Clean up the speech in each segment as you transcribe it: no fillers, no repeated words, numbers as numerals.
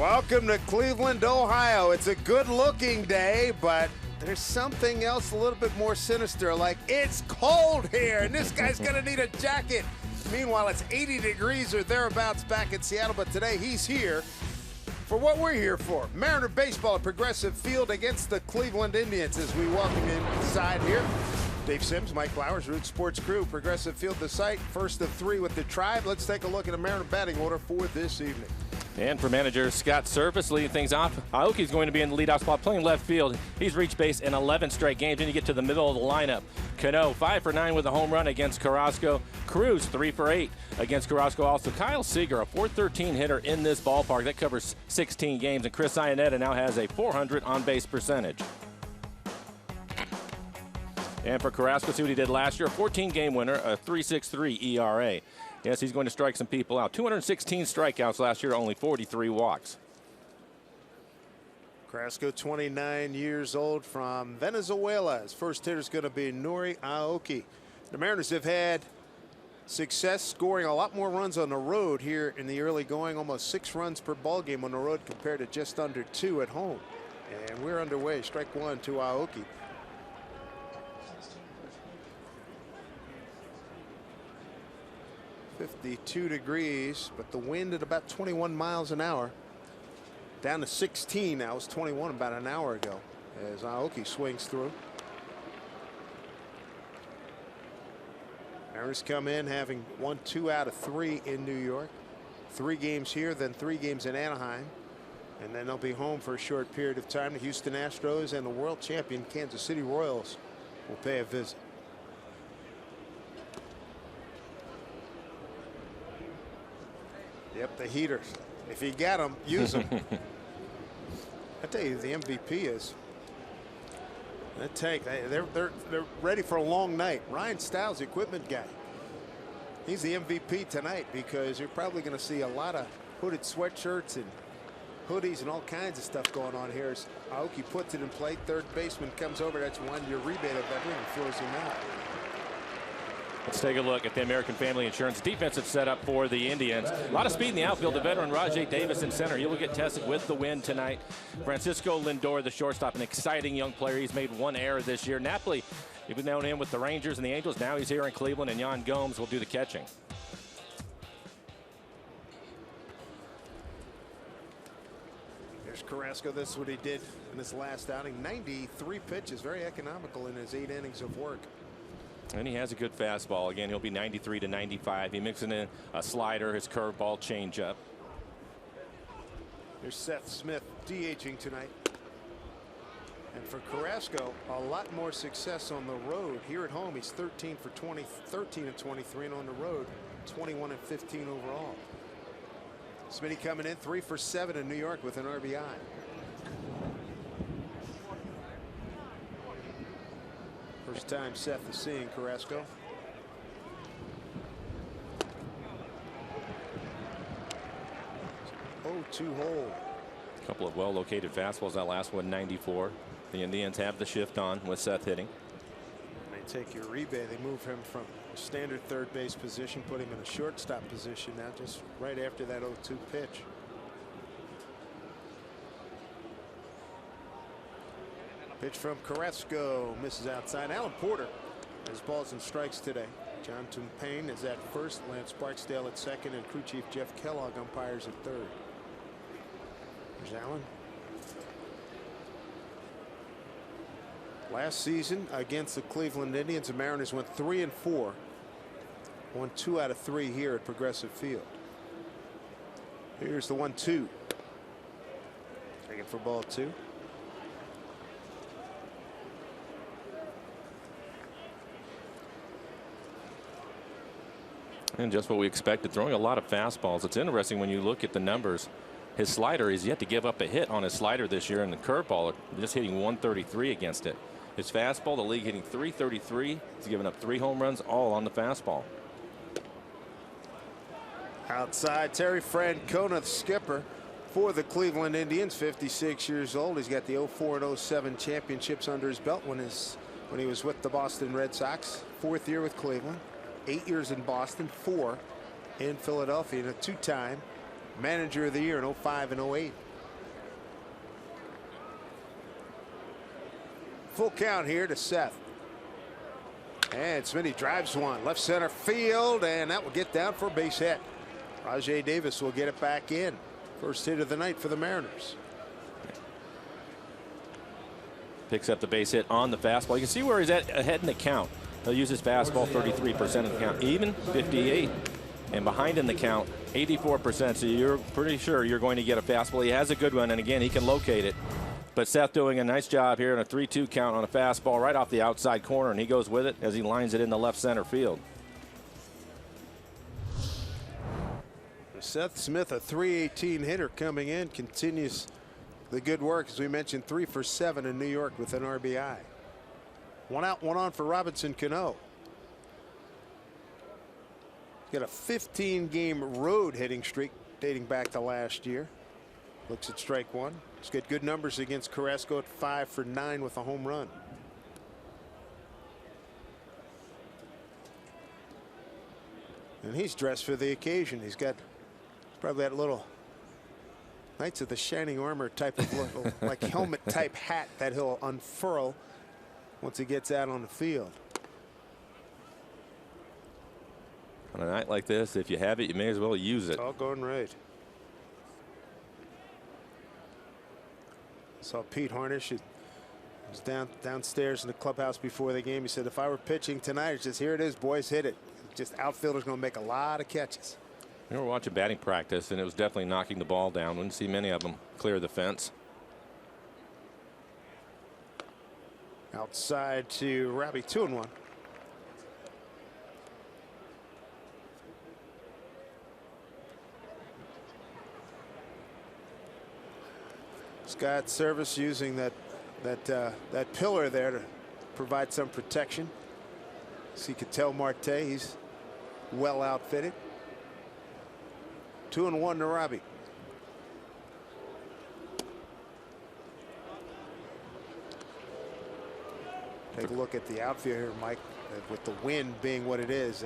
Welcome to Cleveland, Ohio. It's a good-looking day, but there's something else a little bit more sinister, like it's cold here, and this guy's going to need a jacket. Meanwhile, it's 80 degrees or thereabouts back in Seattle, but today he's here for what we're here for. Mariner baseball at Progressive Field against the Cleveland Indians as we welcome inside here. Dave Sims, Mike Flowers, Root Sports Crew, Progressive Field, the site. First of three with the Tribe. Let's take a look at the Mariner batting order for this evening. And for manager Scott Servais leading things off, Aoki's going to be in the leadoff spot playing left field. He's reached base in 11 straight games. Then you get to the middle of the lineup. Cano 5 for 9 with a home run against Carrasco. Cruz 3 for 8 against Carrasco. Also Kyle Seager, a .413 hitter in this ballpark. That covers 16 games. And Chris Iannetta now has a .400 on-base percentage. And for Carrasco, see what he did last year. A 14-game winner, a 3.63 ERA. Yes, he's going to strike some people out. 216 strikeouts last year, only 43 walks. Carrasco, 29 years old, from Venezuela. His first hitter is going to be Nori Aoki. The Mariners have had success scoring a lot more runs on the road here in the early going, almost 6 runs per ball game on the road compared to just under 2 at home. And we're underway. Strike one to Aoki. .52 degrees, but the wind at about 21 miles an hour. Down to 16 now. It was 21 about an hour ago as Aoki swings through. Mariners come in having won 2 out of 3 in New York. 3 games here, then 3 games in Anaheim. And then they'll be home for a short period of time. The Houston Astros and the world champion Kansas City Royals will pay a visit. Yep, the heaters. If you got them, use them. I tell you, the MVP is that tank. They're ready for a long night. Ryan Stiles, the equipment guy. He's the MVP tonight because you're probably going to see a lot of hooded sweatshirts and hoodies and all kinds of stuff going on here. As Aoki puts it in play, third baseman comes over. That's 1-year rebate of that ring and throws him out. Let's take a look at the American Family Insurance defensive setup for the Indians. A lot of speed in the outfield. The veteran Rajai Davis in center. He will get tested with the wind tonight. Francisco Lindor, the shortstop, an exciting young player. He's made 1 error this year. Napoli, you've known him with the Rangers and the Angels. Now he's here in Cleveland, and Yan Gomes will do the catching. There's Carrasco. This is what he did in his last outing. 93 pitches, very economical in his 8 innings of work. And he has a good fastball. Again, he'll be 93 to 95. He mixing in a slider, his curveball, changeup. There's Seth Smith DHing tonight. And for Carrasco, a lot more success on the road. Here at home, he's 13 for 20, 13 and 23, and on the road, 21 and 15 overall. Smitty coming in 3 for 7 in New York with an RBI. First time Seth is seeing Carrasco. Oh, 2 hole. A couple of well-located fastballs. That last one, 94. The Indians have the shift on with Seth hitting. They take your rebate. They move him from standard third base position, put him in a shortstop position now, just right after that 0-2 pitch. Pitch from Carrasco, misses outside. Alan Porter has balls and strikes today. John Tumpane is at first, Lance Barksdale at second, and crew chief Jeff Kellogg umpires at third. There's Allen. Last season against the Cleveland Indians, the Mariners went 3-4. Won 2 out of 3 here at Progressive Field. Here's the 1-2. Taken for ball 2. And just what we expected, throwing a lot of fastballs. It's interesting when you look at the numbers. His slider, he's yet to give up a hit on his slider this year, and the curveball just hitting 133 against it. His fastball, the league hitting 333. He's given up 3 home runs, all on the fastball. Outside, Terry Francona, the skipper for the Cleveland Indians, 56 years old. He's got the 04 and 07 championships under his belt when he was with the Boston Red Sox. 4th year with Cleveland. 8 years in Boston, 4 in Philadelphia, and a 2-time manager of the year in 05 and 08. Full count here to Seth. And Smitty drives one left center field, and that will get down for a base hit. Rajai Davis will get it back in. First hit of the night for the Mariners. Picks up the base hit on the fastball. You can see where he's at ahead in the count. He'll use his fastball 33% of the count, even 58, and behind in the count 84%. So you're pretty sure you're going to get a fastball. He has a good one, and again, he can locate it. But Seth doing a nice job here in a 3-2 count on a fastball right off the outside corner, and he goes with it as he lines it in the left center field. Seth Smith, a .318 hitter coming in, continues the good work. As we mentioned, 3 for 7 in New York with an RBI. 1 out, 1 on for Robinson Cano. Got a 15-game road hitting streak dating back to last year. Looks at strike one. He's got good numbers against Carrasco at 5 for 9 with a home run. And he's dressed for the occasion. He's got probably that little Knights of the Shining Armor type of little like helmet type hat that he'll unfurl once he gets out on the field. On a night like this, if you have it, you may as well use it. All going right. Saw Pete Harnish. He was downstairs in the clubhouse before the game. He said, if I were pitching tonight, it's just here it is, boys, hit it. Just outfielders going to make a lot of catches. We were watching batting practice, and it was definitely knocking the ball down. Wouldn't see many of them clear the fence. Outside to Robbie, 2-1. Scott Service using that pillar there to provide some protection. See Ketel Marte, he's well outfitted. 2-1 to Robbie. Take a look at the outfield here, Mike. With the wind being what it is,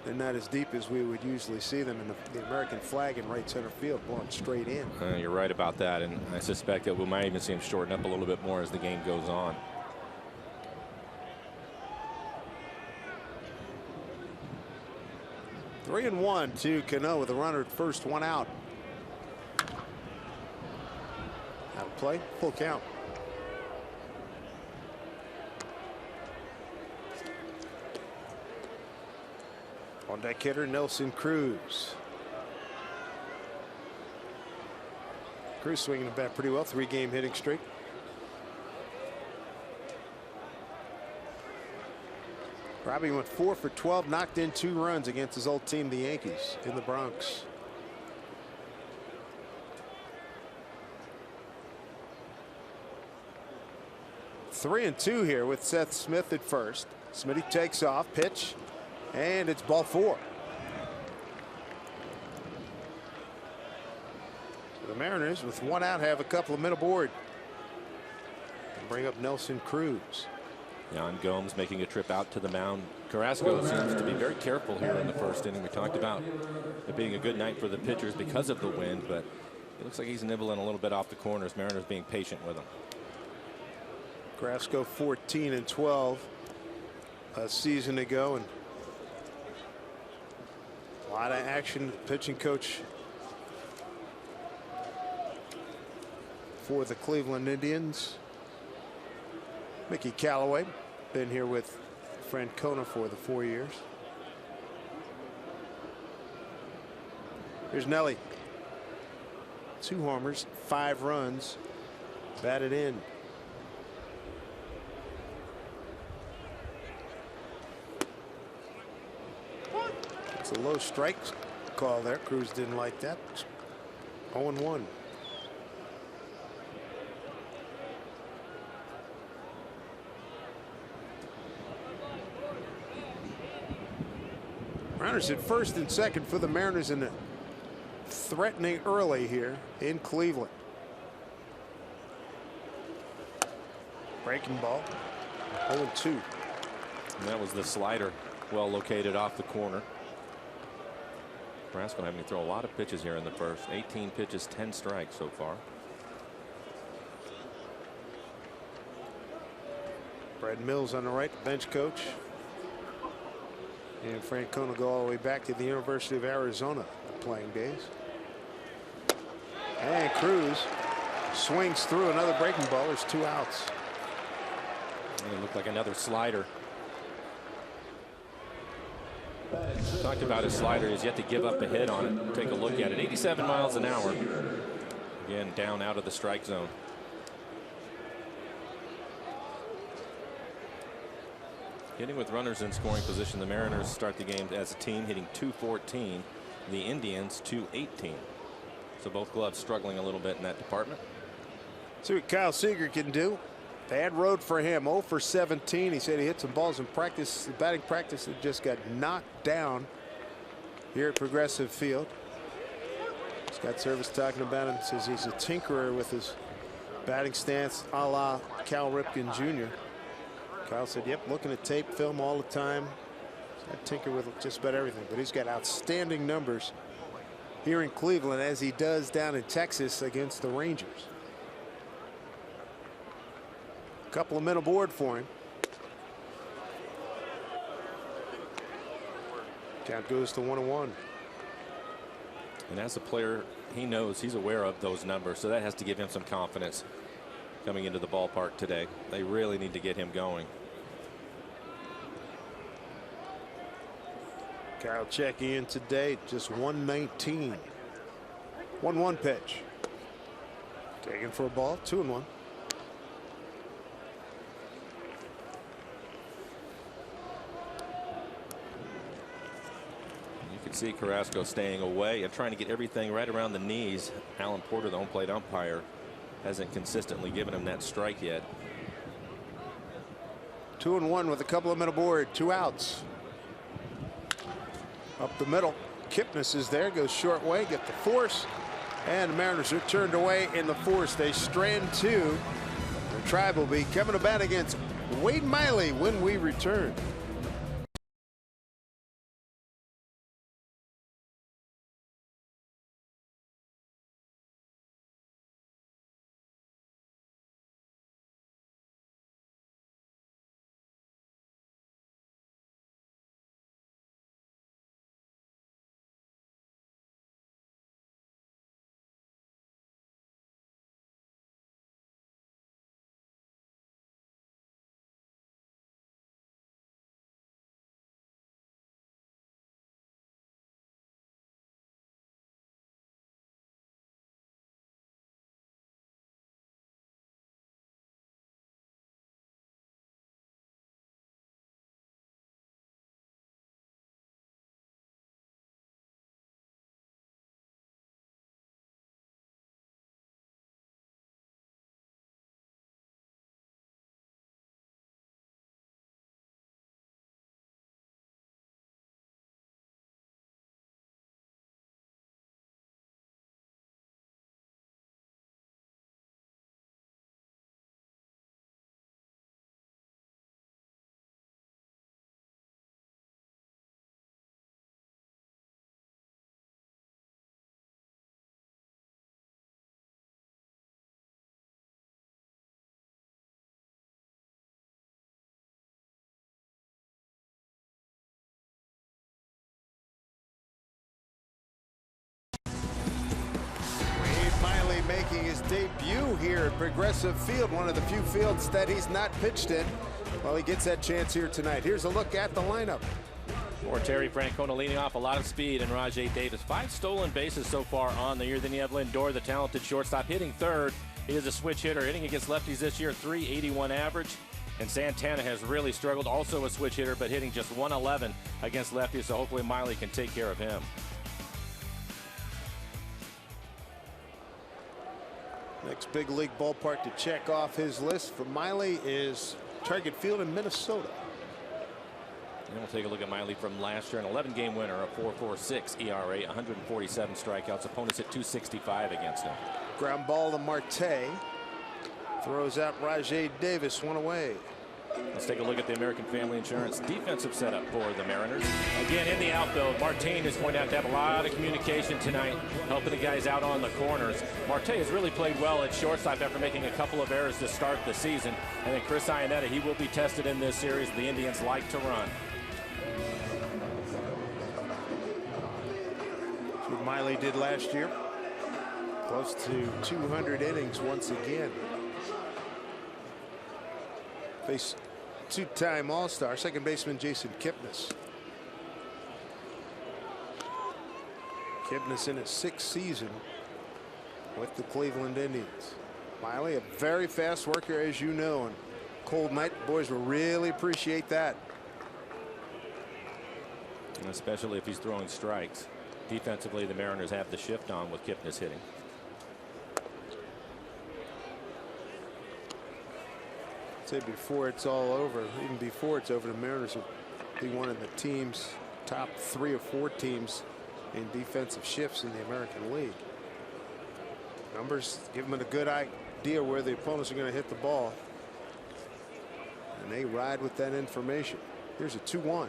they're not as deep as we would usually see them, in the American flag in right center field blowing straight in. You're right about that, and I suspect that we might even see him shorten up a little bit more as the game goes on. Three and 1 to Cano with a runner at first, 1 out. Out of play, full count. On deck hitter Nelson Cruz. Cruz swinging the bat pretty well, 3-game hitting streak. Robbie went 4 for 12, knocked in 2 runs against his old team, the Yankees, in the Bronx. Three and 2 here with Seth Smith at first. Smitty takes off, pitch, and it's ball 4. So the Mariners, with 1 out, have a couple of men aboard. And bring up Nelson Cruz. Yan Gomes making a trip out to the mound. Carrasco seems to be very careful here in the first inning. We talked about it being a good night for the pitchers because of the wind, but it looks like he's nibbling a little bit off the corners. Mariners being patient with him. Carrasco 14 and 12 a season ago, and a lot of action. Pitching coach for the Cleveland Indians. Mickey Callaway, been here with Francona for the 4 years. Here's Nelly. 2 homers, 5 runs, batted in. It's a low strike call there. Cruz didn't like that. 0-1. Runners at first and second for the Mariners, in the threatening early here in Cleveland. Breaking ball. 0-2. And that was the slider, well located off the corner. Carrasco having to throw a lot of pitches here in the first. 18 pitches, 10 strikes so far. Brad Mills on the right, the bench coach. And Francona go all the way back to the University of Arizona playing days. And Cruz swings through another breaking ball. There's 2 outs. And it looked like another slider. Talked about his slider. He's yet to give up a hit on it. Take a look at it. 87 miles an hour. Again, down out of the strike zone. Hitting with runners in scoring position. The Mariners start the game as a team hitting .214. The Indians .218. So both clubs struggling a little bit in that department. See what Kyle Seager can do. Bad road for him. 0 for 17. He said he hit some balls in practice, batting practice, that just got knocked down here at Progressive Field. Scott Service talking about him. Says he's a tinkerer with his batting stance, a la Cal Ripken Jr. Kyle said, yep, looking at tape, film all the time. I tinker with just about everything, but he's got outstanding numbers here in Cleveland, as he does down in Texas against the Rangers. A couple of men aboard for him. Count goes to 1-1. And as a player, he knows, he's aware of those numbers, so that has to give him some confidence coming into the ballpark today. They really need to get him going. Kyle checking in today, just 119. 1-1 pitch. Taken for a ball, 2-1. You can see Carrasco staying away and trying to get everything right around the knees. Alan Porter, the home plate umpire, hasn't consistently given him that strike yet. 2-1 with a couple of men aboard, 2 outs. Up the middle, Kipnis is there, goes short way, get the force, and the Mariners are turned away in the force. They strand 2. The Tribe will be coming to bat against Wade Miley when we return. Making his debut here at Progressive Field, one of the few fields that he's not pitched in. Well, he gets that chance here tonight. Here's a look at the lineup. For Terry Francona, leading off, a lot of speed, and Rajay Davis. 5 stolen bases so far on the year. Then you have Lindor, the talented shortstop, hitting third. He is a switch hitter, hitting against lefties this year, .381 average. And Santana has really struggled, also a switch hitter, but hitting just .111 against lefties, so hopefully Miley can take care of him. Next big league ballpark to check off his list for Miley is Target Field in Minnesota. And we'll take a look at Miley from last year, an 11-game winner, a 4.46 ERA, 147 strikeouts. Opponents at .265 against him. Ground ball to Marte. Throws out Rajay Davis, one away. Let's take a look at the American Family Insurance defensive setup for the Mariners. Again, in the outfield, Martin is going to have a lot of communication tonight, helping the guys out on the corners. Marte has really played well at shortstop after making a couple of errors to start the season. And then Chris Iannetta, he will be tested in this series. The Indians like to run. That's what Miley did last year. Close to 200 innings once again. Face two-time All-Star, second baseman Jason Kipnis. Kipnis in his 6th season with the Cleveland Indians. Miley, a very fast worker, as you know, and cold night, the boys will really appreciate that. And especially if he's throwing strikes. Defensively, the Mariners have the shift on with Kipnis hitting. Say before it's all over, even before it's over, the Mariners will be one of the teams, top 3 or 4 teams in defensive shifts in the American League. Numbers give them a good idea where the opponents are going to hit the ball, and they ride with that information. Here's a 2-1.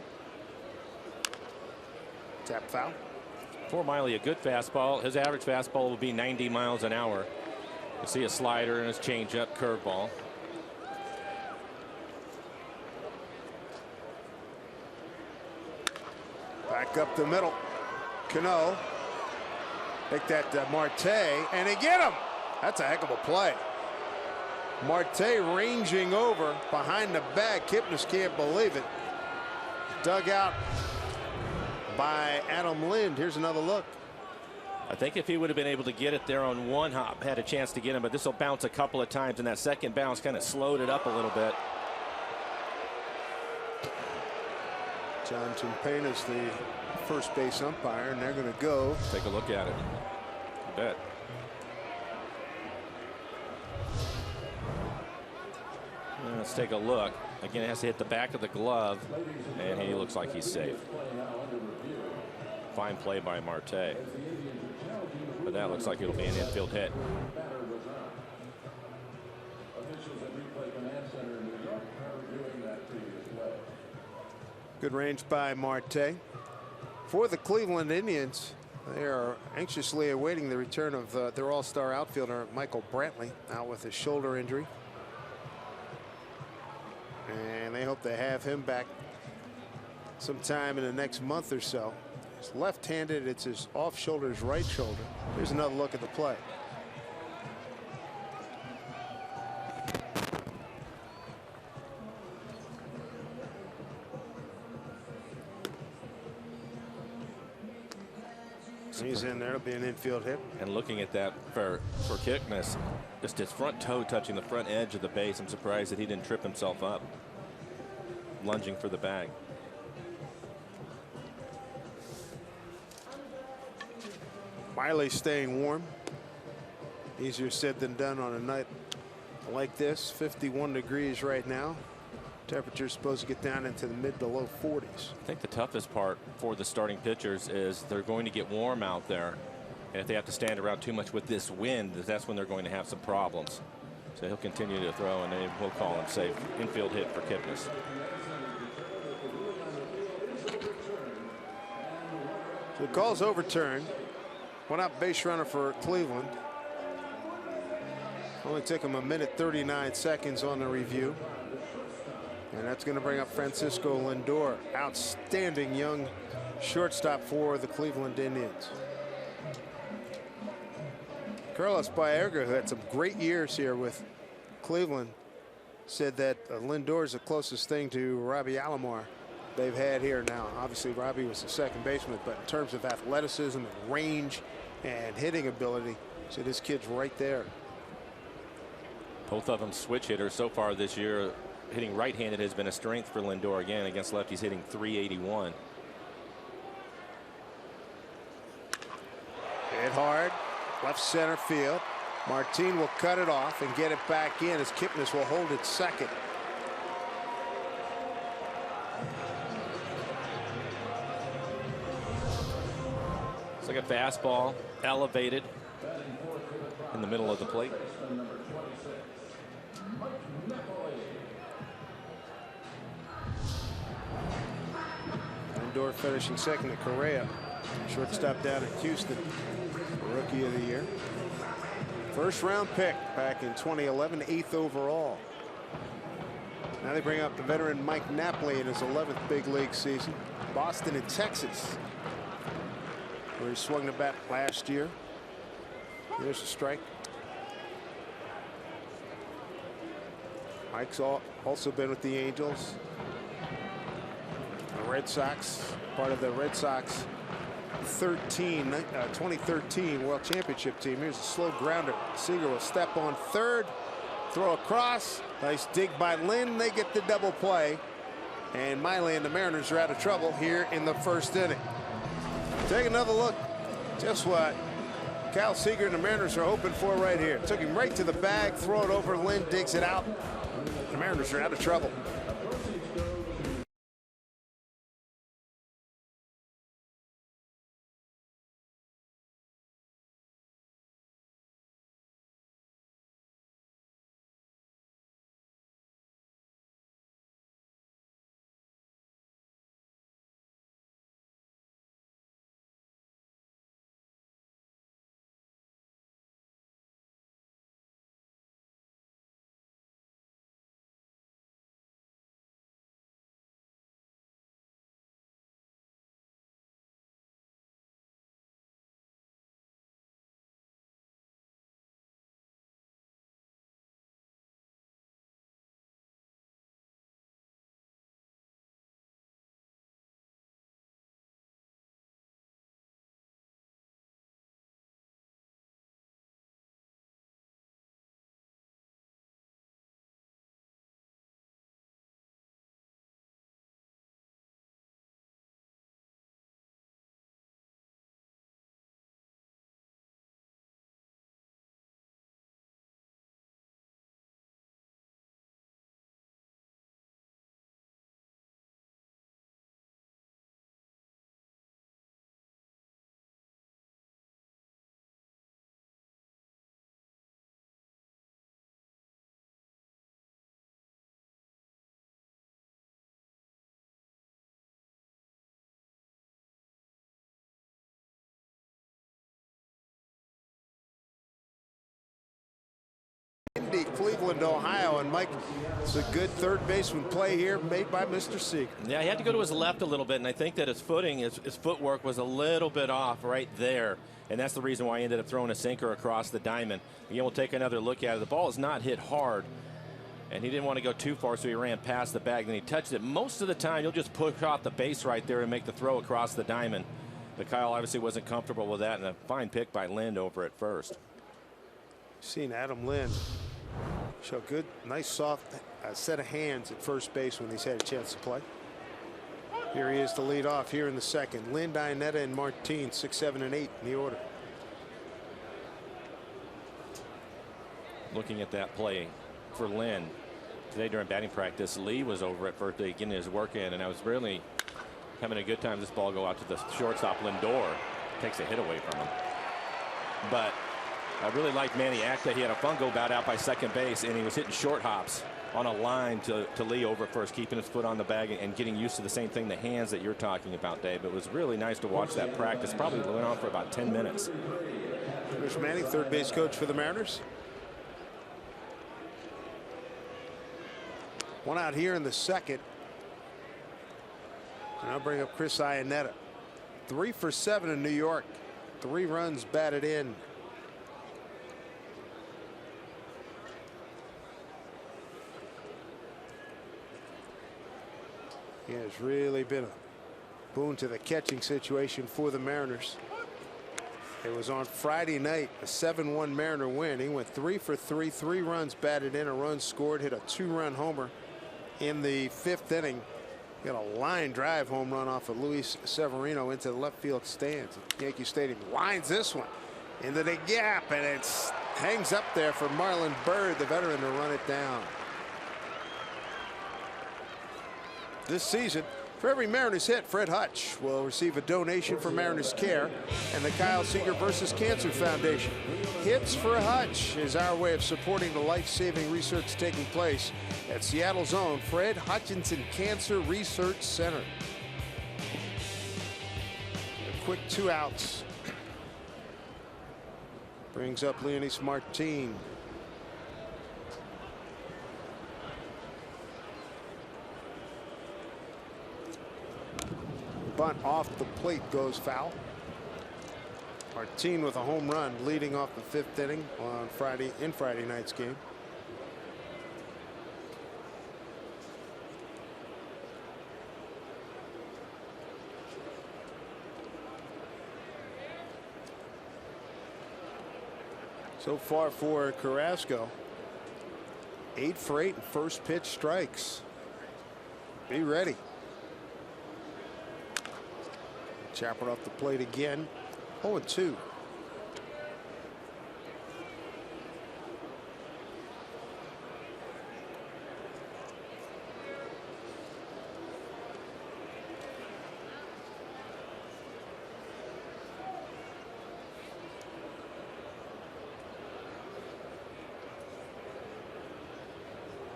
Tap foul. For Miley, a good fastball. His average fastball will be 90 miles an hour. You see a slider and his changeup, curveball. Back up the middle. Cano. Take that to Marte, and they get him. That's a heck of a play. Marte ranging over behind the bag. Kipnis can't believe it. Dug out by Adam Lind. Here's another look. I think if he would have been able to get it there on one hop, had a chance to get him, but this will bounce a couple of times, and that second bounce kind of slowed it up a little bit. John Tumpain is the first base umpire, and they're going to go. Take a look at it. I bet. Let's take a look. Again, it has to hit the back of the glove, and he looks like he's safe. Fine play by Marte. But that looks like it'll be an infield hit. Good range by Marte. For the Cleveland Indians, they are anxiously awaiting the return of their all-star outfielder Michael Brantley, out with a shoulder injury. And they hope to have him back sometime in the next month or so. He's left-handed. It's his off shoulder, his right shoulder. Here's another look at the play. He's in there. It'll be an infield hit. And looking at that for Kipnis, just his front toe touching the front edge of the base. I'm surprised that he didn't trip himself up. Lunging for the bag. Miley staying warm. Easier said than done on a night like this. 51 degrees right now. Temperature's supposed to get down into the mid to low 40s. I think the toughest part for the starting pitchers is they're going to get warm out there. And if they have to stand around too much with this wind, that's when they're going to have some problems. So he'll continue to throw, and we'll call him safe. Infield hit for Kipnis. So the call's overturned. One out base runner for Cleveland. Only took him 1:39 seconds on the review. And that's going to bring up Francisco Lindor. Outstanding young shortstop for the Cleveland Indians. Carlos Baerga, who had some great years here with Cleveland, said that Lindor is the closest thing to Robbie Alomar they've had here now. Obviously, Robbie was the second baseman, but in terms of athleticism and range and hitting ability, so this kid's right there. Both of them switch hitters so far this year. Hitting right-handed has been a strength for Lindor. Again, against lefties, hitting .381. Hit hard, left center field. Martin will cut it off and get it back in as Kipnis will hold it second. It's like a fastball, elevated in the middle of the plate. Lindor finishing second to Correa. Shortstop down at Houston. Rookie of the year. First round pick back in 2011, 8th overall. Now they bring up the veteran Mike Napoli in his 11th big league season. Boston and Texas, where he swung the bat last year. There's a strike. Mike's also been with the Angels, the Red Sox, part of the Red Sox 2013 World Championship team. Here's a slow grounder. Seager will step on third, throw across. Nice dig by Lynn. They get the double play. And Miley and the Mariners are out of trouble here in the first inning. Take another look. Just what Cal Seager and the Mariners are hoping for right here. Took him right to the bag, throw it over. Lynn digs it out. The Mariners are out of trouble. Cleveland, Ohio, and Mike, it's a good third baseman play here made by Mr. Seager. Yeah, he had to go to his left a little bit, and I think that his footing, his footwork was a little bit off right there, and that's the reason why he ended up throwing a sinker across the diamond. Again, we'll take another look at it. The ball is not hit hard, and he didn't want to go too far, so he ran past the bag, then he touched it. Most of the time, you'll just push off the base right there and make the throw across the diamond. But Kyle obviously wasn't comfortable with that, and a fine pick by Lind over at first. Seen Adam Lind show good, nice soft set of hands at first base when he's had a chance to play. Here he is to lead off here in the second. Lind, Ionetta, and Martin, 6, 7, and 8 in the order. Looking at that play for Lind today during batting practice, Lee was over at first getting his work in, and I was really having a good time. This ball go out to the shortstop. Lindor takes a hit away from him, but I really liked Manny Acta. He had a fungo bat out by second base, and he was hitting short hops on a line to Lee over at first, keeping his foot on the bag and getting used to the same thing, the hands that you're talking about, Dave. It was really nice to watch that practice. Probably went on for about 10 minutes. There's Manny, third base coach for the Mariners. One out here in the second. And I'll bring up Chris Ionetta. 3 for 7 in New York. 3 runs batted in. Yeah, it's really been a boon to the catching situation for the Mariners. It was on Friday night, a 7-1 Mariner win. He went 3 for 3, 3 runs batted in, a run scored, hit a 2-run homer in the 5th inning. Got a line drive home run off of Luis Severino into the left field stands at Yankee Stadium. Lines this one into the gap, and it hangs up there for Marlon Byrd, the veteran, to run it down. This season, for every Mariners hit, Fred Hutch will receive a donation for Mariners Care and the Kyle Seager vs. Cancer Foundation. Hits for Hutch is our way of supporting the life-saving research taking place at Seattle's own Fred Hutchinson Cancer Research Center. quick 2 outs. Brings up Leonys Martin. Bunt off the plate goes foul. Martin with a home run leading off the 5th inning on Friday night's game. So far for Carrasco, 8 for 8 in first pitch strikes. Be ready. Chopper off the plate again. 0-2.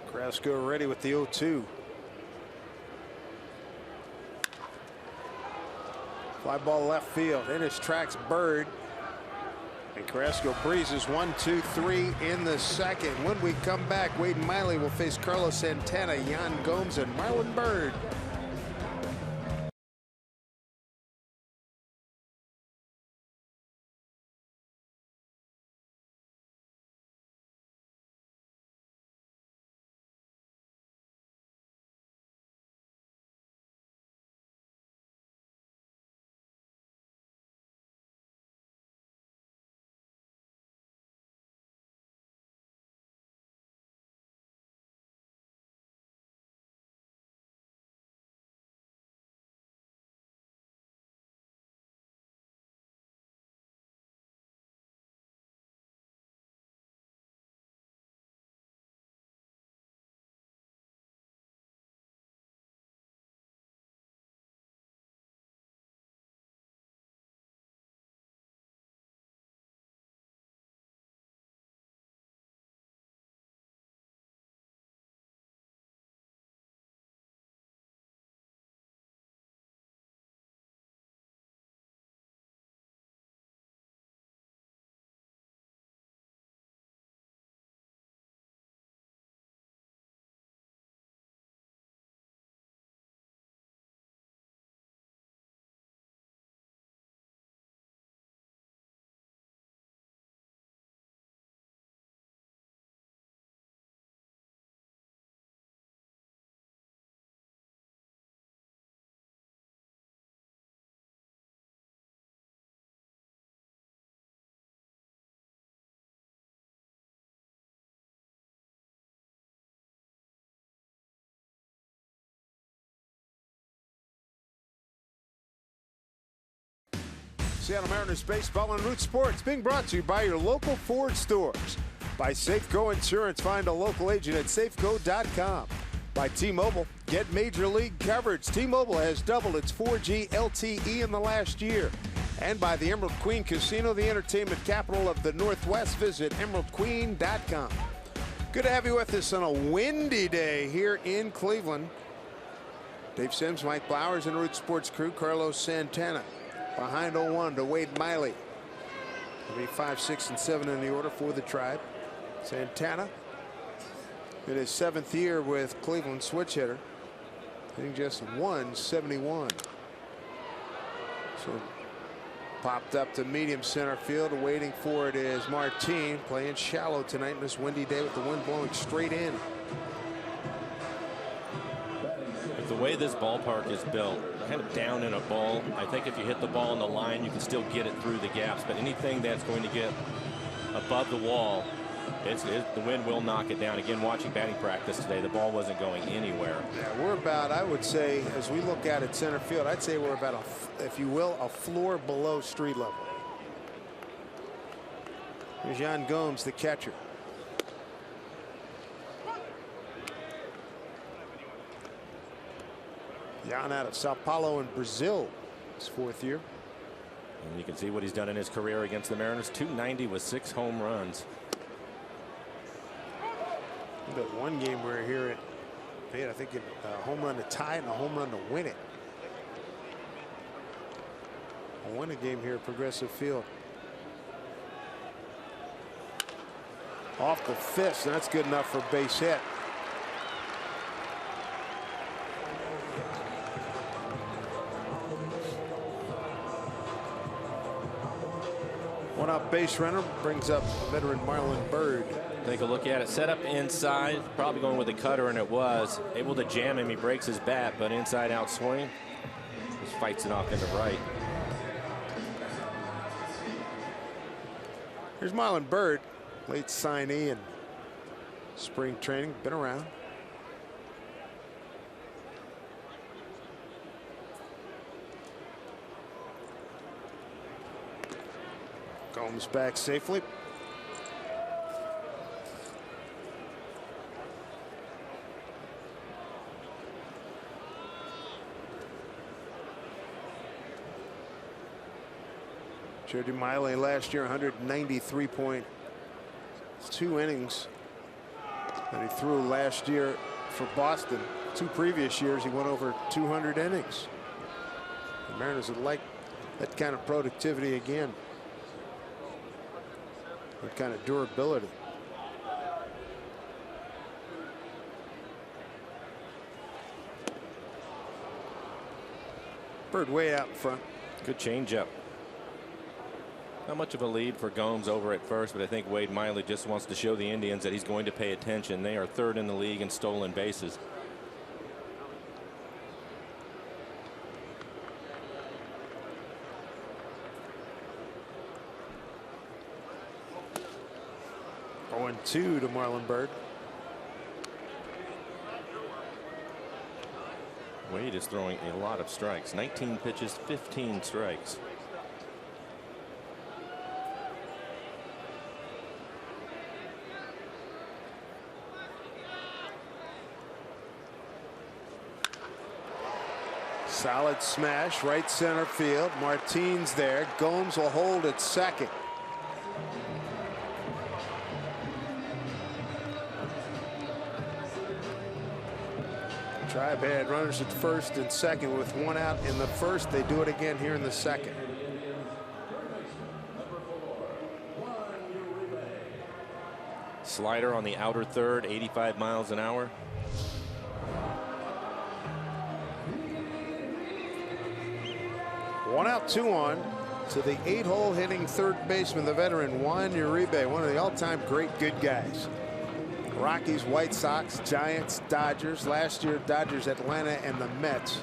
Carrasco ready with the 0-2. Fly ball left field. In his tracks Bird. And Carrasco breezes 1-2-3 in the second. When we come back, Wade Miley will face Carlos Santana, Yan Gomes, and Marlon Byrd. Seattle Mariners baseball and Root Sports being brought to you by your local Ford stores. By Safeco Insurance, find a local agent at safeco.com. By T-Mobile, get major league coverage. T-Mobile has doubled its 4G LTE in the last year. And by the Emerald Queen Casino, the entertainment capital of the Northwest. Visit emeraldqueen.com. Good to have you with us on a windy day here in Cleveland. Dave Sims, Mike Blowers, and Root Sports crew, Carlos Santana. Behind 0-1 to Wade Miley. It'll be 5, 6, and 7 in the order for the Tribe. Santana in his 7th year with Cleveland, switch hitter, hitting just 171. So popped up to medium center field. Waiting for it is Martin, playing shallow tonight in this windy day with the wind blowing straight in. The way this ballpark is built, kind of down in a ball, I think if you hit the ball on the line, you can still get it through the gaps. But anything that's going to get above the wall, the wind will knock it down. Again, watching batting practice today, the ball wasn't going anywhere. Yeah, we're about, I would say, as we look at it center field, I'd say we're about, if you will, a floor below street level. Here's Yan Gomes, the catcher. Yan out of Sao Paulo in Brazil, his 4th year. And you can see what he's done in his career against the Mariners. 290 with 6 home runs. That one game we were here at, I think a home run to tie it and a home run to win it. win a game here at Progressive Field. Off the fist, and that's good enough for a base hit. One out base runner brings up veteran Marlon Byrd. Take a look at it. Set up inside, probably going with a cutter, and it was able to jam him. He breaks his bat, but inside out swing. Just fights it off into right. Here's Marlon Byrd, late signee in spring training, been around. Gomes back safely. Jody Miley last year, 193.2 innings that he threw last year for Boston. 2 previous years he went over 200 innings. The Mariners would like that kind of productivity again. That kind of durability. Bird way out in front. Good changeup. Not much of a lead for Gomes over at first, but I think Wade Miley just wants to show the Indians that he's going to pay attention. They are 3rd in the league in stolen bases. Going 2 to Marlon Byrd. Wade is throwing a lot of strikes. 19 pitches, 15 strikes. Solid smash, right center field. Martine's there. Gomes will hold at second. Tribe had runners at first and second with 1 out in the first. They do it again here in the second. Slider on the outer third, 85 miles an hour. One out, 2 on to the 8-hole hitting third baseman, the veteran Juan Uribe, one of the all-time great good guys. Rockies, White Sox, Giants, Dodgers. Last year, Dodgers, Atlanta, and the Mets.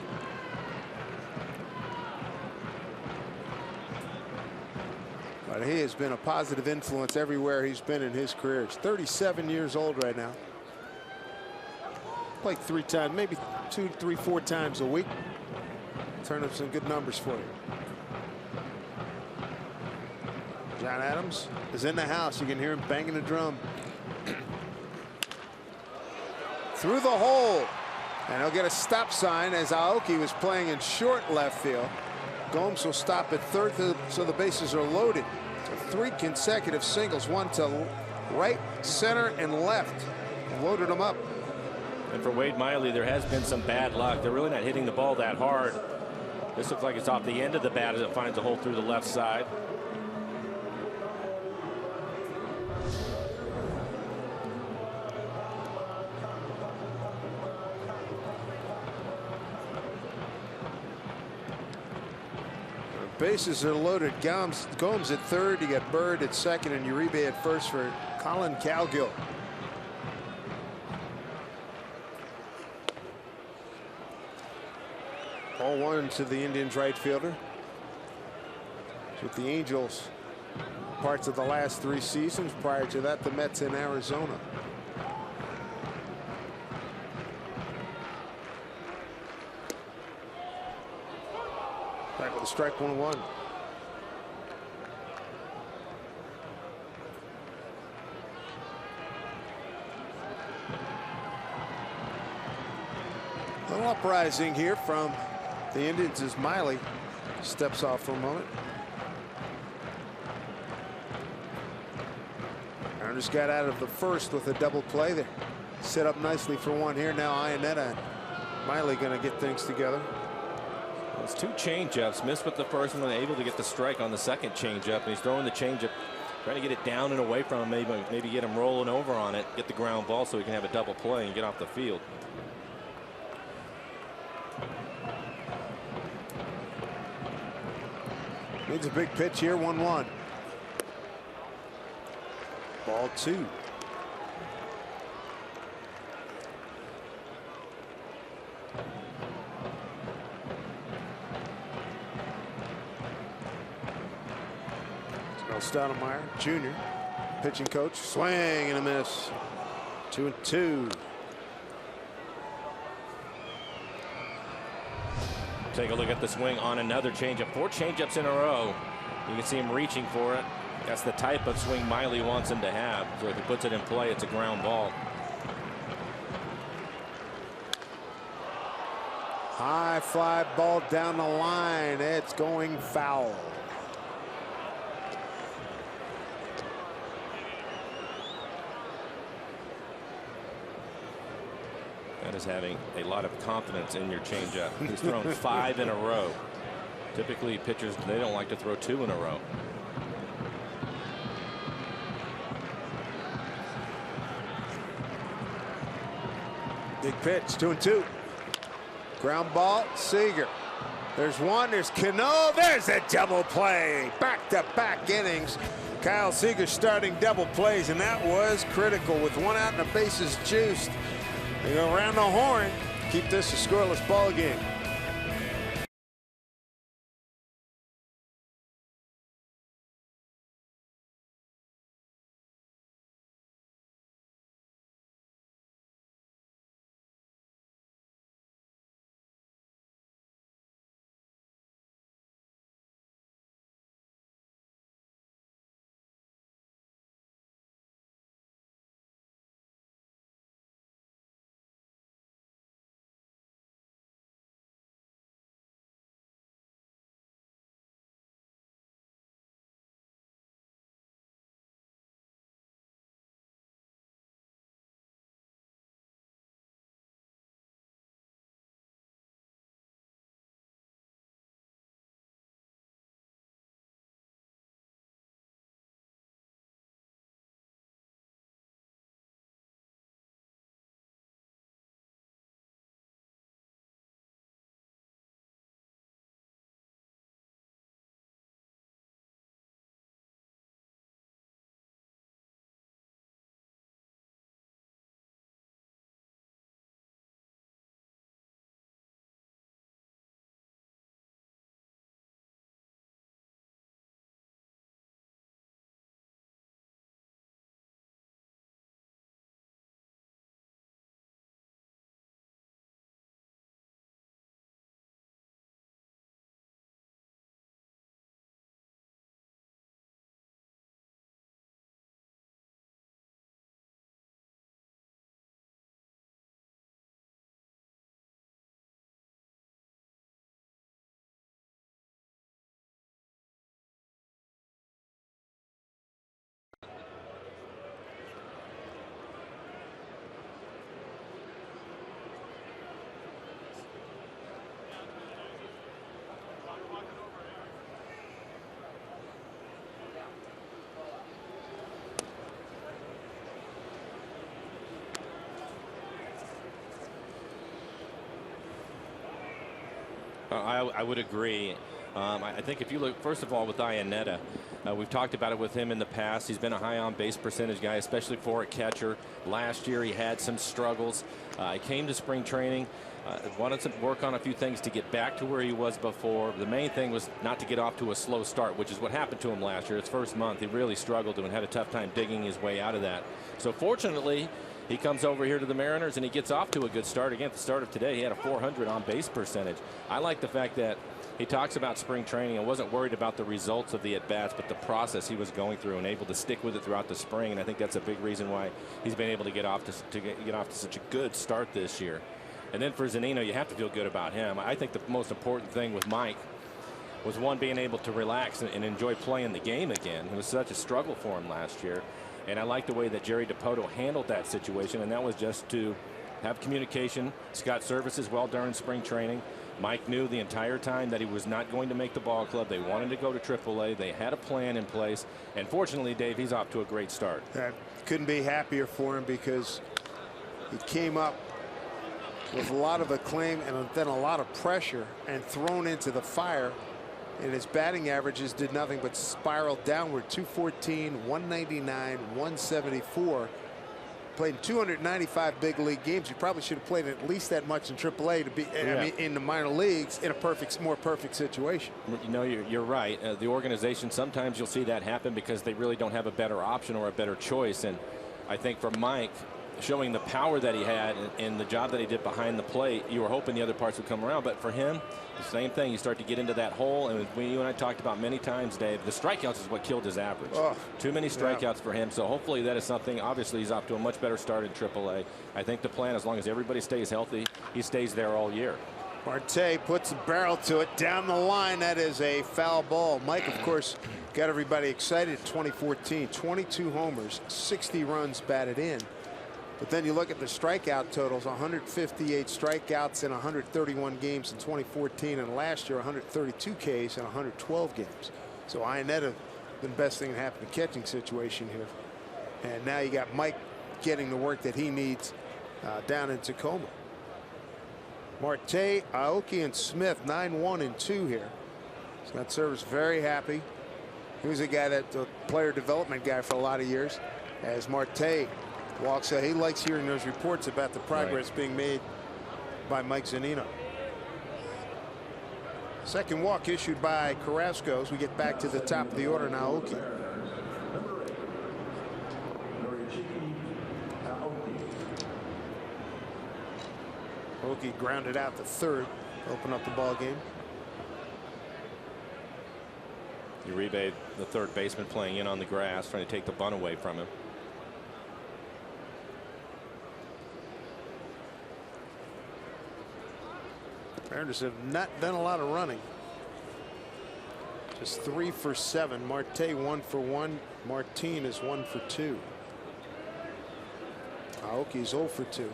But he has been a positive influence everywhere he's been in his career. He's 37 years old right now. Played 3 times, maybe 2, 3, 4 times a week. Turn up some good numbers for you. John Adams is in the house. You can hear him banging the drum. Through the hole. And he'll get a stop sign as Aoki was playing in short left field. Gomes will stop at third, so the bases are loaded. So 3 consecutive singles, 1 to right, center, and left. Loaded them up. And for Wade Miley, there has been some bad luck. They're really not hitting the ball that hard. This looks like it's off the end of the bat as it finds a hole through the left side. Bases are loaded. Gomes at third. You got Byrd at second and Uribe at first for Colin Cowgill. Ball 1 to the Indians right fielder. With the Angels parts of the last 3 seasons. Prior to that, the Mets in Arizona. Back with a strike, 1-1. A little uprising here from the Indians as Miley steps off for a moment. Mariners got out of the first with a double play there. Set up nicely for one here. Now Iannetta and Miley going to get things together. It's 2 changeups. Missed with the first one, able to get the strike on the second changeup, and he's throwing the changeup, trying to get it down and away from him. Maybe get him rolling over on it, get the ground ball so he can have a double play and get off the field. Needs a big pitch here. 1-1. Ball 2. Stoudemire Jr., pitching coach, swing and a miss. 2-2. Take a look at the swing on another changeup. 4 changeups in a row. You can see him reaching for it. That's the type of swing Miley wants him to have. So if he puts it in play, it's a ground ball. High fly ball down the line. It's going foul. That is having a lot of confidence in your changeup. He's thrown 5 in a row. Typically, pitchers, they don't like to throw 2 in a row. Big pitch. 2-2. Ground ball. Seager. There's one. There's Cano. There's a double play. Back-to-back innings. Kyle Seager starting double plays, and that was critical with 1 out and the bases juiced. They go around the horn. Keep this a scoreless ball game. I would agree. I think if you look, first of all, with Iannetta, we've talked about it with him in the past. He's been a high on base percentage guy, especially for a catcher. Last year he had some struggles. He came to spring training, wanted to work on a few things to get back to where he was before. The main thing was not to get off to a slow start, which is what happened to him last year. His first month, he really struggled and had a tough time digging his way out of that. So fortunately, he comes over here to the Mariners and he gets off to a good start. Again, at the start of today, he had a 400 on base percentage. I like the fact that he talks about spring training and wasn't worried about the results of the at-bats, but the process he was going through and able to stick with it throughout the spring. And I think that's a big reason why he's been able to get off to such a good start this year. And then for Zunino, you have to feel good about him. I think the most important thing with Mike was, one, being able to relax and enjoy playing the game again. It was such a struggle for him last year. And I like the way that Jerry DiPoto handled that situation, and that was just to have communication. Scott Service as well during spring training. Mike knew the entire time that he was not going to make the ball club. They wanted to go to AAA. They had a plan in place. And fortunately, Dave, he's off to a great start. Couldn't be happier for him, because he came up with a lot of acclaim and then a lot of pressure and thrown into the fire. And his batting averages did nothing but spiral downward. 214, 199, 174. Played 295 big league games. You probably should have played at least that much in AAA to be, I mean, in the minor leagues in a more perfect situation. You know, you're right. The organization, sometimes you'll see that happen because they really don't have a better option or a better choice. And I think for Mike, showing the power that he had and the job that he did behind the plate, you were hoping the other parts would come around. But for him, the same thing. You start to get into that hole, and you and I talked about many times, Dave, the strikeouts is what killed his average. Too many strikeouts for him. So hopefully that is something. Obviously, he's off to a much better start in AAA. I think the plan, as long as everybody stays healthy, he stays there all year. Marte puts a barrel to it down the line. That is a foul ball. Mike, of course, got everybody excited in 2014. 22 homers, 60 runs batted in. But then you look at the strikeout totals, 158 strikeouts in 131 games in 2014, and last year 132 Ks in 112 games. So Iannetta, the best thing that happened in the catching situation here. And now you got Mike getting the work that he needs down in Tacoma. Marte, Aoki, and Smith 9-1 and 2 here. Scott Servais very happy. He was a guy that player development guy for a lot of years. As Marte walks out, he likes hearing those reports about the progress being made by Mike Zunino. Second walk issued by Carrasco as we get back to the top of the order now. Aoki. Aoki grounded out the third, open up the ball game. Uribe, the third baseman, playing in on the grass, trying to take the bunt away from him. Mariners have not done a lot of running. Just 3 for 7. Marte 1 for 1. Martin is 1 for 2. Aoki's 0 for 2.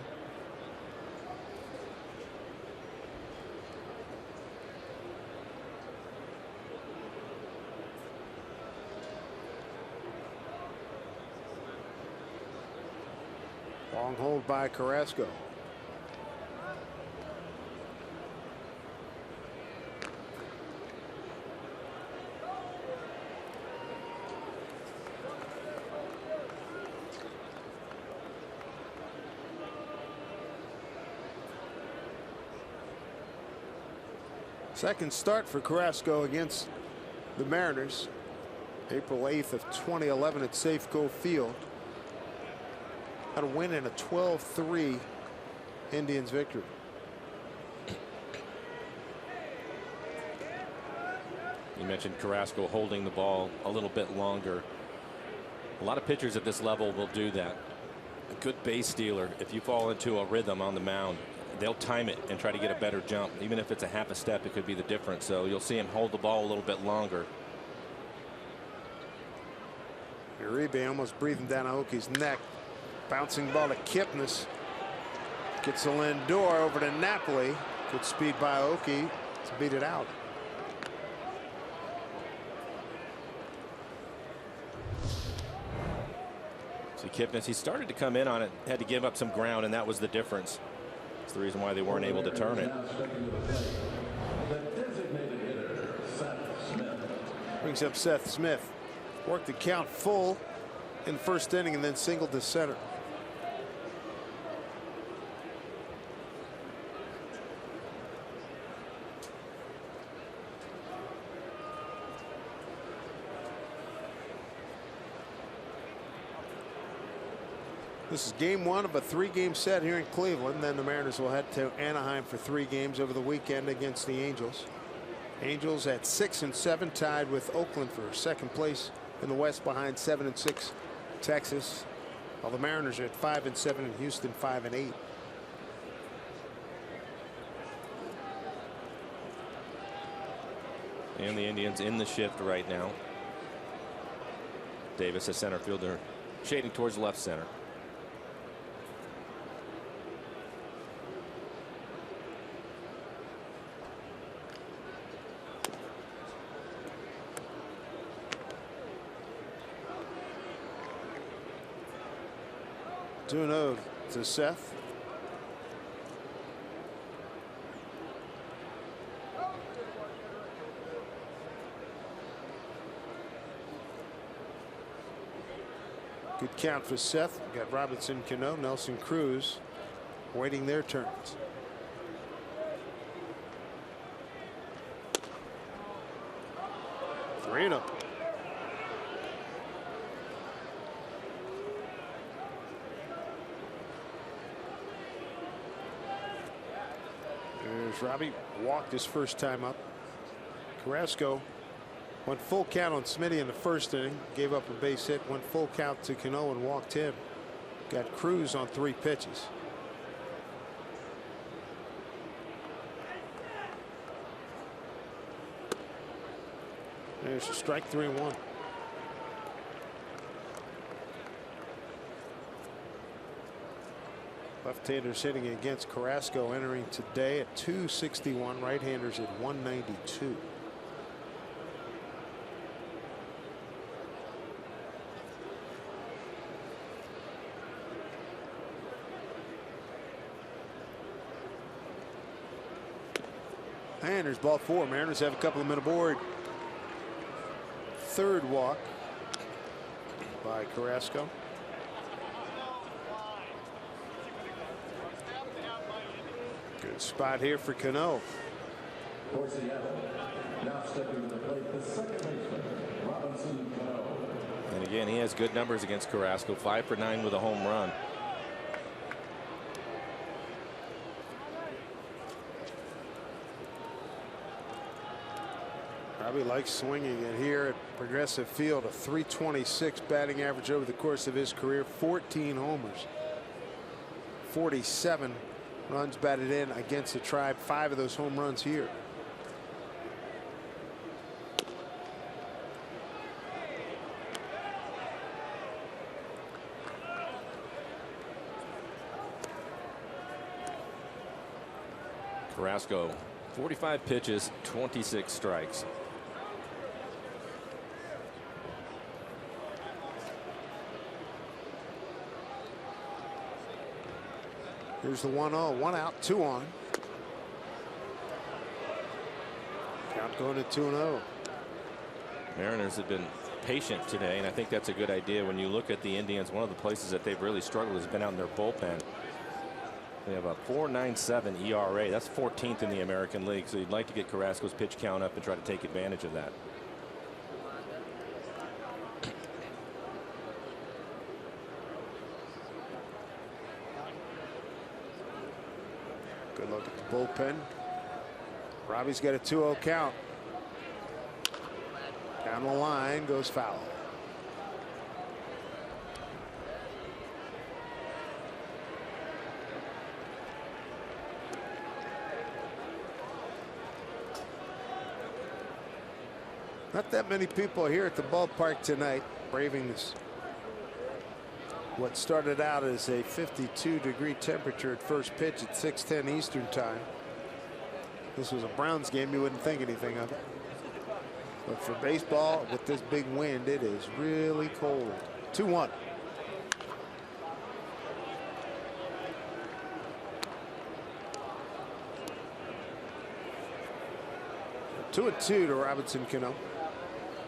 Long hold by Carrasco. Second start for Carrasco against the Mariners. April 8th of 2011 at Safeco Field. Got a win in a 12-3 Indians victory. You mentioned Carrasco holding the ball a little bit longer. A lot of pitchers at this level will do that. A good base stealer, if you fall into a rhythm on the mound, they'll time it and try to get a better jump. Even if it's a half a step, it could be the difference. So you'll see him hold the ball a little bit longer. Uribe almost breathing down Aoki's neck. Bouncing ball to Kipnis. Gets a Lindor over to Napoli. Good speed by Aoki to beat it out. See Kipnis, he started to come in on it, had to give up some ground, and that was the difference. That's the reason why they weren't able to turn it. Brings up Seth Smith. Worked the count full in the first inning and then singled to center. This is game 1 of a 3-game set here in Cleveland. Then the Mariners will head to Anaheim for 3 games over the weekend against the Angels. Angels at 6 and 7, tied with Oakland for second place in the West, behind 7 and 6 Texas. While the Mariners are at 5 and 7 and Houston 5 and 8. And the Indians in the shift right now. Davis, a center fielder, shading towards left center. 2-0 to Seth. Good count for Seth. We got Robinson Cano, Nelson Cruz waiting their turns. Three and up. There's Robbie. Walked his first time up. Carrasco went full count on Smitty in the first inning. Gave up a base hit. Went full count to Cano and walked him. Got Cruz on 3 pitches. There's a strike. 3-1. Left-handers hitting against Carrasco entering today at 261. Right-handers at 192. And there's ball 4. Mariners have a couple of men aboard. Third walk by Carrasco. Good spot here for Cano. For Seattle, now stepping to the plate, the second baseman, Robinson Cano. And again, he has good numbers against Carrasco. 5 for 9 with a home run. Robbie likes swinging it here at Progressive Field. A .326 batting average over the course of his career. 14 homers. 47 runs batted in against the Tribe. 5 of those home runs here. Carrasco, 45 pitches, 26 strikes. Here's the 1-0. 1 out, 2 on. Count going to 2-0. Mariners have been patient today, and I think that's a good idea. When you look at the Indians, one of the places that they've really struggled has been out in their bullpen. They have a .497 ERA. That's 14th in the American League. So you'd like to get Carrasco's pitch count up and try to take advantage of that. Good look at the bullpen. Robbie's got a 2-0 count. Down the line goes foul. Not that many people here at the ballpark tonight braving this. What started out as a 52-degree temperature at first pitch at 6:10 Eastern time. This was a Browns game, you wouldn't think anything of it. But for baseball, with this big wind, it is really cold. 2-1. Two and 2 to Robinson Cano.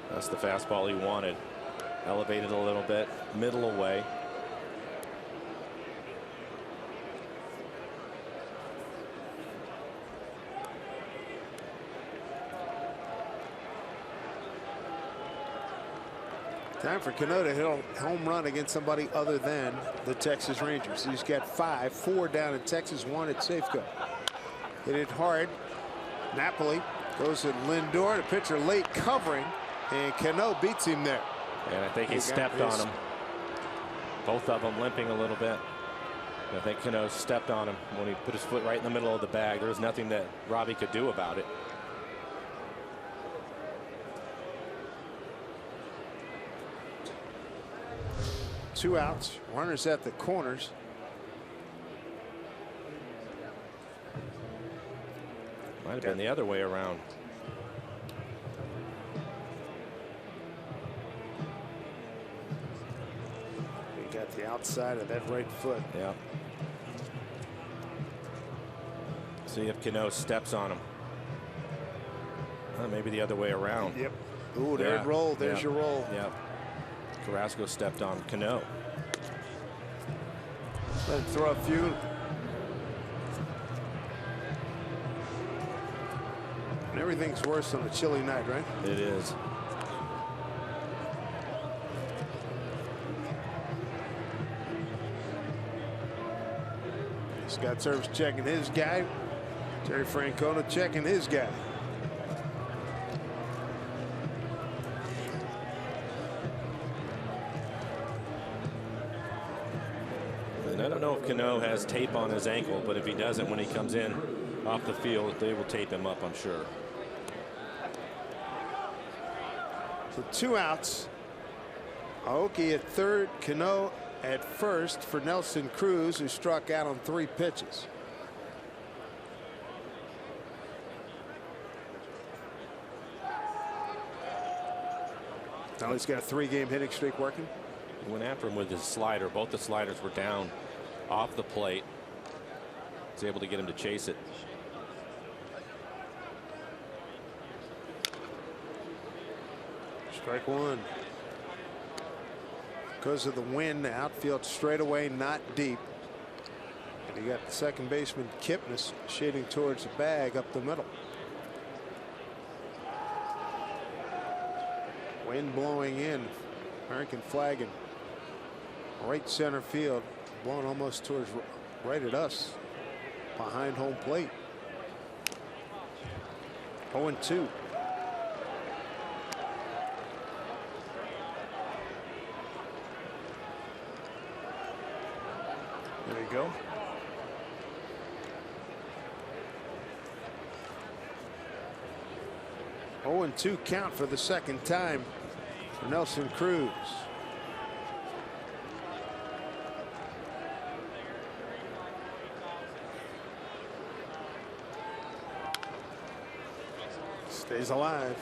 That's the fastball he wanted. Elevated a little bit, middle away. Time for Cano to hit a home run against somebody other than the Texas Rangers. He's got 5, 4 down in Texas, 1 at Safeco. Hit it hard. Napoli goes to Lindor, the pitcher late covering, and Cano beats him there. And I think he stepped on him. Both of them limping a little bit. I think Cano stepped on him when he put his foot right in the middle of the bag. There was nothing that Robbie could do about it. Two outs, runners at the corners. Might have been the other way around. Got the outside of that right foot. Yeah. See if Cano steps on him. Maybe the other way around. Yep. Ooh, there's roll. There's your roll. Yeah. Carrasco stepped on Cano. Let him throw a few. And everything's worse on a chilly night, right? It is. Scott Service checking his guy. Terry Francona checking his guy. And I don't know if Cano has tape on his ankle, but if he doesn't, when he comes in off the field, they will tape him up, I'm sure. So 2 outs. Aoki at third, Cano at first for Nelson Cruz, who struck out on 3 pitches. Now he's got a 3-game hitting streak working. He went after him with his slider. Both the sliders were down off the plate. Was able to get him to chase it. Strike 1. Because of the wind, the outfield straightaway not deep. And you got the second baseman Kipnis shading towards the bag up the middle. Wind blowing in. American flag in right center field, blowing almost towards right at us behind home plate. 0-2. There you go. Oh, and 2 count for the second time for Nelson Cruz. Stays alive.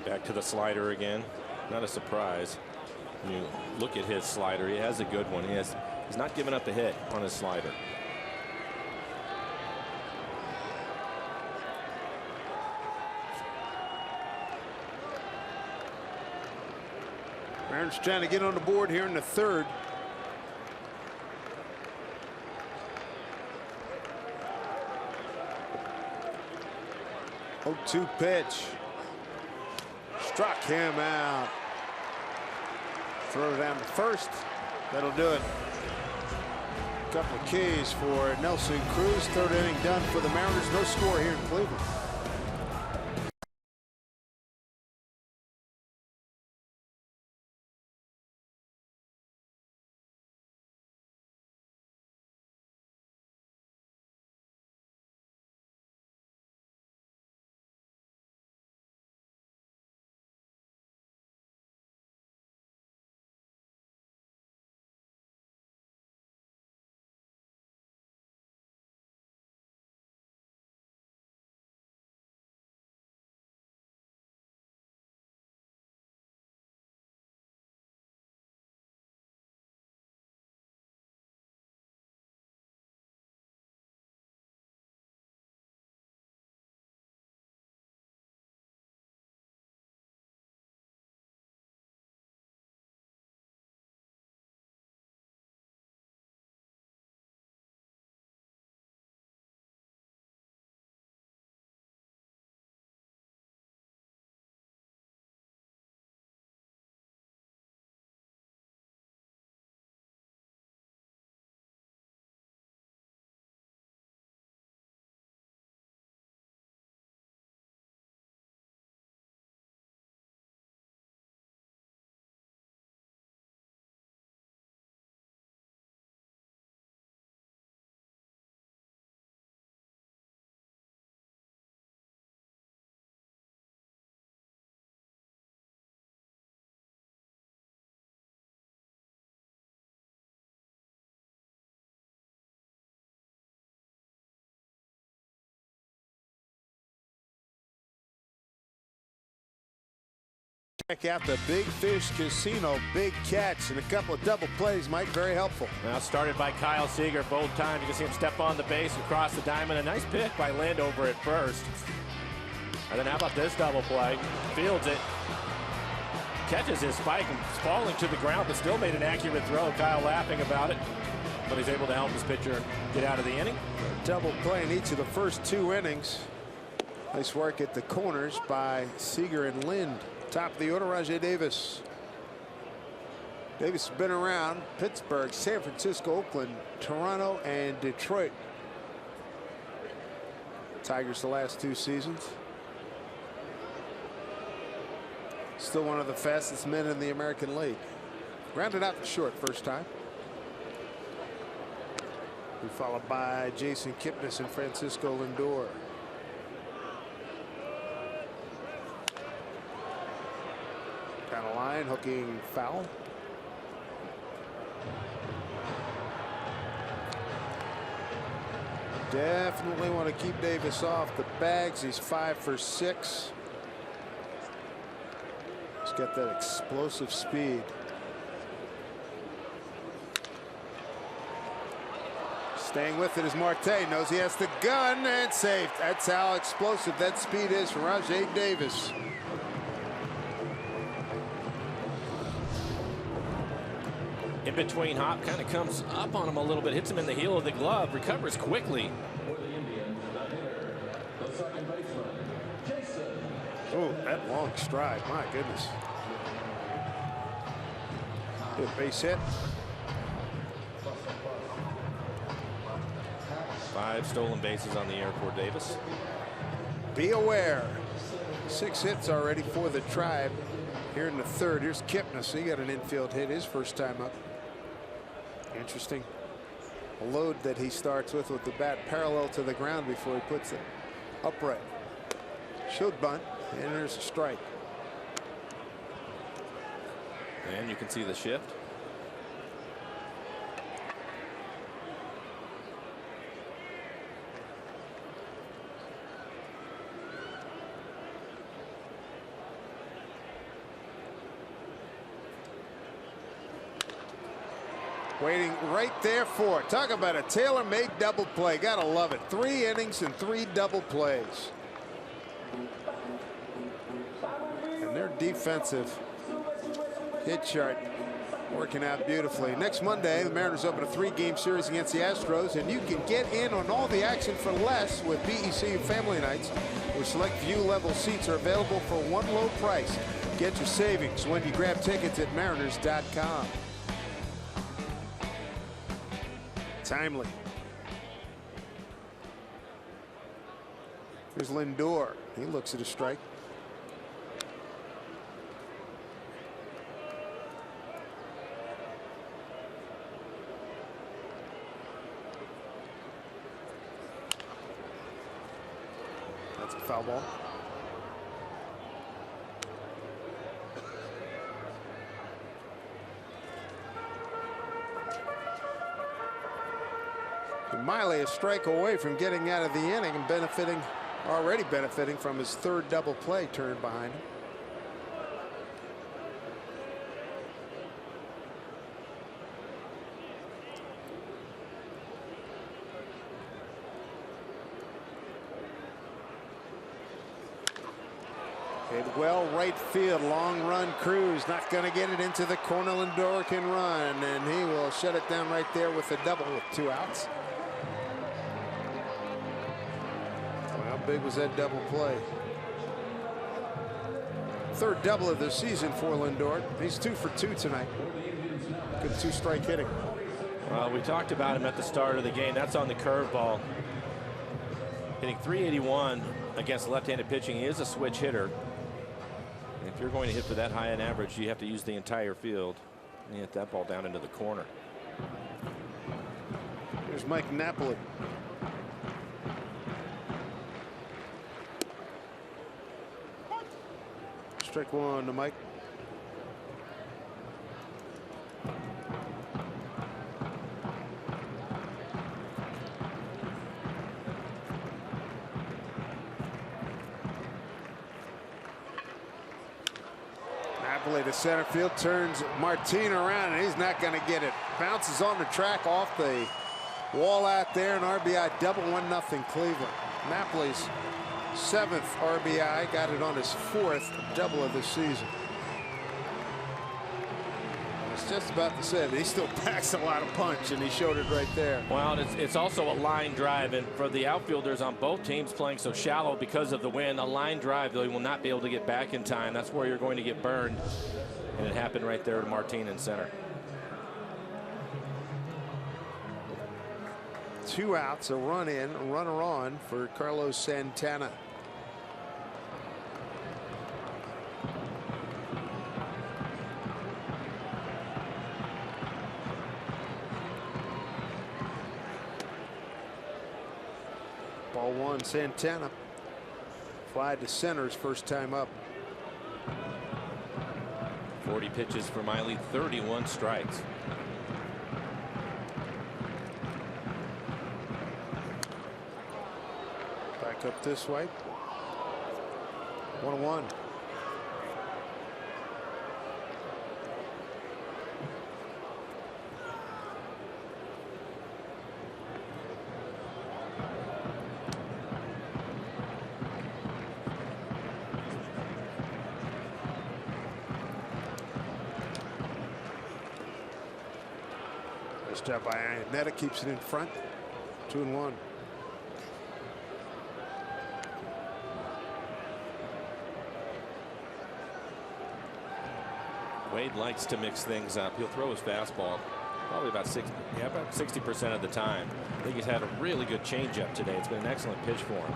Back to the slider again. Not a surprise. When you look at his slider, he has a good one. He's not giving up a hit on his slider. Mariners trying to get on the board here in the third. Oh, 2 pitch. Struck him out. Throw it down to first. That'll do it. Couple of Ks for Nelson Cruz. 3rd inning done for the Mariners. No score here in Cleveland. Check out the Big Fish Casino. Big catch and a couple of double plays, Mike. Very helpful. Now started by Kyle Seager both times. You can see him step on the base and cross the diamond. A nice pick by Landover at first. And then how about this double play? Fields it. Catches his spike and falling to the ground, but still made an accurate throw. Kyle laughing about it, but he's able to help his pitcher get out of the inning. Double play in each of the first 2 innings. Nice work at the corners by Seager and Lind. Top of the order, Rajai Davis. Davis has been around Pittsburgh, San Francisco, Oakland, Toronto, and Detroit. Tigers the last 2 seasons. Still one of the fastest men in the American League. Grounded out to short first time. Followed by Jason Kipnis and Francisco Lindor. Down the line, hooking foul. Definitely want to keep Davis off the bags. He's 5 for 6. He's got that explosive speed. Staying with it is Marte. Knows he has the gun and saved. That's how explosive that speed is from Rajai Davis. In between hop, kind of comes up on him a little bit, hits him in the heel of the glove, recovers quickly. Oh, that long stride, my goodness. Good base hit. 5 stolen bases on the year for Davis. Be aware. 6 hits already for the Tribe here in the 3rd. Here's Kipnis. He got an infield hit his first time up. Interesting. A load that he starts with the bat parallel to the ground before he puts it upright. Showed bunt, and there's a strike. And you can see the shift. Waiting right there for it. Talk about a tailor-made double play. Gotta love it. 3 innings and 3 double plays. And their defensive hit chart working out beautifully. Next Monday, the Mariners open a 3-game series against the Astros, and you can get in on all the action for less with BECU Family Nights, where select view-level seats are available for one low price. Get your savings when you grab tickets at mariners.com. Timely. Here's Lindor. He looks at a strike. That's a foul ball. Miley a strike away from getting out of the inning and already benefiting from his 3rd double play turned behind him. Hit well right field. Long run. Cruz not going to get it into the corner. Lindor can run, and he will shut it down right there with a double with 2 outs. How big was that double play? 3rd double of the season for Lindor. He's 2 for 2 tonight. Good 2-strike hitting. Well, we talked about him at the start of the game. That's on the curveball. Hitting .381 against left-handed pitching. He is a switch hitter. If you're going to hit for that high an average, you have to use the entire field. And you hit that ball down into the corner. Here's Mike Napoli. Strike 1 to Mike. Napoli to center field, turns Martin around, and he's not going to get it. Bounces on the track off the wall out there, an RBI double, 1-0 Cleveland. Napoli's 7th RBI, got it on his 4th double of the season. I was just about to say that he still packs a lot of punch, and he showed it right there. Well, it's also a line drive, and for the outfielders on both teams playing so shallow because of the wind, a line drive they will not be able to get back in time. That's where you're going to get burned, and it happened right there to Martin in center. 2 outs, a run in, a runner on for Carlos Santana. Ball 1, Santana. Fly to center his first time up. 40 pitches for Miley, 31 strikes. Back up this way. 1-1. Nice job by Iannetta, keeps it in front. 2-1. Wade likes to mix things up. He'll throw his fastball probably about 60% of the time. I think he's had a really good changeup today. It's been an excellent pitch for him.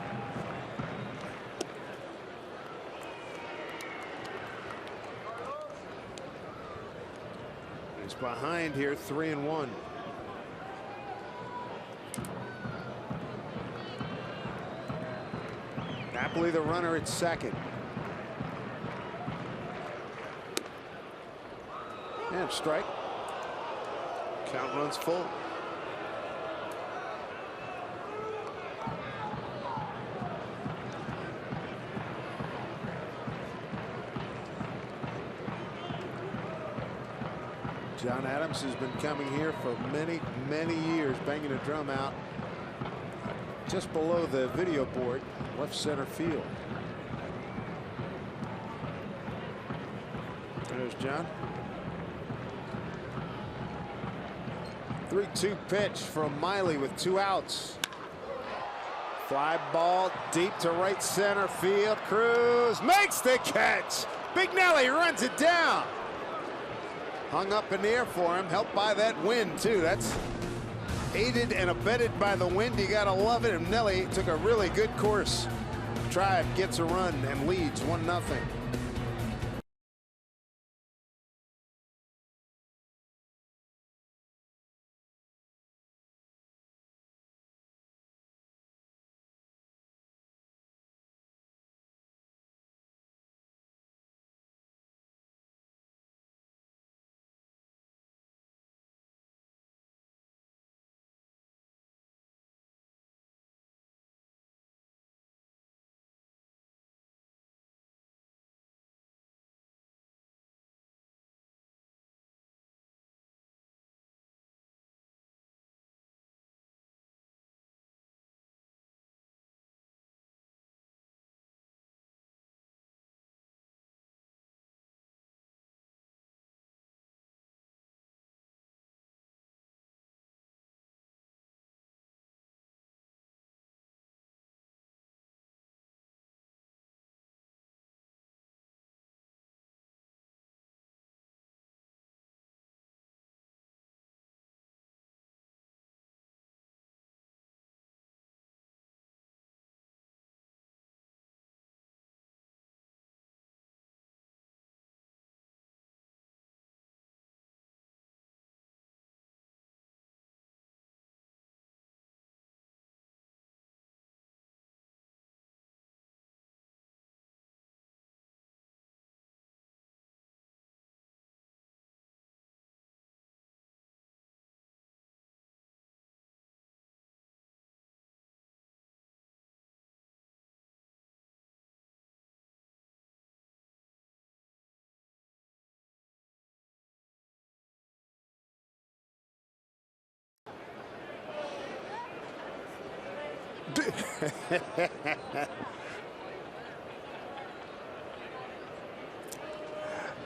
He's behind here, 3-1. Napoli the runner at second. And strike. Count runs full. John Adams has been coming here for many years, banging a drum out just below the video board, left center field. There's John. 3-2 pitch from Miley with 2 outs. Fly ball deep to right center field. Cruz makes the catch. Big Nelly runs it down. Hung up in the air for him, helped by that wind too. That's aided and abetted by the wind. You gotta love it. And Nelly took a really good course. Tribe gets a run and leads 1-0.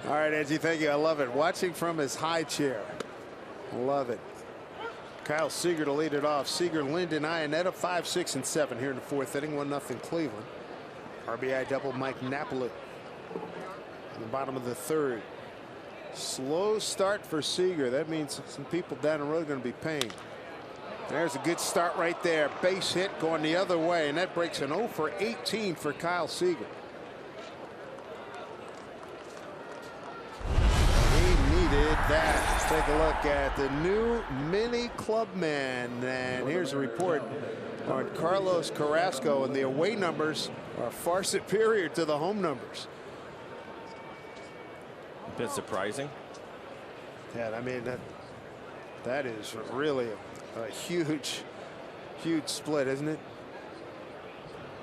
All right, Angie, thank you. I love it. Watching from his high chair. Love it. Kyle Seager to lead it off. Seager, Linden, Iannetta, 5, 6, and 7 here in the 4th inning. 1-0 Cleveland. RBI double Mike Napoli in the bottom of the 3rd. Slow start for Seager. That means some people down the road are going to be paying. There's a good start right there. Base hit going the other way, and that breaks an 0 for 18 for Kyle Seager. That. Take a look at the new mini clubman, and here's a report on Carlos Carrasco, and the away numbers are far superior to the home numbers. A bit surprising. Yeah, I mean that is really a huge split, isn't it?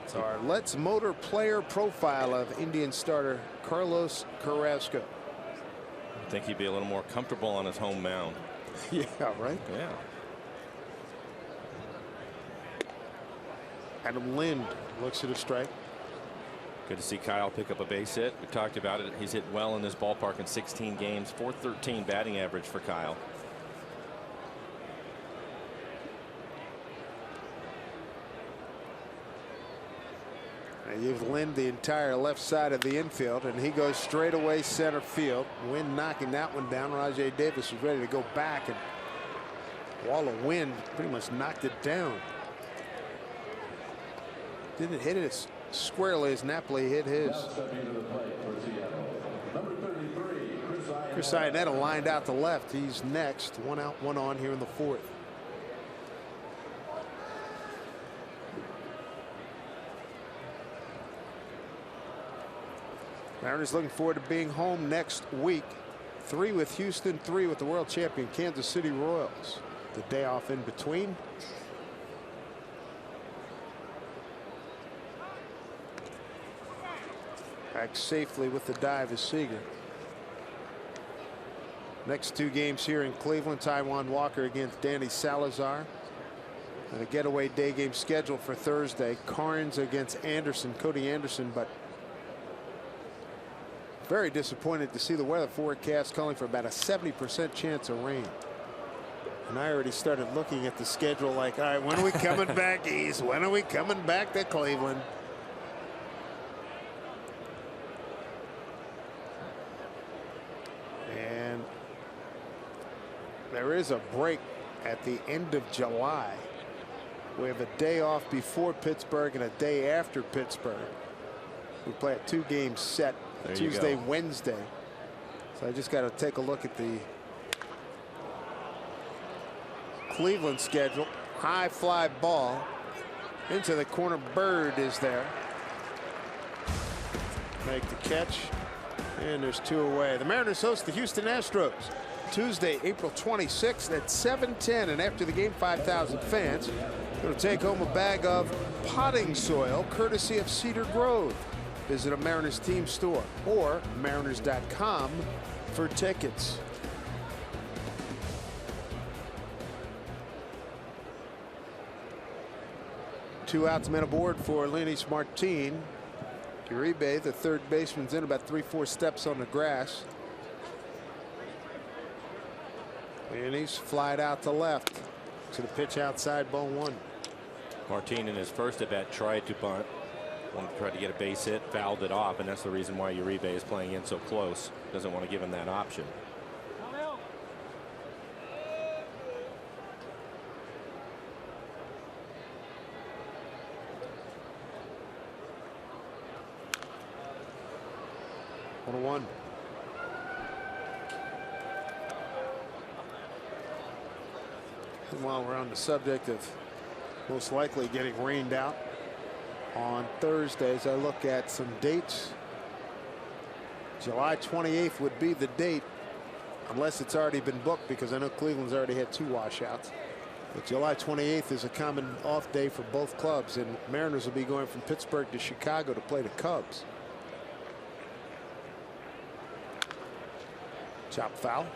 It's our Let's Motor player profile of Indian starter Carlos Carrasco. I think he'd be a little more comfortable on his home mound. Yeah, right. Yeah. Adam Lind looks at a strike. Good to see Kyle pick up a base hit. We talked about it. He's hit well in this ballpark in 16 games. .413 batting average for Kyle. You've Lind the entire left side of the infield, and he goes straight away center field. Wind knocking that one down. Rajay Davis was ready to go back, and wall of wind pretty much knocked it down. Didn't hit it as squarely as Napoli hit his. Chris Iannetta lined out to left. He's next. 1 out, 1 on here in the 4th. Mariners looking forward to being home next week. 3 with Houston, 3 with the world champion Kansas City Royals. The day off in between. Back safely with the dive is Seager. Next 2 games here in Cleveland. Taijuan Walker against Danny Salazar. And a getaway day game scheduled for Thursday. Carnes against Anderson, Cody Anderson, but very disappointed to see the weather forecast calling for about a 70% chance of rain. And I already started looking at the schedule like, all right, when are we coming back east? When are we coming back to Cleveland? And there is a break at the end of July. We have a day off before Pittsburgh and a day after Pittsburgh. We play a 2-game set. Tuesday, Wednesday. So I just got to take a look at the Cleveland schedule. High fly ball into the corner. Bird is there. Make the catch. And there's 2 away. The Mariners host the Houston Astros Tuesday, April 26th at 7:10. And after the game, 5,000 fans going to take home a bag of potting soil courtesy of Cedar Grove. Visit a Mariners team store or Mariners.com for tickets. Two outs, men aboard for Lenis Martin. Uribe, the 3rd baseman's in about 3-4 steps on the grass. Lenis flied out to left. To the pitch outside, ball 1. Martin in his first at bat tried to bunt. Wanted to try to get a base hit, fouled it off, and that's the reason why Uribe is playing in so close. Doesn't want to give him that option. One. And while we're on the subject of most likely getting rained out on Thursdays, I look at some dates. July 28th would be the date, unless it's already been booked, because I know Cleveland's already had 2 washouts. But July 28th is a common off day for both clubs, and Mariners will be going from Pittsburgh to Chicago to play the Cubs. Chop foul.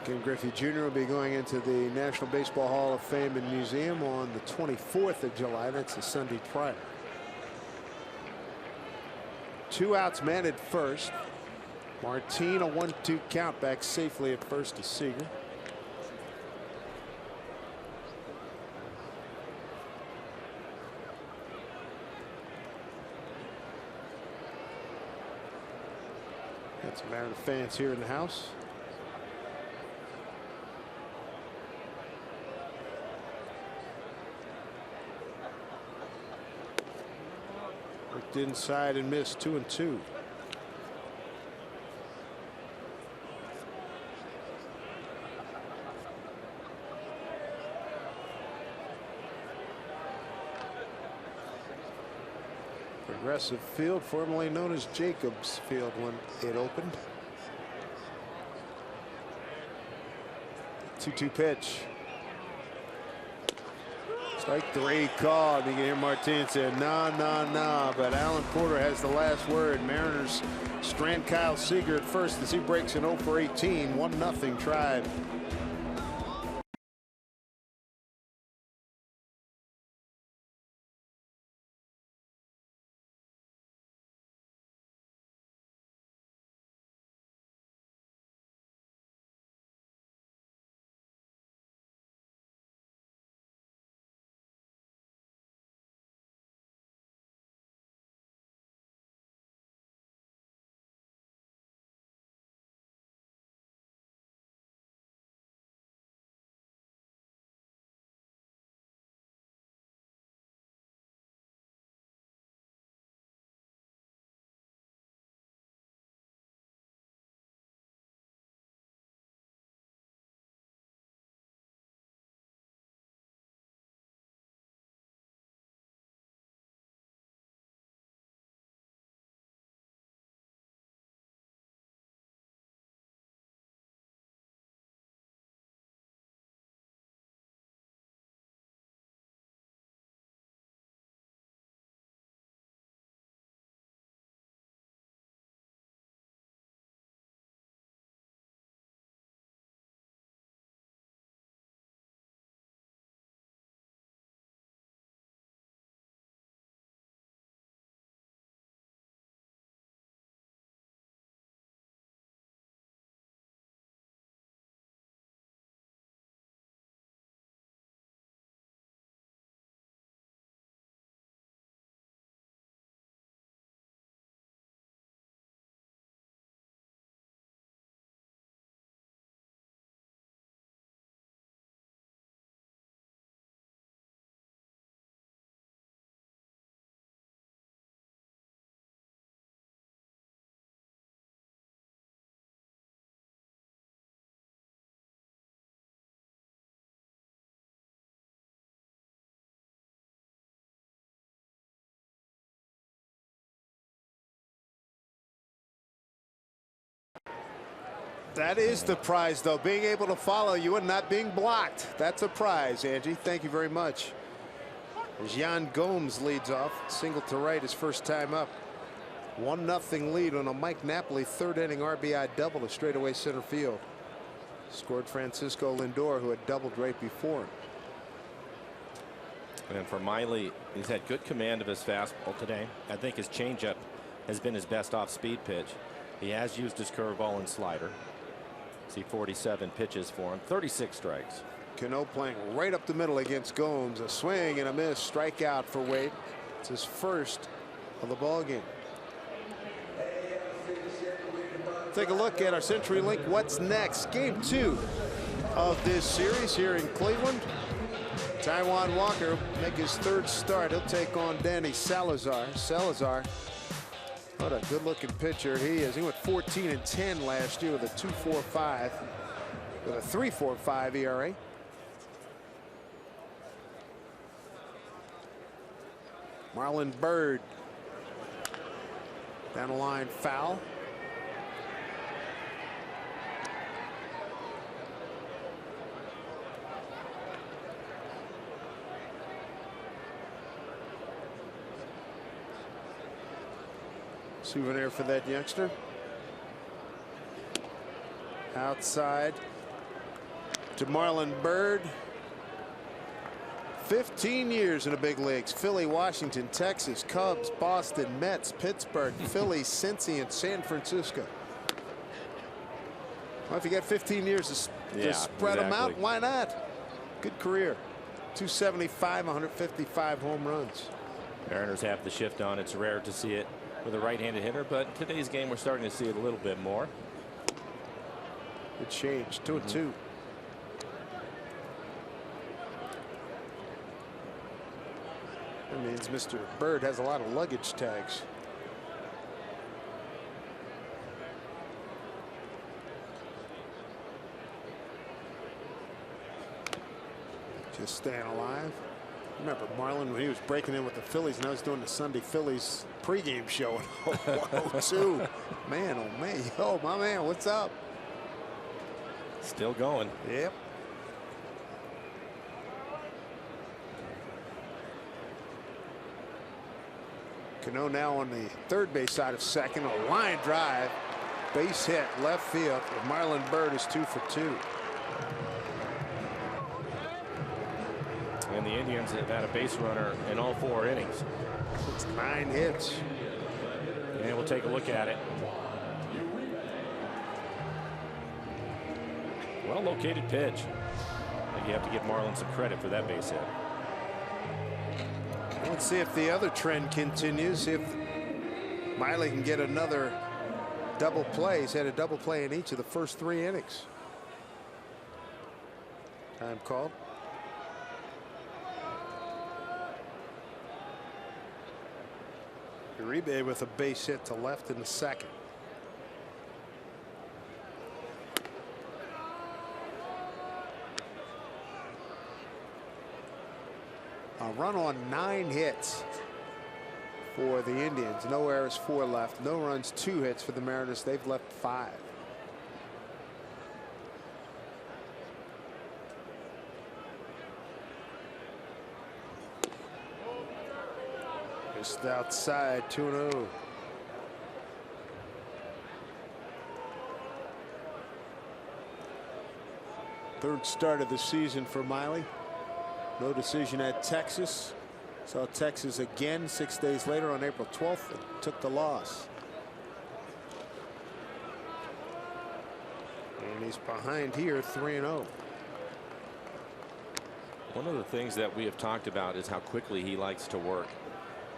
Ken Griffey Jr. will be going into the National Baseball Hall of Fame and Museum on the 24th of July. That's the Sunday prior. 2 outs, man at first. Martin, a 1-2 count, back safely at first to Seager. Got some Mariner fans here in the house. Looked inside and missed. 2-2. Progressive Field, formerly known as Jacobs Field when it opened. 2-2 pitch. Strike 3 called. You can hear Martin say, no, no, no. But Alan Porter has the last word. Mariners strand Kyle Seager at first as he breaks an 0 for 18. 1-0 Tribe. That is the prize, though, being able to follow you and not being blocked. That's a prize, Angie. Thank you very much. As Yan Gomes leads off, single to right, his first time up. 1-0 lead on a Mike Napoli third inning RBI double to straightaway center field. Scored Francisco Lindor, who had doubled right before him. And for Miley, he's had good command of his fastball today. I think his changeup has been his best off-speed pitch. He has used his curveball and slider. See 47 pitches for him, 36 strikes. Cano playing right up the middle against Gomes. A swing and a miss, strikeout for Wade. It's his first of the ball game. Take a look at our CenturyLink What's Next. Game 2 of this series here in Cleveland. Taijuan Walker make his third start. He'll take on Danny Salazar. Salazar, what a good-looking pitcher he is. He went 14-10 last year with a 2.45, with a 3.45 ERA. Marlon Byrd down the line, foul. Souvenir for that youngster. Outside, to Marlon Byrd. 15 years in the big leagues. Philly, Washington, Texas, Cubs, Boston, Mets, Pittsburgh, Philly, Cincy, and San Francisco. Well, if you got 15 years to spread them out, why not? Good career. 275, 155 home runs. Mariners have the shift on. It's rare to see it with a right-handed hitter, but in today's game we're starting to see it a little bit more. Good change. 2-2. That means Mr. Byrd has a lot of luggage tags. Just staying alive. Remember Marlon when he was breaking in with the Phillies, and I was doing the Sunday Phillies pregame show in 102. Man, oh man, yo, my man, what's up? Still going. Yep. Cano now on the third base side of second. A line drive, base hit, left field. Marlon Byrd is 2 for 2. And the Indians have had a base runner in all 4 innings. It's 9 hits. And we'll take a look at it. Well located pitch. I think you have to give Marlon some credit for that base hit. Let's see if the other trend continues. If Miley can get another double play. He's had a double play in each of the first 3 innings. Time called. Uribe with a base hit to left in the second. A run on 9 hits for the Indians. No errors, 4 left. No runs, 2 hits for the Mariners. They've left 5. Just outside, 2-0. Third start of the season for Miley. No decision at Texas. Saw Texas again 6 days later on April 12th and took the loss. And he's behind here 3-0. One of the things that we have talked about is how quickly he likes to work.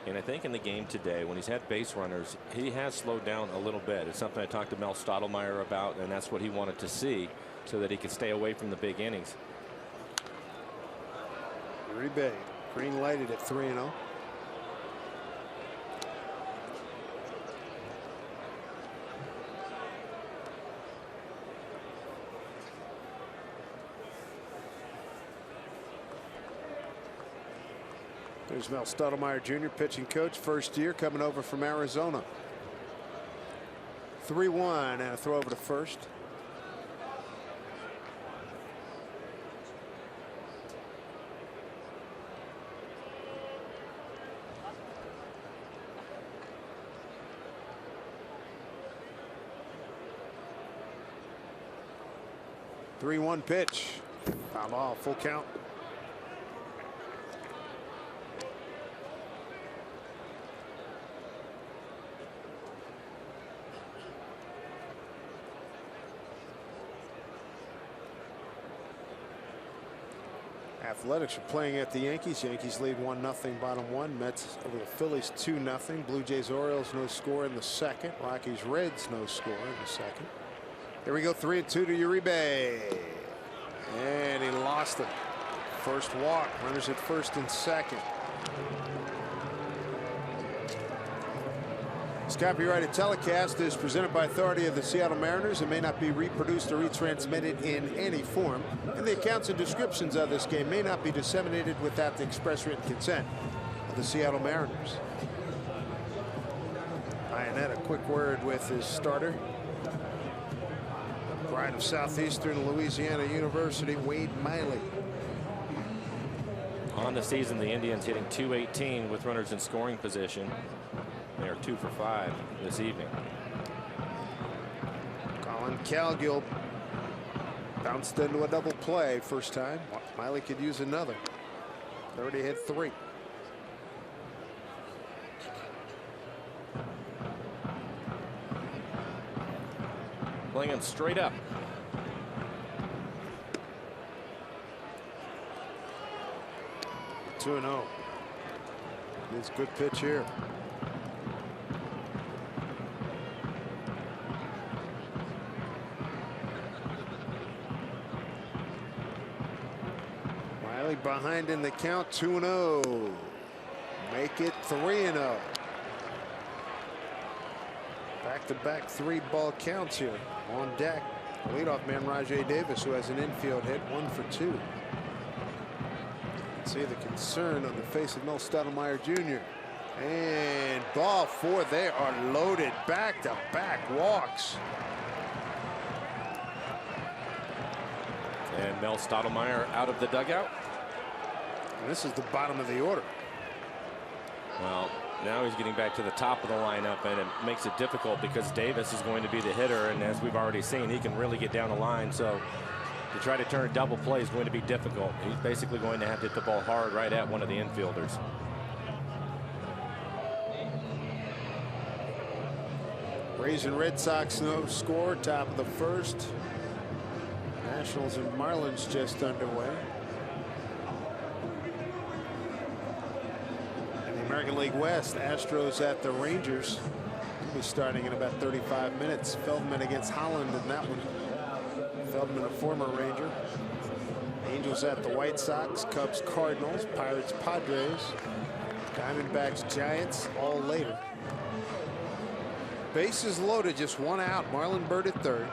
And I think in the game today, when he's had base runners, he has slowed down a little bit. It's something I talked to Mel Stottlemyre about, and that's what he wanted to see so that he could stay away from the big innings. Uribe green lighted at 3-0. There's Mel Stottlemyre Jr., pitching coach, first year, coming over from Arizona. 3-1 and a throw over to first. Three-one pitch. Foul ball, full count. Athletics are playing at the Yankees. Yankees lead 1-0, bottom 1. Mets over the Phillies 2-0. Blue Jays, Orioles, no score in the second. Rockies, Reds, no score in the second. Here we go, 3-2 to Uribe. And he lost it. First walk. Runners at first and second. This copyrighted telecast is presented by authority of the Seattle Mariners and may not be reproduced or retransmitted in any form. And the accounts and descriptions of this game may not be disseminated without the express written consent of the Seattle Mariners. Ionetta, a quick word with his starter. Pride of Southeastern Louisiana University, Wade Miley. On the season, the Indians hitting .218 with runners in scoring position. They are 2 for 5 this evening. Colin Cowgill Bounced into a double play first time. Miley could use another. Already hit 3. Playing him straight up. Two 2-0. It's a good pitch here. Miley behind in the count. 2-0. Make it 3-0. Back-to-back 3-ball counts here. On deck, leadoff man Rajai Davis, who has an infield hit, 1 for 2. See the concern on the face of Mel Stottlemyre Jr. And ball 4. They are loaded. Back-to-back walks. And Mel Stottlemyre out of the dugout. And this is the bottom of the order. Well, now he's getting back to the top of the lineup, and it makes it difficult because Davis is going to be the hitter, and as we've already seen, he can really get down the line. So to try to turn a double play is going to be difficult. He's basically going to have to hit the ball hard right at one of the infielders. Rays and Red Sox no score. Top of the first. Nationals and Marlins just underway. American League West, Astros at the Rangers. Will be starting in about 35 minutes. Feldman against Holland in that one. Feldman, a former Ranger. Angels at the White Sox, Cubs, Cardinals, Pirates, Padres, Diamondbacks, Giants, all later. Bases loaded, just 1 out. Marlon Byrd at third,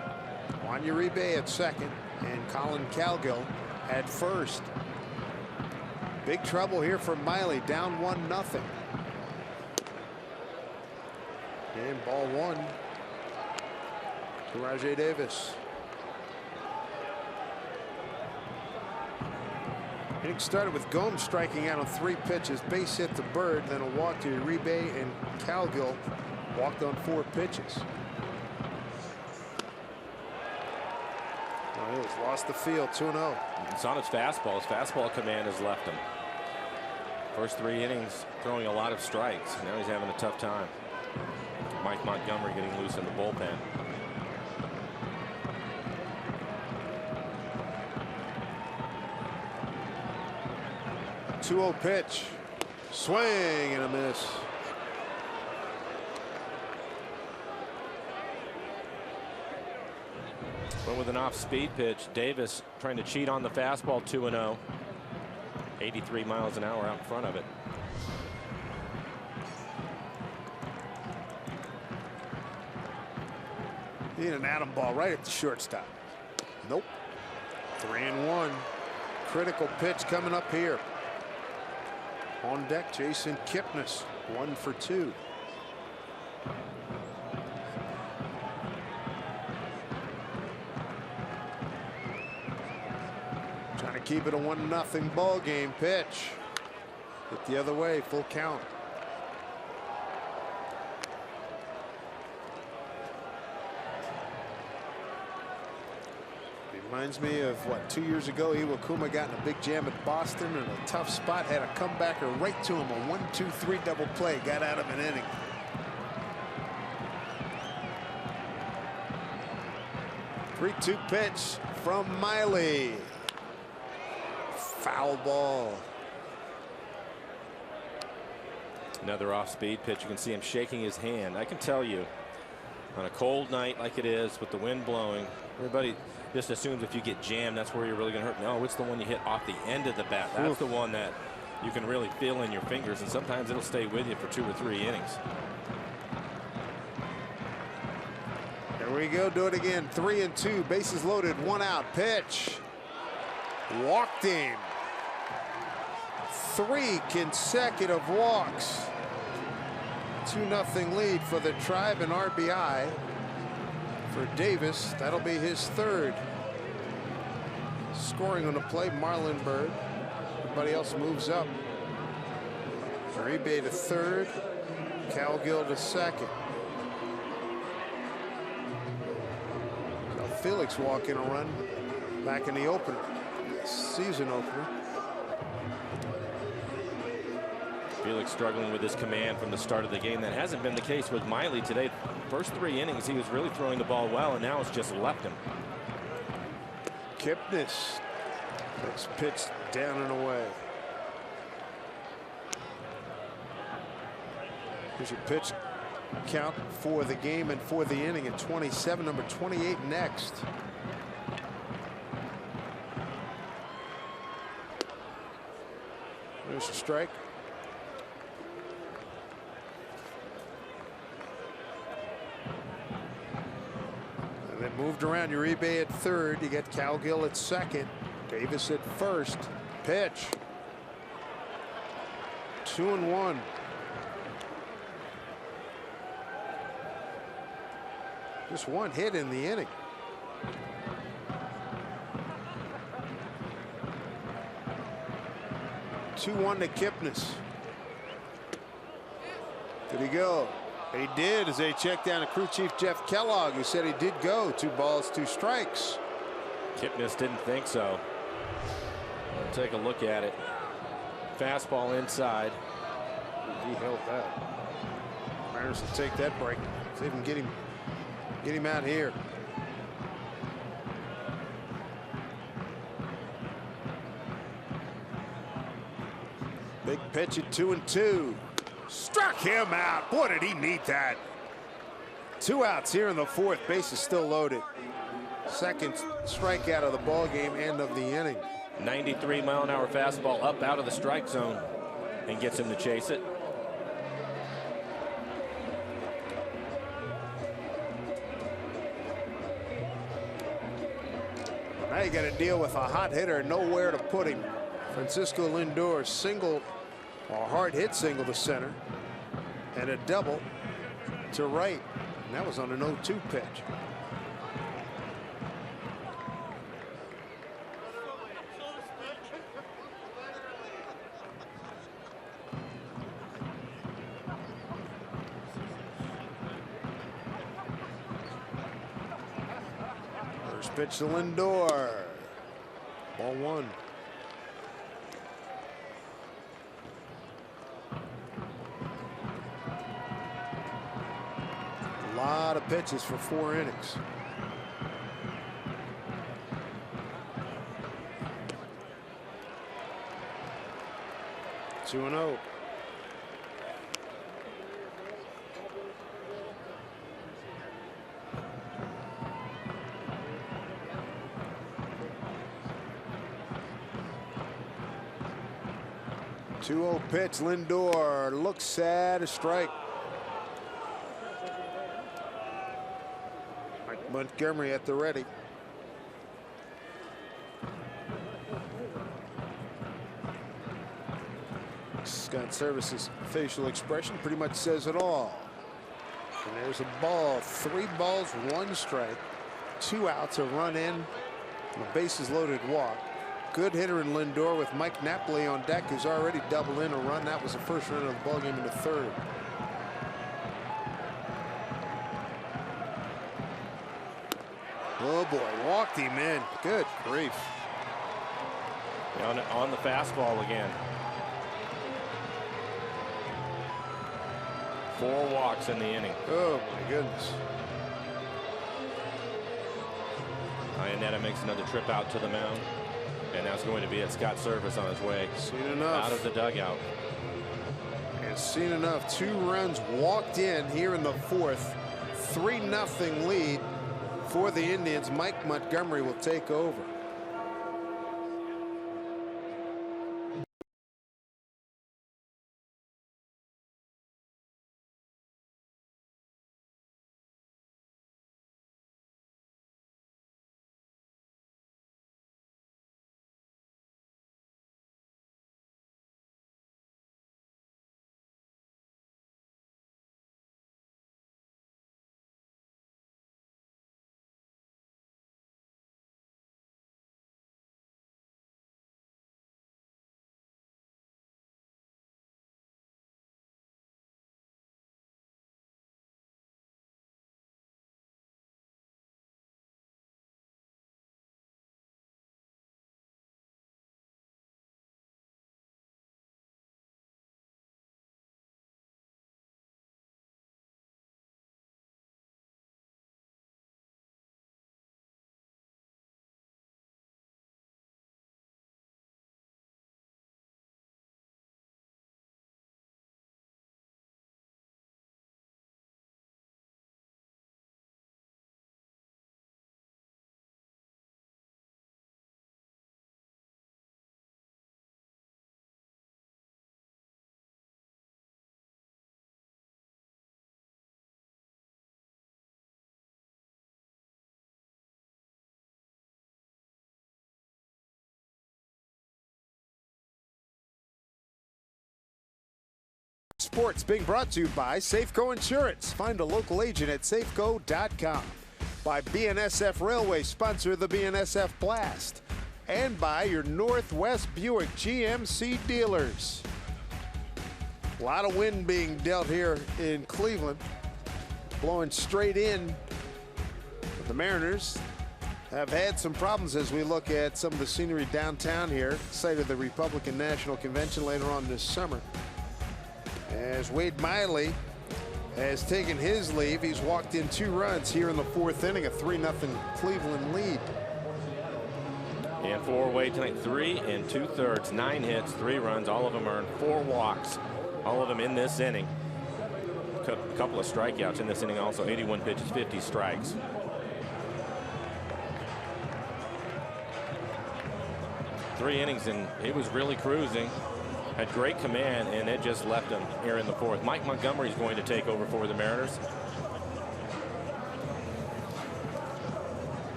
Juan Uribe at second, and Colin Cowgill at first. Big trouble here for Miley, down 1-0. And ball 1 to Rajai Davis. Inning started with Gomes striking out on 3 pitches. Base hit to Byrd, then a walk to Uribe, and Cowgill walked on 4 pitches. Well, he's lost the field. 2-0. It's on his fastball. His fastball command has left him. First 3 innings throwing a lot of strikes. Now he's having a tough time. Mike Montgomery getting loose in the bullpen. Two 2-0 pitch. Swing and a miss. But with an off-speed pitch, Davis trying to cheat on the fastball. 2-0. 83 miles an hour out in front of it. Need an atom ball right at the shortstop. Nope. 3-1. Critical pitch coming up here. On deck, Jason Kipnis, 1 for 2. Trying to keep it a 1-0 ball game. Pitch. Hit the other way. Full count. Reminds me of what, 2 years ago, Iwakuma got in a big jam at Boston in a tough spot, had a comebacker right to him, a 1-2-3 double play, got out of an inning. Three-two pitch from Miley. Foul ball. Another off-speed pitch. You can see him shaking his hand. I can tell you, on a cold night like it is with the wind blowing, everybody just assumes if you get jammed, that's where you're really going to hurt. No, it's the one you hit off the end of the bat. That's the one that you can really feel in your fingers, and sometimes it'll stay with you for 2 or 3 innings. There we go. Do it again. 3-2. Bases loaded. 1 out. Pitch. Walked him. 3 consecutive walks. 2-0 lead for the Tribe and RBI. For Davis, that'll be his 3rd. Scoring on the play, Marlon Byrd. Everybody else moves up. Uribe to 3rd, Cowgill to 2nd. Felix walking a run. back in the opener, season opener. Felix struggling with his command from the start of the game. That hasn't been the case with Miley today. First 3 innings, he was really throwing the ball well, and now it's just left him. Kipnis. Next pitch down and away. Here's your pitch count for the game and for the inning at 27. Number 28 next. There's a strike. And then moved around. Uribe at third. You get Cowgill at second. Davis at first. Pitch. 2-1. Just one hit in the inning. Two-1 to Kipnis. Did he go? He did, as they checked down to crew chief Jeff Kellogg, who said he did go. 2 balls, 2 strikes. Kipnis didn't think so. We'll take a look at it. Fastball inside. He held that. Mariners will take that break. See if we can get him out here. Big pitch at 2-2. Struck him out. Boy, did he need that. 2 outs here in the 4th. Base is still loaded. Second strikeout of the ball game and of the inning. 93-mile-an-hour fastball up out of the strike zone and gets him to chase it. Now you got to deal with a hot hitter, nowhere to put him. Francisco Lindor single, a hard hit single to center, and a double to right. And that was on an 0-2 pitch. First pitch to Lindor. Ball 1. A lot of pitches for 4 innings. Two and 0. Two-0 pitch. Lindor looks at a strike. Mike Montgomery at the ready. Scott Service's facial expression pretty much says it all. And there's a ball. 3 balls, 1 strike. 2 outs, a run in, and a bases loaded walk. Good hitter in Lindor with Mike Napoli on deck, who's already doubled in a run. That was the first run of the ball game in the 3rd. Oh boy, walked him in. Good grief. On the fastball again. 4 walks in the inning. Oh my goodness. Iannetta makes another trip out to the mound. And that's going to be at Scott Service on his way Seen enough. out of the dugout. And seen enough. 2 runs walked in here in the 4th. 3-0 lead for the Indians. Mike Montgomery will take over. Sports being brought to you by Safeco Insurance. Find a local agent at safeco.com. By BNSF Railway, sponsor of the BNSF Blast. And by your Northwest Buick GMC dealers. A lot of wind being dealt here in Cleveland. Blowing straight in. But the Mariners have had some problems as we look at some of the scenery downtown here, site of the Republican National Convention later on this summer. As Wade Miley has taken his leave, he's walked in 2 runs here in the 4th inning, a 3-0 Cleveland lead. And for Wade tonight, 3 2/3, 9 hits, 3 runs, all of them earned, 4 walks, all of them in this inning. A couple of strikeouts in this inning also, 81 pitches, 50 strikes. Three innings and he was really cruising, had great command, and it just left him here in the 4th. Mike Montgomery is going to take over for the Mariners.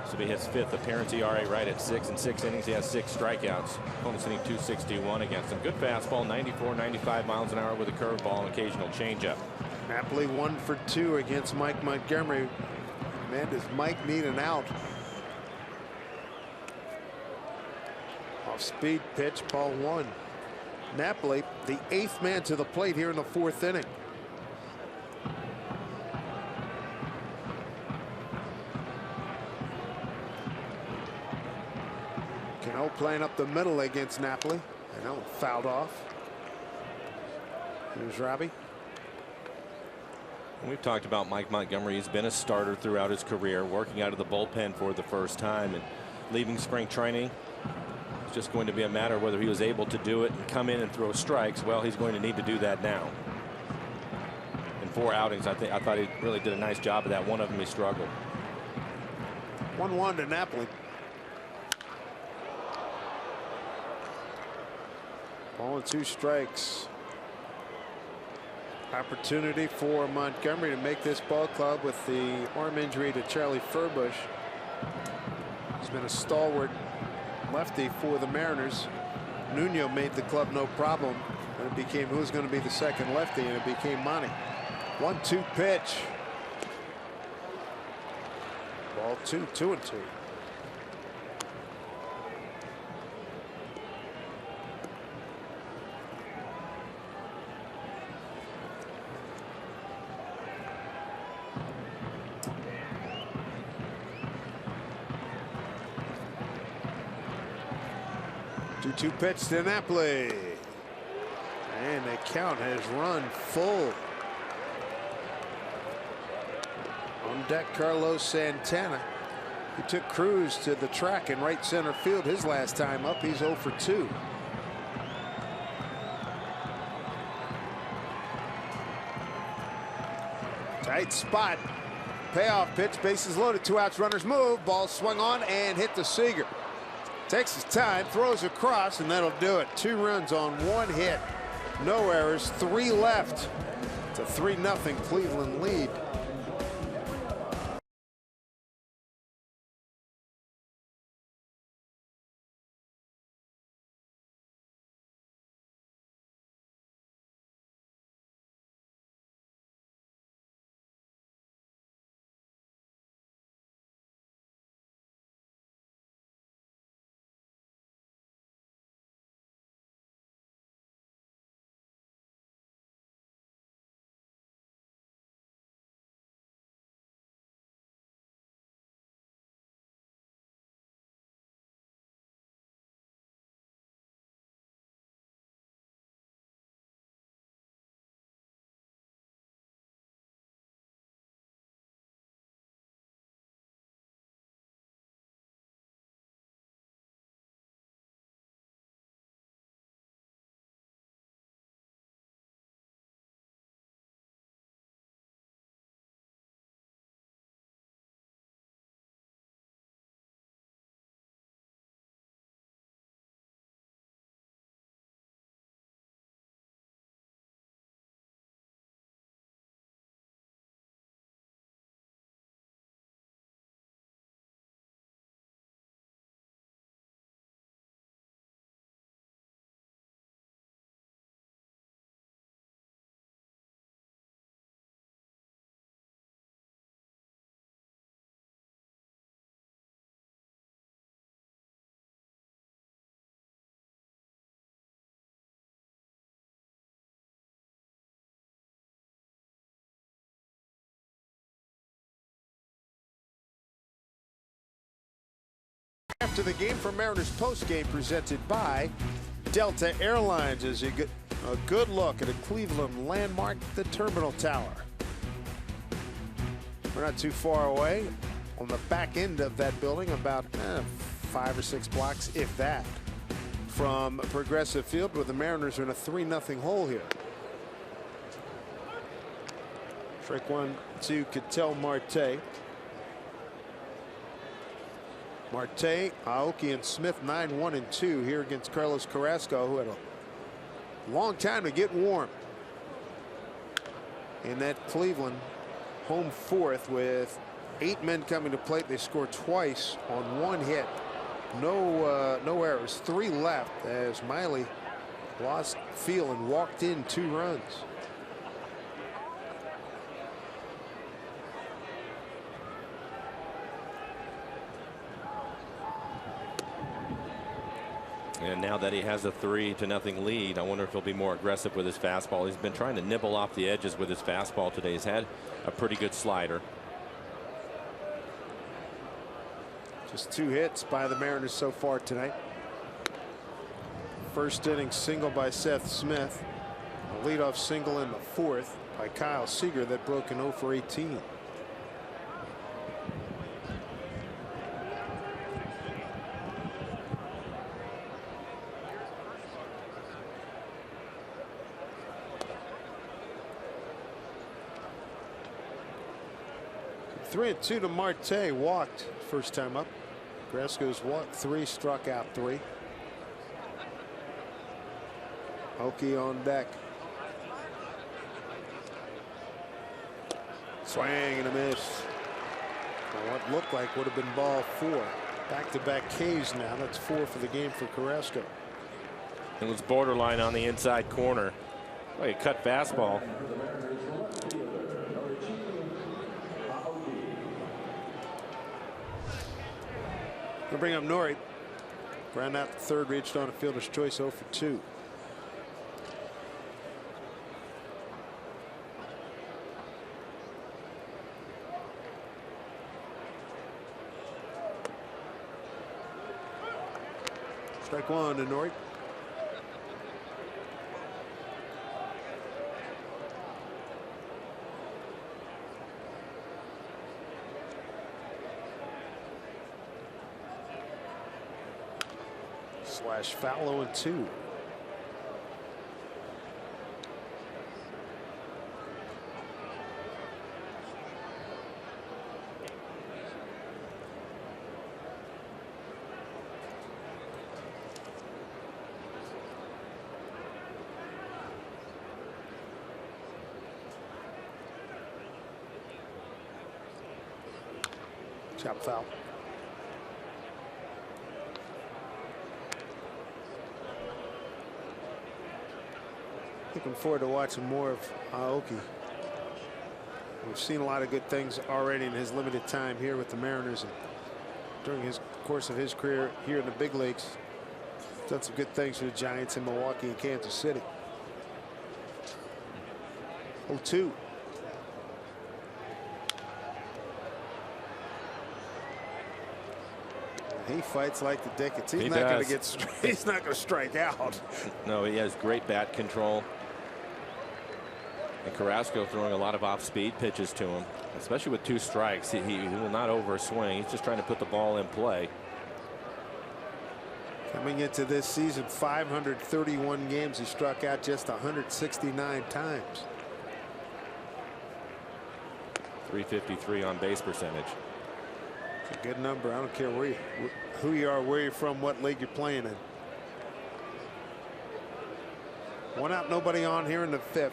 This will be his 5th appearance. ERA right at 6 in 6 innings. He has 6 strikeouts. Opponent's hitting .261 against him. Good fastball, 94, 95 miles an hour with a curveball and occasional changeup. Napoli 1 for 2 against Mike Montgomery. Man, does Mike need an out? Off-speed pitch, ball 1. Napoli, the 8th man to the plate here in the 4th inning. Cano playing up the middle against Napoli. I know, fouled off. Here's Robbie. We've talked about Mike Montgomery. He's been a starter throughout his career, working out of the bullpen for the first time and leaving spring training. It's just going to be a matter of whether he was able to do it and come in and throw strikes. Well, he's going to need to do that now. In 4 outings, I thought he really did a nice job of that. One of them he struggled. 1-1 to Napoli. Ball and 2 strikes. Opportunity for Montgomery to make this ball club with the arm injury to Charlie Furbush. He's been a stalwart lefty for the Mariners. Nuno made the club no problem. And it became who was going to be the second lefty, and it became Monty. 1-2 pitch. Ball 2, 2-2. Two pitch to Napoli, and the count has run full. On deck, Carlos Santana. He took Cruz to the track in right center field his last time up. He's 0 for 2. Tight spot. Payoff pitch. Bases loaded. 2 outs. Runners move. Ball swung on and hit the Seager. Takes his time, throws across, and that'll do it. 2 runs on 1 hit. No errors, 3 left. It's a 3-0 Cleveland lead. After the game from Mariners postgame presented by Delta Airlines as you get a good look at a Cleveland landmark, the Terminal Tower. We're not too far away on the back end of that building, about 5 or 6 blocks, if that, from Progressive Field, where the Mariners are in a 3-0 hole here. Strike 1 to Ketel Marte. Marte, Aoki, and Smith 9-1-2 here against Carlos Carrasco, who had a long time to get warm in that Cleveland home fourth with 8 men coming to plate. They scored twice on 1 hit. No errors. 3 left as Miley lost feel and walked in 2 runs. And now that he has a 3-0 lead, I wonder if he'll be more aggressive with his fastball. He's been trying to nibble off the edges with his fastball today. He's had a pretty good slider. Just 2 hits by the Mariners so far tonight. First inning single by Seth Smith. A leadoff single in the 4th by Kyle Seager that broke an 0 for 18. Three and 2 to Marte, walked first time up. Carrasco's walked 3, struck out 3. Oki on deck. Swing and a miss. Well, what looked like would have been ball 4. Back-to-back Ks now. That's 4 for the game for Carrasco. It was borderline on the inside corner. Like a cut fastball. We'll bring up Nori. Ground out the 3rd, reached on a fielder's choice, 0 for 2. Strike 1 to Nori. Slash foul 0-2. Chop foul. Looking forward to watching more of Aoki. We've seen a lot of good things already in his limited time here with the Mariners and during his course of his career here in the big leagues. Done some good things for the Giants in Milwaukee and Kansas City. 0-2. He fights like the Dickens. He's not going to get. He's not going to strike out. No, he has great bat control. And Carrasco throwing a lot of off-speed pitches to him, especially with 2 strikes. He will not overswing. He's just trying to put the ball in play. Coming into this season, 531 games. He struck out just 169 times. .353 on base percentage. It's a good number. I don't care who you are, where you're from, what league you're playing in. 1 out, nobody on here in the 5th.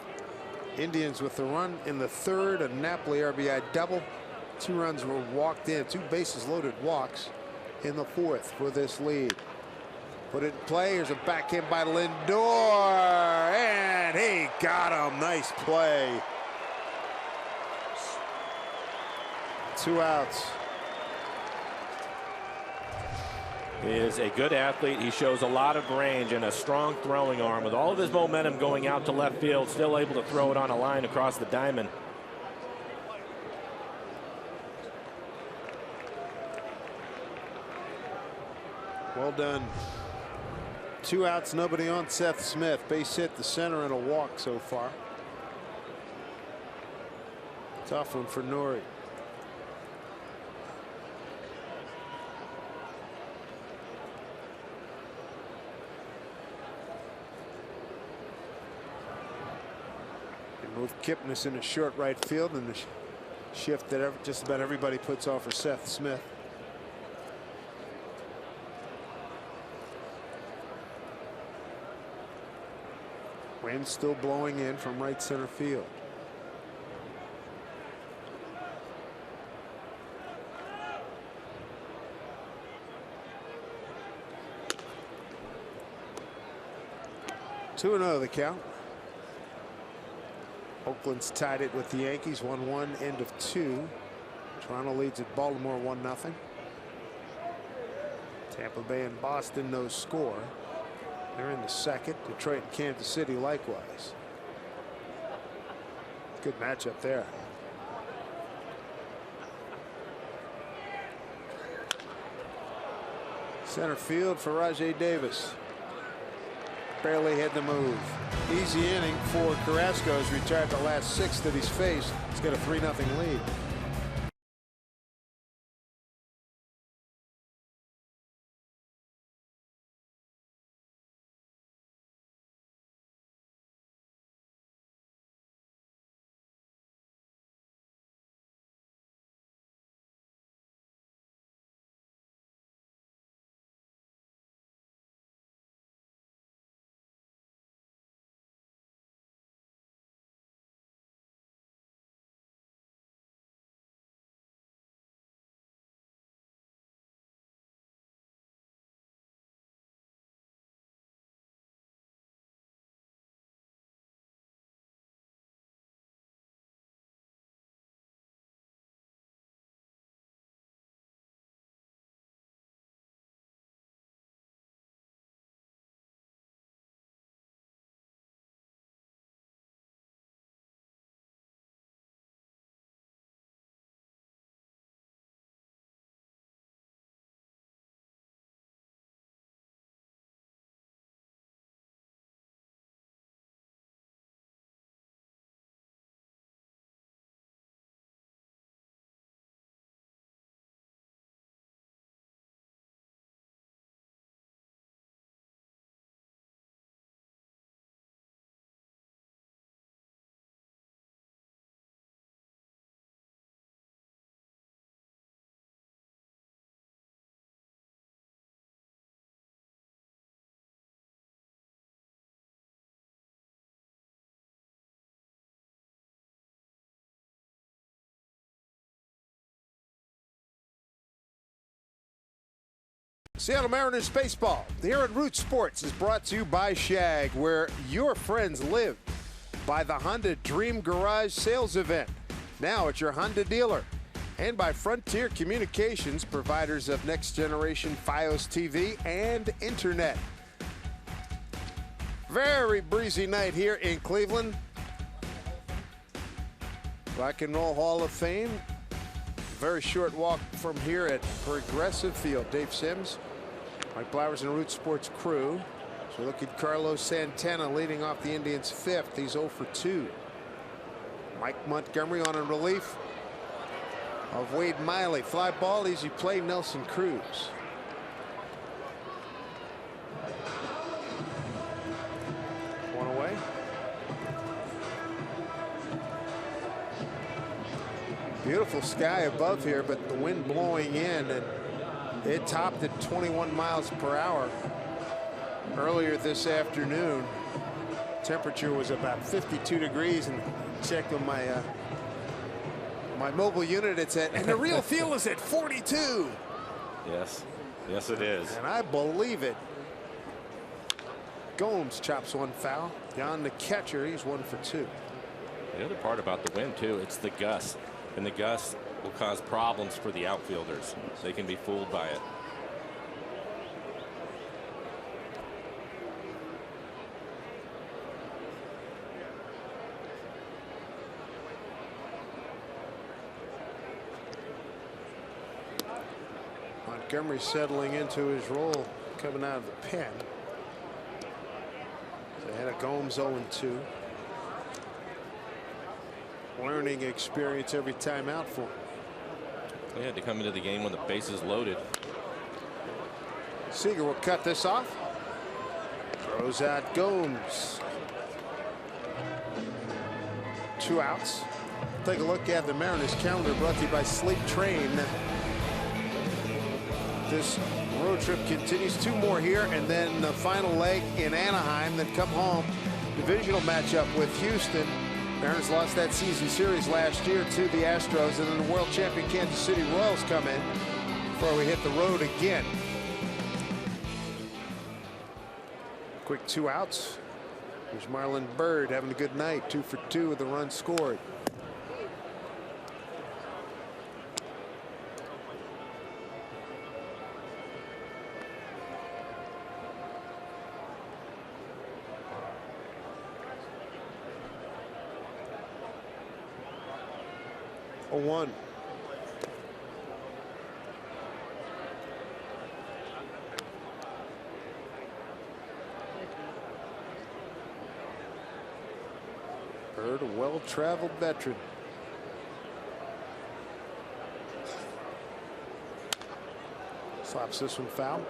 Indians with the run in the 3rd, a Napoli RBI double. 2 runs were walked in, 2 bases loaded walks in the 4th for this lead. Put it in play. Here's a backhand by Lindor, and he got him. Nice play. 2 outs. He is a good athlete. He shows a lot of range and a strong throwing arm. With all of his momentum going out to left field, still able to throw it on a line across the diamond. Well done. 2 outs, nobody on. Seth Smith, base hit, the center, and a walk so far. Tough one for Nori. They move Kipnis into short right field, and the shift that just about everybody puts off for Seth Smith. Wind still blowing in from right center field. Two 2-0 the count. Oakland's tied it with the Yankees 1-1, end of 2. Toronto leads at Baltimore 1-0. Tampa Bay and Boston no score. They're in the second. Detroit and Kansas City likewise. Good matchup there. Center field for Rajay Davis. Barely had the move. Easy inning for Carrasco. He's retired the last 6 that he's faced. He's got a 3-0 lead. Seattle Mariners baseball here at Root Sports is brought to you by Shag, where your friends live, by the Honda Dream Garage sales event, now at your Honda dealer, and by Frontier Communications, providers of next generation FiOS TV and internet. Very breezy night here in Cleveland. Rock and Roll Hall of Fame. Very short walk from here at Progressive Field. Dave Sims, Mike Blowers, and Root Sports crew. So look at Carlos Santana leading off the Indians' 5th. He's 0 for 2. Mike Montgomery on a relief of Wade Miley. Fly ball, easy play, Nelson Cruz. One away. Beautiful sky above here, but the wind blowing in, and it topped at 21 miles per hour earlier this afternoon. Temperature was about 52 degrees, and checked on my my mobile unit, it's at, and the real feel is at 42. Yes, yes it is. And I believe it. Gomes chops one foul. Jan, the catcher, he's 1 for 2. The other part about the wind too, it's the gust. And the gust will cause problems for the outfielders. They can be fooled by it. Montgomery settling into his role coming out of the pen. So ahead of Gomes 0-2. Learning experience every time out for him. They had to come into the game when the bases loaded. Seager will cut this off. Throws out Gomes. 2 outs. Take a look at the Mariners calendar, brought to you by Sleep Train. This road trip continues. 2 more here, and then the final leg in Anaheim. Then come home. Divisional matchup with Houston. Mariners lost that season series last year to the Astros, and then the world champion Kansas City Royals come in before we hit the road again. Quick 2 outs. Here's Marlon Byrd having a good night. 2 for 2 with the run scored. A 1. Byrd, a well-traveled veteran. Slaps this one foul.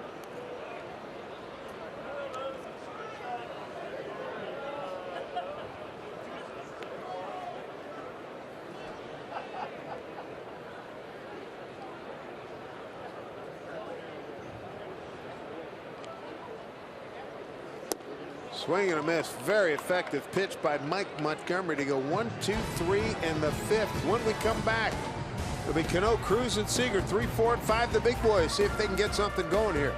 Swing and a miss. Very effective pitch by Mike Montgomery to go 1, 2, 3 in the 5th. When we come back, it'll be Cano, Cruz, and Seager. 3, 4, and 5, the big boys. See if they can get something going here.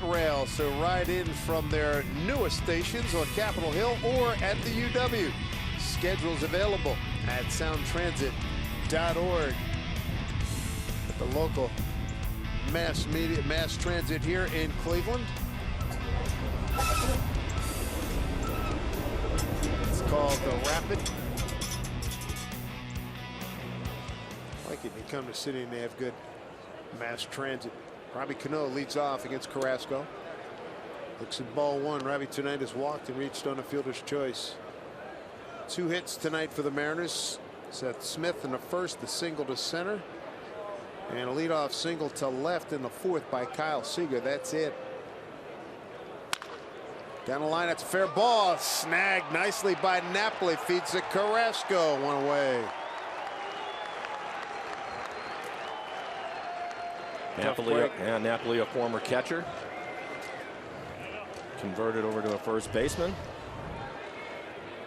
Rail, so ride in from their newest stations on Capitol Hill or at the UW. Schedules available at soundtransit.org. The local mass transit here in Cleveland. It's called the Rapid. I like it. You come to the city and they have good mass transit. Robbie Cano leads off against Carrasco. Looks at ball 1. Robbie tonight has walked and reached on a fielder's choice. 2 hits tonight for the Mariners. Seth Smith in the 1st, the single to center, and a leadoff single to left in the 4th by Kyle Seager. That's it. Down the line, that's a fair ball. Snagged nicely by Napoli. Feeds it Carrasco. 1 away. Napoli, a former catcher, converted over to a first baseman.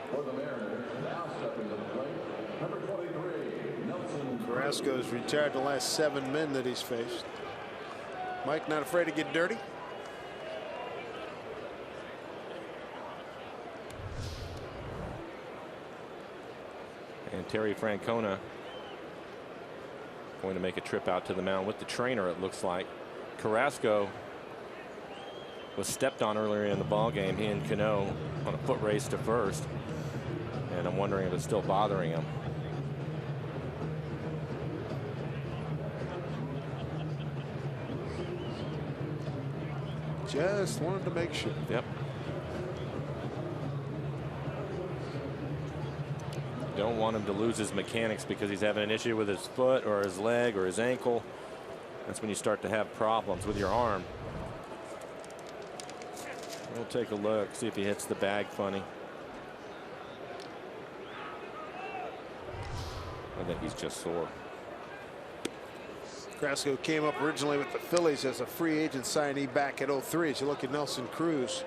For the Mariners, now stepping to the plate, number 23, Nelson. Carrasco's retired the last 7 men that he's faced. Mike not afraid to get dirty. And Terry Francona going to make a trip out to the mound with the trainer, it looks like. Carrasco was stepped on earlier in the ball game. He and Cano on a foot race to first. And I'm wondering if it's still bothering him. Just wanted to make sure. Yep. Don't want him to lose his mechanics because he's having an issue with his foot or his leg or his ankle. That's when you start to have problems with your arm. We'll take a look, see if he hits the bag funny. I think he's just sore. Carrasco came up originally with the Phillies as a free agent signee back at 03. As you look at Nelson Cruz.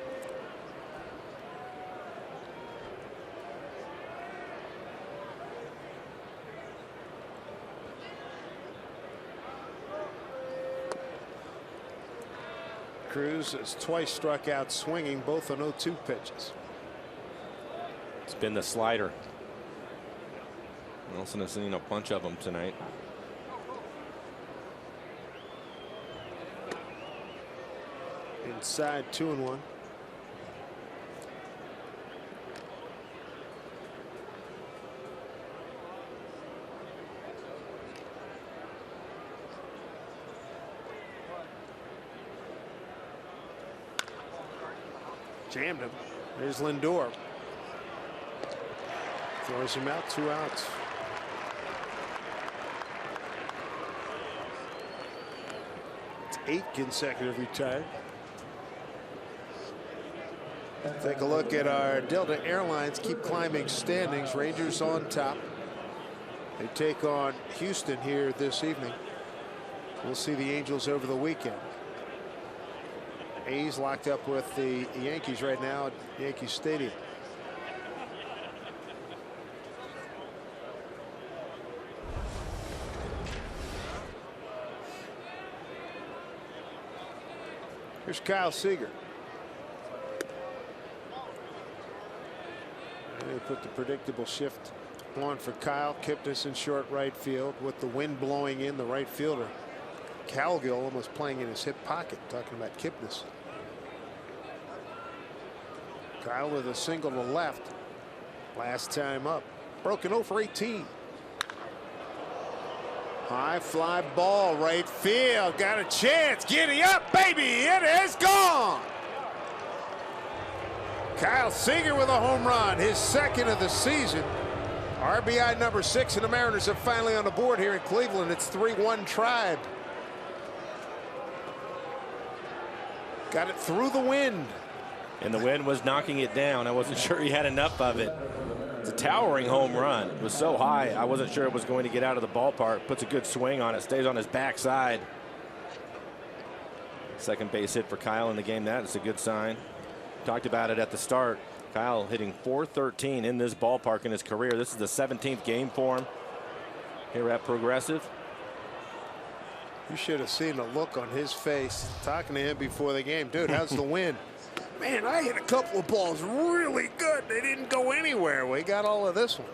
Cruz has twice struck out swinging, both on 0-2 pitches. It's been the slider. Nelson has seen a bunch of them tonight. Inside 2-1. Jammed him. There's Lindor. Throws him out, 2 outs. It's 8 consecutive retired. Take a look at our Delta Airlines keep climbing standings. Rangers on top. They take on Houston here this evening. We'll see the Angels over the weekend. A's locked up with the Yankees right now at Yankee Stadium. Here's Kyle Seager. They put the predictable shift on for Kyle. Kipnis in short right field with the wind blowing in. The right fielder Calgill almost playing in his hip pocket. Talking about Kipnis. Kyle with a single to left. Last time up. Broken 0 for 18. High fly ball right field. Got a chance. Giddy up, baby. It is gone. Kyle Seager with a home run. His second of the season. RBI number 6, and the Mariners are finally on the board here in Cleveland. It's 3-1 Tribe. Got it through the wind. And the wind was knocking it down. I wasn't sure he had enough of it. It's a towering home run. It was so high, I wasn't sure it was going to get out of the ballpark. Puts a good swing on it, stays on his backside. Second base hit for Kyle in the game. That is a good sign. Talked about it at the start. Kyle hitting .413 in this ballpark in his career. This is the 17th game for him here at Progressive. You should have seen the look on his face talking to him before the game. Dude, how's the wind? Man, I hit a couple of balls really good. They didn't go anywhere. We got all of this one.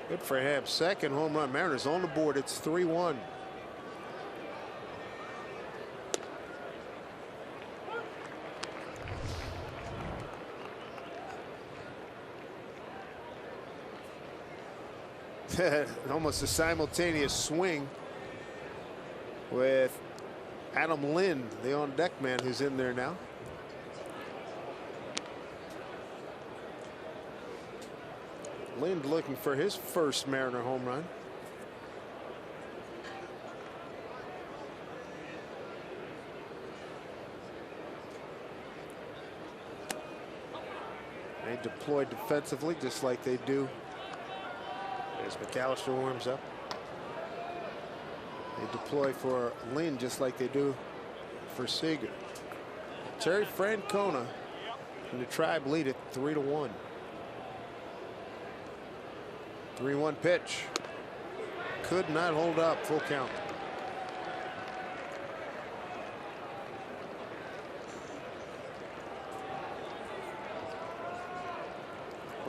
Good for him. Second home run. Mariners on the board. It's 3-1. Almost a simultaneous swing with Adam Lind, the on-deck man, who's in there now. Lind looking for his first Mariner home run. They deployed defensively just like they do. As McAllister warms up. They deploy for Lind just like they do for Seager. Terry Francona and the Tribe lead it 3-1. 3-1 pitch. Could not hold up. Full count.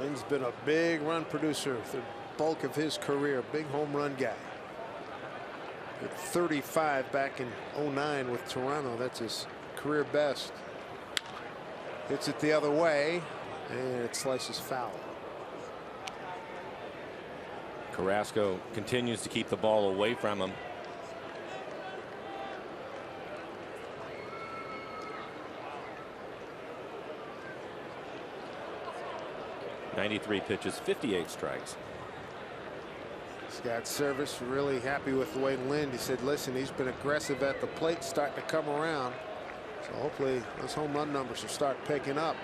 Lynn's been a big run producer for the bulk of his career. Big home run guy. At 35 back in '09 with Toronto. That's his career best. Hits it the other way, and it slices foul. Carrasco continues to keep the ball away from him. .93 pitches, 58 strikes. Scott Service really happy with the way Lynn. He said, listen, he's been aggressive at the plate, starting to come around. So hopefully those home run numbers will start picking up.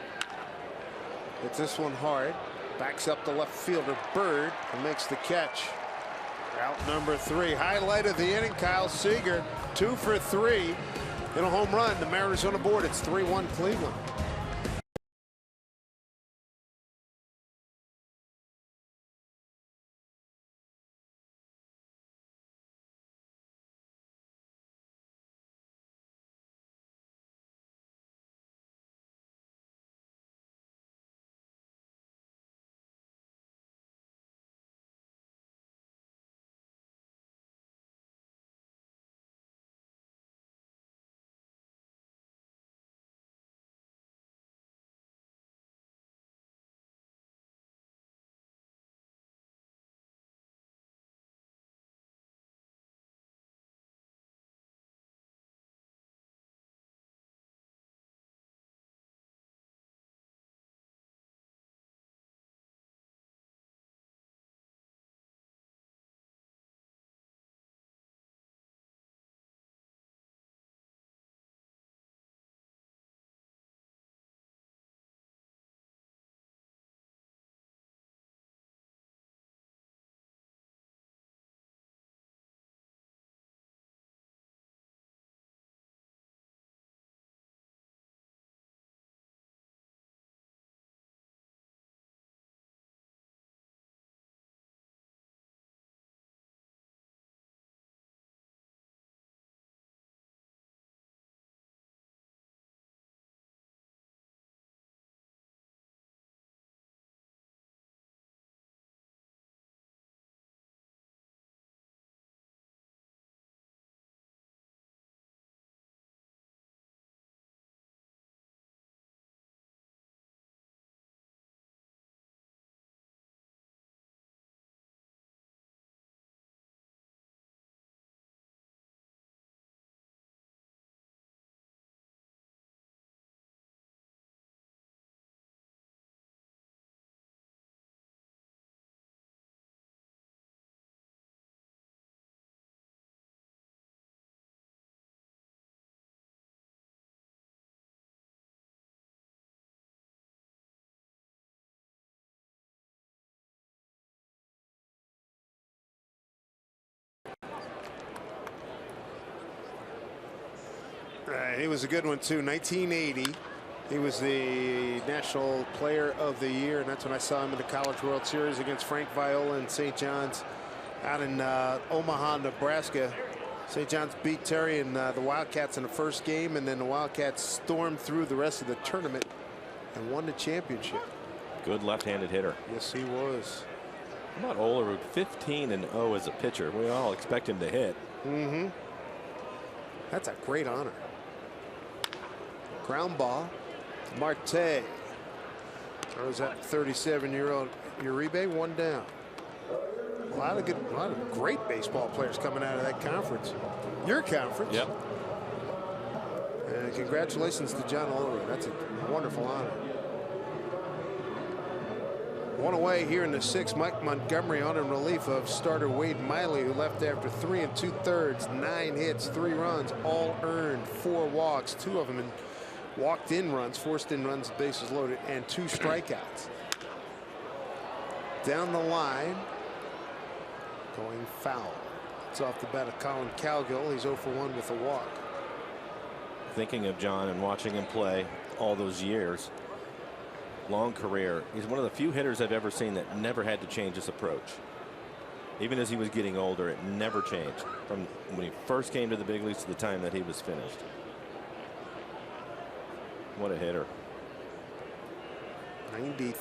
Hits this one hard. Backs up the left fielder, Bird, and makes the catch. Out number 3. Highlight of the inning, Kyle Seager. 2 for 3 in a home run. The Mariners on the board. It's 3-1 Cleveland. He was a good one too. 1980. He was the National Player of the Year, and that's when I saw him in the College World Series against Frank Viola and St. John's out in Omaha, Nebraska. St. John's beat Terry and the Wildcats in the first game, and then the Wildcats stormed through the rest of the tournament and won the championship. Good left-handed hitter. Yes, he was. How about Olerud? 15-0 as a pitcher. We all expect him to hit. Mm-hmm. That's a great honor. Ground ball. Marte throws that 37-year-old Uribe, one down. A lot of great baseball players coming out of that conference. Your conference. Yep. And congratulations to John Olerud. That's a wonderful honor. One away here in the sixth. Mike Montgomery on in relief of starter Wade Miley, who left after 3 2/3, 9 hits, 3 runs, all earned, 4 walks, 2 of them in walked-in runs, forced-in runs, bases loaded, and 2 strikeouts. Down the line, going foul. It's off the bat of Colin Cowgill. He's 0 for 1 with a walk. Thinking of John and watching him play all those years. Long career. He's one of the few hitters I've ever seen that never had to change his approach. Even as he was getting older, it never changed from when he first came to the big leagues to the time that he was finished. What a hitter. 93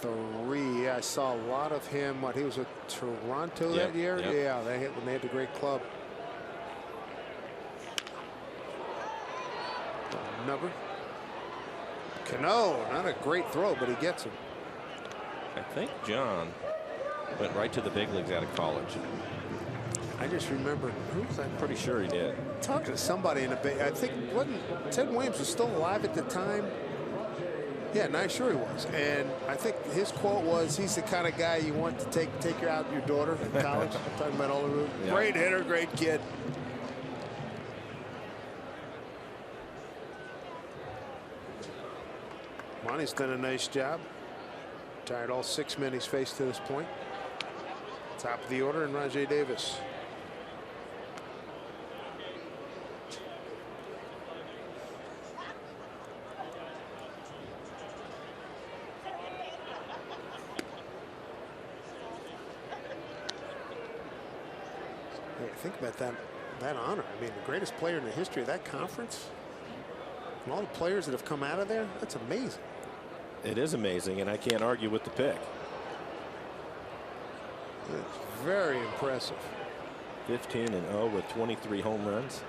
93. I saw a lot of him. He was with Toronto that year. Yep. Yeah, they hit when they had the great club. Number. Cano, not a great throw, but he gets him. I think John went right to the big leagues out of college. I just remember, I'm pretty sure he did. Talking to somebody in the Bay. I think wasn't Ted Williams was still alive at the time. Yeah, no, sure he was. And I think his quote was, "He's the kind of guy you want to take out your daughter in college." Talking about Olerud. Yeah. Great hitter, great kid. Monty's done a nice job. Retired all 6 men he's faced to this point. Top of the order, and Rajai Davis. Yeah, think about that honor. I mean, the greatest player in the history of that conference. And all the players that have come out of there, that's amazing. It is amazing, and I can't argue with the pick. It's very impressive. 15-0 with 23 home runs.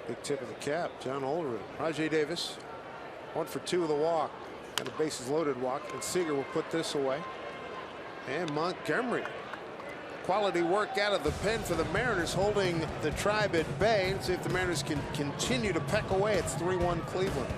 Big tip of the cap, John Olerud. Rajai Davis, 1 for 2 with a walk and a bases loaded walk, and Seager will put this away. And Montgomery. Quality work out of the pen for the Mariners, holding the Tribe at bay. And see if the Mariners can continue to peck away. It's 3-1 Cleveland.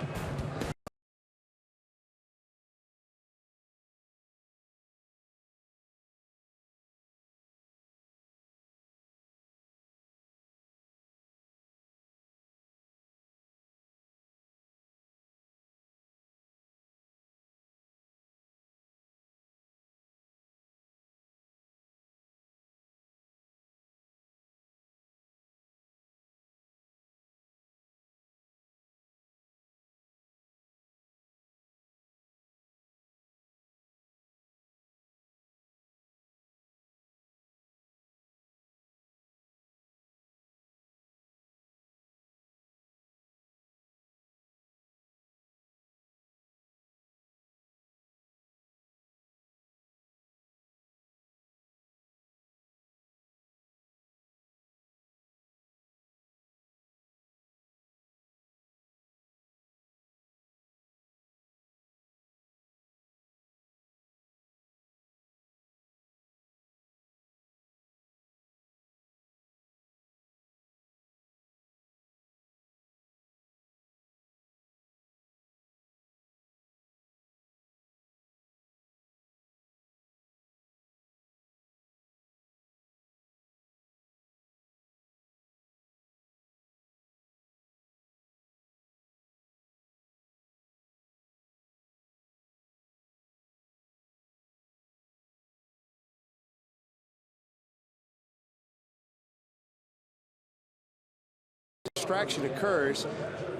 Distraction occurs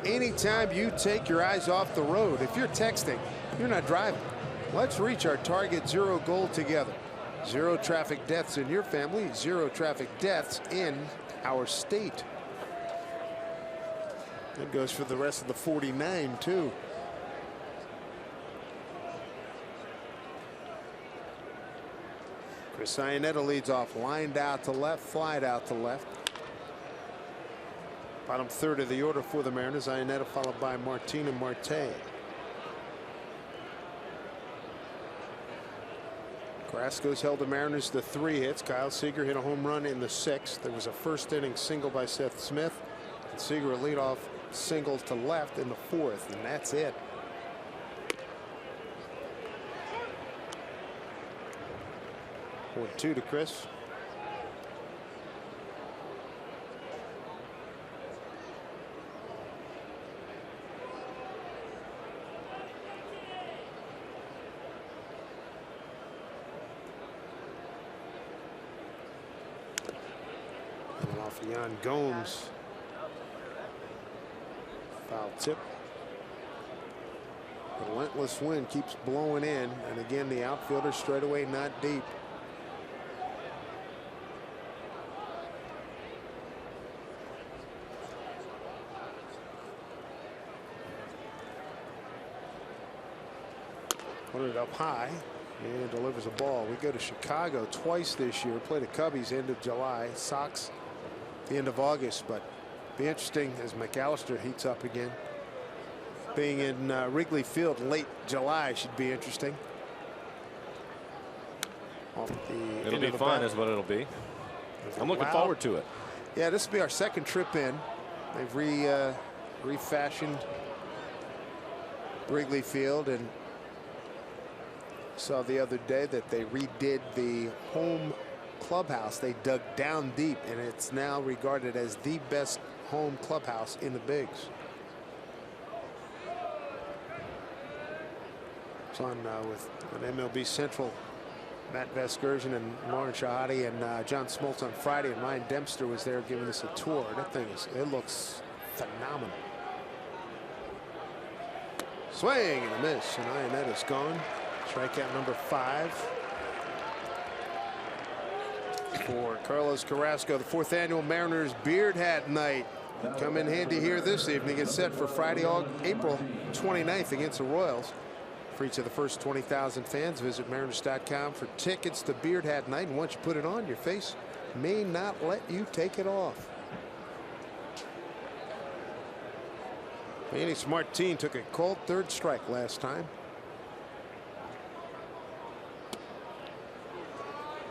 anytime you take your eyes off the road. If you're texting, you're not driving. Let's reach our target 0 goal together. 0 traffic deaths in your family, 0 traffic deaths in our state. That goes for the rest of the 49 too. Chris Iannetta leads off, lined out to left, flied out to left. Bottom third of the order for the Mariners. Iannetta followed by Martin and Marte. Carrasco's held the Mariners to 3 hits. Kyle Seager hit a home run in the 6th. There was a first inning single by Seth Smith. And Seager a leadoff single to left in the 4th, and that's it. One, 2 to Chris. Off Yan Gomes. Foul tip. Relentless wind keeps blowing in, and again the outfielder straight away not deep. Put it up high and delivers a ball. We go to Chicago twice this year. Play the Cubbies end of July, Sox the end of August. But be interesting as McAllister heats up again. Being in Wrigley Field late July should be interesting. It'll be fun, is what it'll be. I'm looking forward to it. Yeah, this will be our second trip in. They've refashioned Wrigley Field, and saw the other day that they redid the home clubhouse. They dug down deep, and it's now regarded as the best home clubhouse in the bigs. It's on with an MLB Central. Matt Veskursion and Lauren Shahadi and John Smoltz on Friday, and Ryan Dempster was there giving us a tour. That thing it looks phenomenal. Swing and a miss, and Ionetta is gone. Strikeout number 5 for Carlos Carrasco. The 4th annual Mariners Beard Hat Night come in handy here this evening. It's set for Friday, April 29th against the Royals. For each of the first 20,000 fans, visit Mariners.com for tickets to Beard Hat Night. And once you put it on, your face may not let you take it off. Phoenix Martin took a cold 3rd strike last time.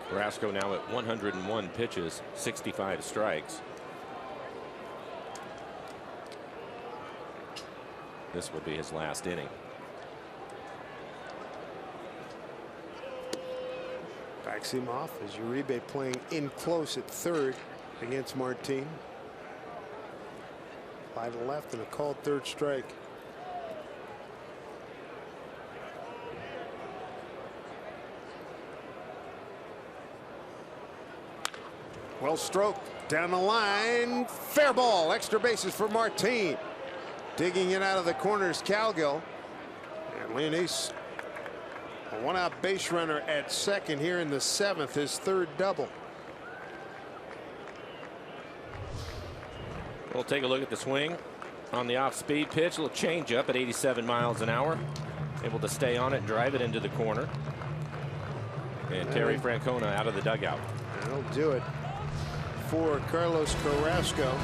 Carrasco now at 101 pitches, 65 strikes. This will be his last inning. Backs him off as Uribe playing in close at 3rd against Martin. By the left and a called 3rd strike. Well stroked down the line. Fair ball. Extra bases for Martin. Digging it out of the corner is Calgill. And Leonese, a 1-out base runner at 2nd here in the 7th, his 3rd double. We'll take a look at the swing on the off-speed pitch. A little change up at 87 miles an hour. Able to stay on it and drive it into the corner. And Terry Francona out of the dugout. That'll do it for Carlos Carrasco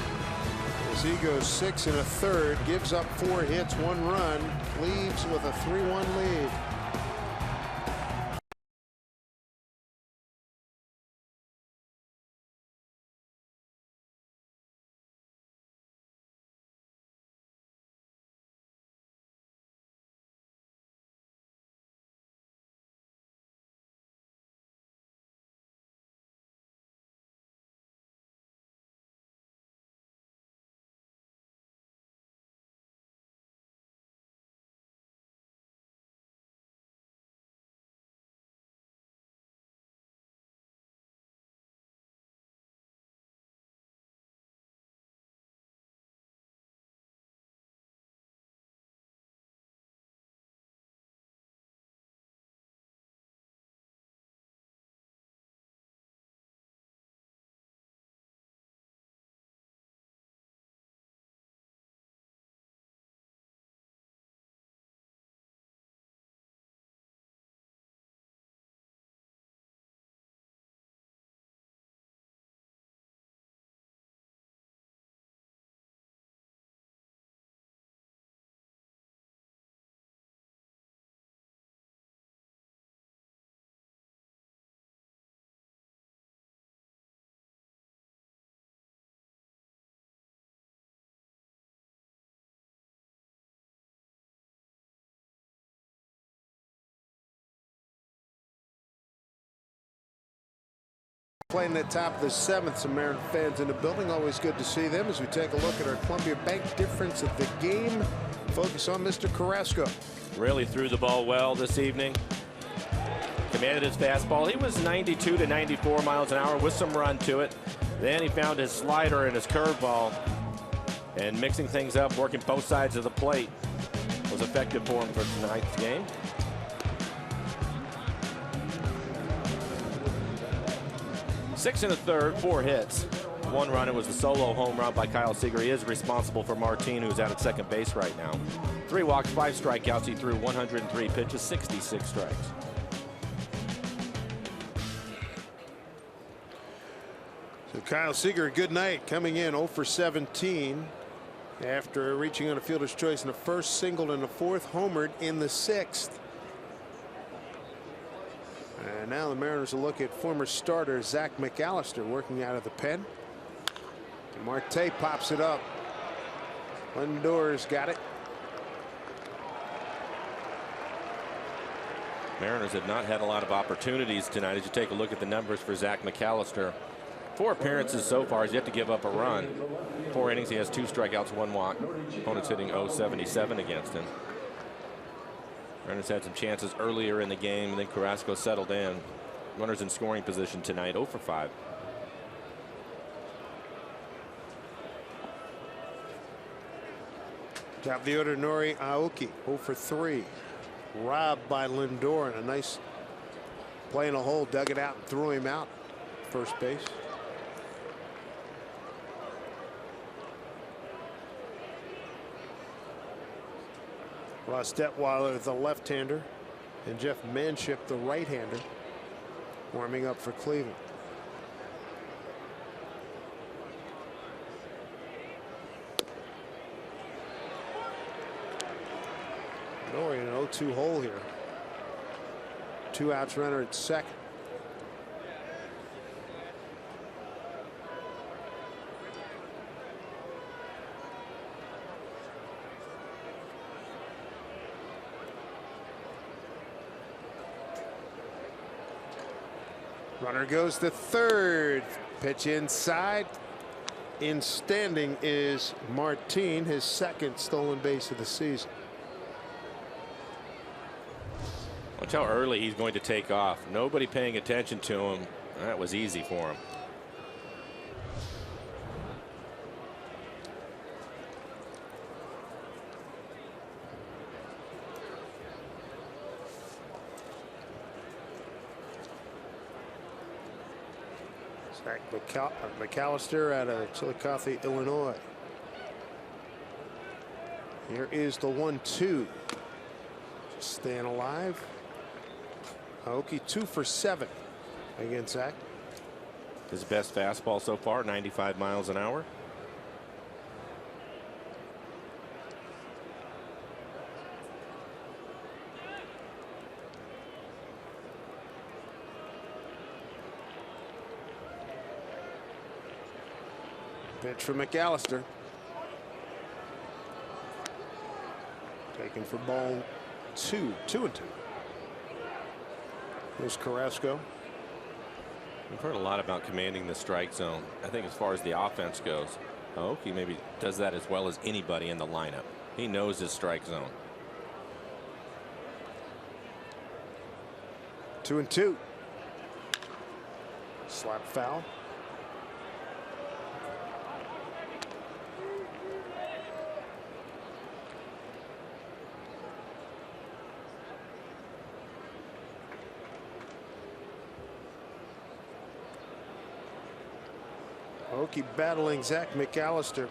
as he goes 6 1/3, gives up 4 hits, 1 run, leaves with a 3-1 lead. Playing the top of the 7th, some Marin fans in the building. Always good to see them as we take a look at our Columbia Bank difference of the game. Focus on Mr. Carrasco. Really threw the ball well this evening. Commanded his fastball. He was 92 to 94 miles an hour with some run to it. Then he found his slider and his curveball. And mixing things up, working both sides of the plate was effective for him for tonight's game. 6 1/3, 4 hits, one run. It was the solo home run by Kyle Seager. He is responsible for Martin, who's out at second base right now. 3 walks, 5 strikeouts. He threw 103 pitches, 66 strikes. So Kyle Seager, good night, coming in 0 for 17 after reaching on a fielder's choice in the first, singled in the fourth, homered in the sixth. And now the Mariners will look at former starter Zach McAllister working out of the pen. And Marte pops it up. Lindor's got it. Mariners have not had a lot of opportunities tonight. As you take a look at the numbers for Zach McAllister, 4 appearances so far. He's yet to give up a run. 4 innings. He has 2 strikeouts, 1 walk. Opponent's hitting .077 against him. Mariners had some chances earlier in the game, and then Carrasco settled in. Runners in scoring position tonight, 0 for 5. Top of the order, Nori Aoki, 0 for 3. Robbed by Lindor, and a nice play in a hole, dug it out and threw him out. First base. Ross Detweiler, the left-hander, and Jeff Manship, the right-hander, warming up for Cleveland. Nori in an 0-2 hole here. 2 outs, runner at second. Runner goes to third. Pitch inside. In standing is Martin, his second stolen base of the season. Watch how early he's going to take off. Nobody paying attention to him. That was easy for him. Zach McAllister out of Chillicothe, Illinois. Here is the 1-2. Just staying alive. Aoki 2 for 7 against Zach. His best fastball so far, 95 miles an hour. Pitch for McAllister. Taken for ball 2. 2-2. Here's Carrasco. We've heard a lot about commanding the strike zone. I think as far as the offense goes, Aoki maybe does that as well as anybody in the lineup. He knows his strike zone. 2-2. Slap foul. Aoki battling Zach McAllister.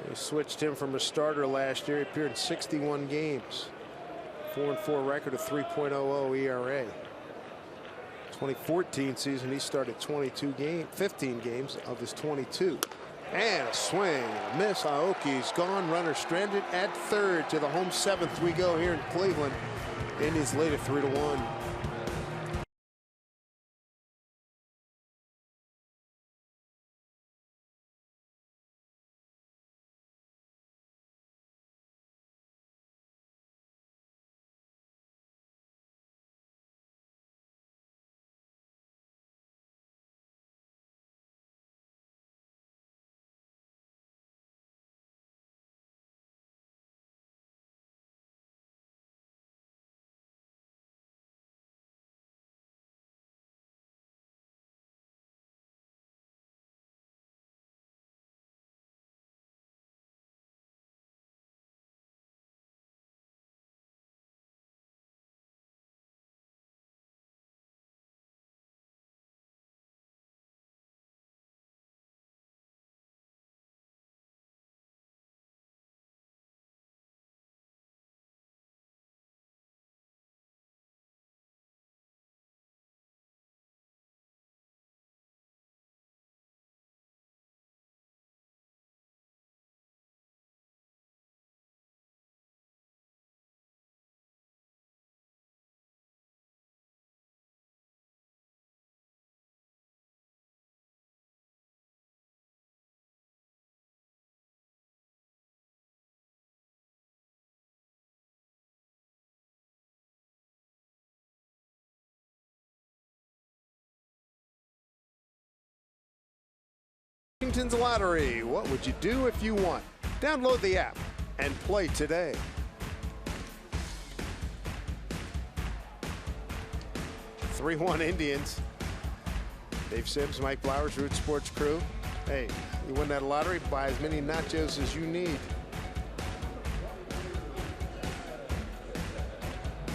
They switched him from a starter last year. He appeared in 61 games. 4-4 record of 3.00 ERA. 2014 season he started 15 games of his 22. And a swing and a miss. Aoki's gone. Runner stranded at third. To the home 7th we go here in Cleveland. Indians lead at 3-1. Washington's Lottery. What would you do if you won? Download the app and play today. 3-1 Indians. Dave Sims, Mike Flowers, Root Sports Crew. Hey, you win that lottery, buy as many nachos as you need.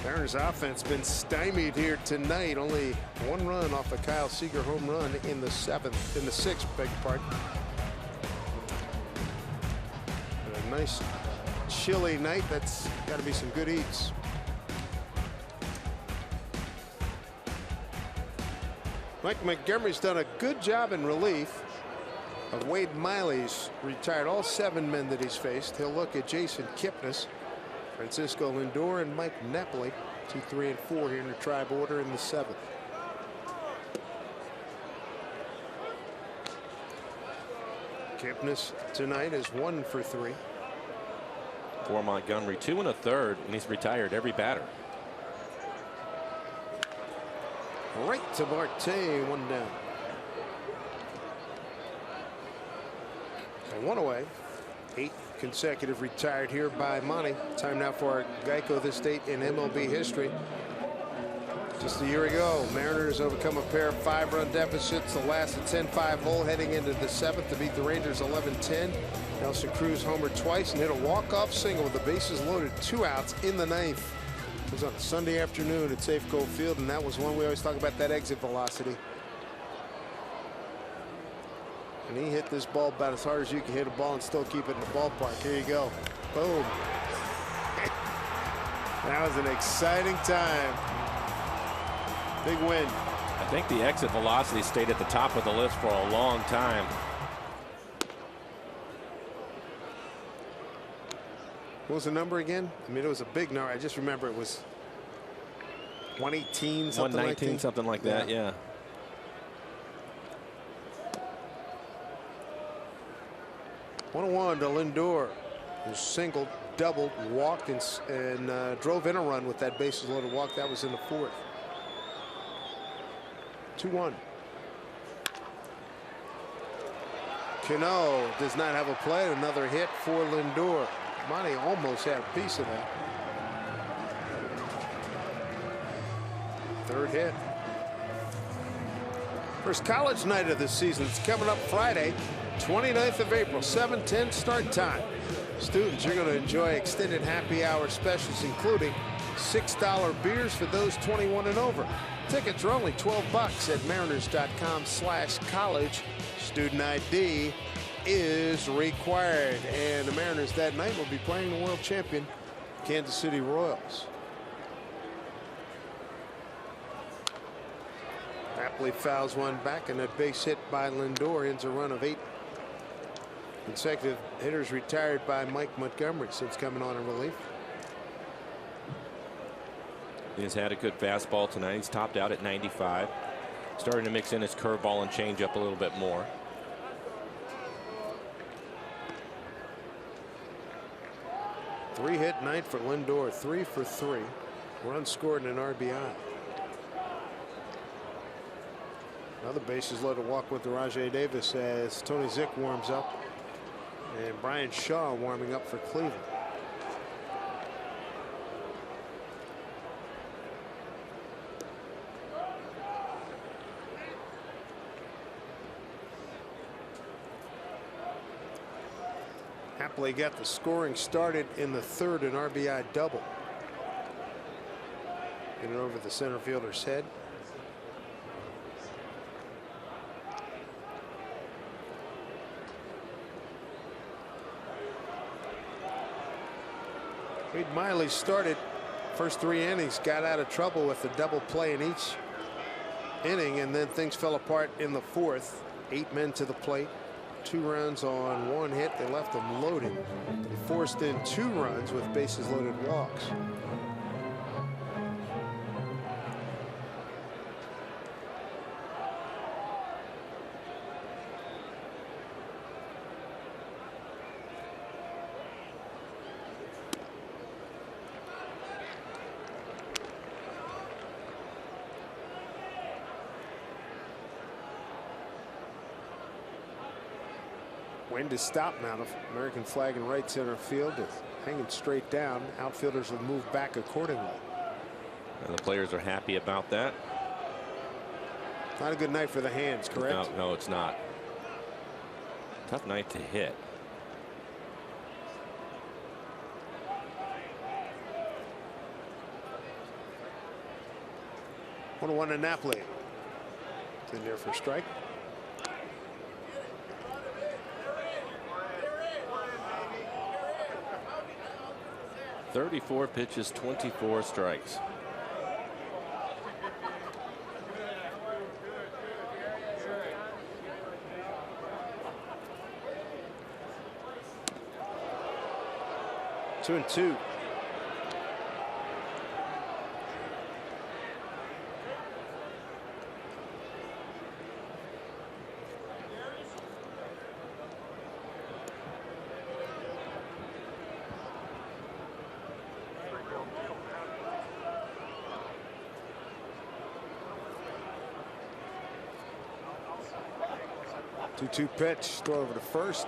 Mariners offense been stymied here tonight. Only one run off a Kyle Seager home run in the sixth, beg your pardon. And a nice chilly night. That's got to be some good eats. Mike Montgomery's done a good job in relief of Wade Miley's retired all 7 men that he's faced. He'll look at Jason Kipnis, Francisco Lindor, and Mike Napoli, 2, 3, and 4 here in the tribe order in the 7th. Kipnis tonight is 1 for 3. For Montgomery, 2 1/3, and he's retired every batter. Right to Marte, 1 down. And 1 away. 8 consecutive retired here by Monty. Time now for our Geico This Date in MLB history. Just a year ago, Mariners overcome a pair of 5-run deficits. The last a 10-5 hole heading into the 7th to beat the Rangers 11-10. Nelson Cruz homered twice and hit a walk-off single with the bases loaded, 2 outs in the 9th. It was on a Sunday afternoon at Safeco Field, and that was one we always talk about, that exit velocity. And he hit this ball about as hard as you can hit a ball and still keep it in the ballpark. Here you go. Boom. That was an exciting time. Big win. I think the exit velocity stayed at the top of the list for a long time. What was the number again? I mean, it was a big number. I just remember it was 118, something 119, like that. something like that, yeah. One to Lindor, who singled, doubled, walked, and drove in a run with that bases loaded walk. That was in the 4th. 2-1. Cano does not have a play. Another hit for Lindor. Monty almost had a piece of that. 3rd hit. First college night of the season. It's coming up Friday, 29th of April, 7:10 start time. Students, you're going to enjoy extended happy hour specials, including $6 beers for those 21 and over. Tickets are only $12 at mariners.com/college. Student ID is required. And the Mariners that night will be playing the world champion Kansas City Royals. Napoli fouls one back, and a base hit by Lindor ends a run of 8 consecutive hitters retired by Mike Montgomery since coming on in relief. He's had a good fastball tonight. He's topped out at 95. Starting to mix in his curveball and changeup a little bit more. Three-hit night for Lindor, 3 for 3. Runs scored and an RBI. Another bases loaded walk with Rajai Davis as Tony Zick warms up, and Brian Shaw warming up for Cleveland. Happily got the scoring started in the 3rd, an RBI double. Get it over the center fielder's head. Wade Miley started first 3 innings, got out of trouble with a double play in each inning, and then things fell apart in the 4th. 8 men to the plate, 2 runs on 1 hit. They left them loaded. They forced in 2 runs with bases loaded walks. Wind is stopped now. The American flag in right center field is hanging straight down. Outfielders will move back accordingly. And the players are happy about that. Not a good night for the hands, correct? No, it's not. Tough night to hit. One to Napoli. It's in there for a strike. "34 pitches, 24 strikes." Two and two. Two pitch, throw over to first.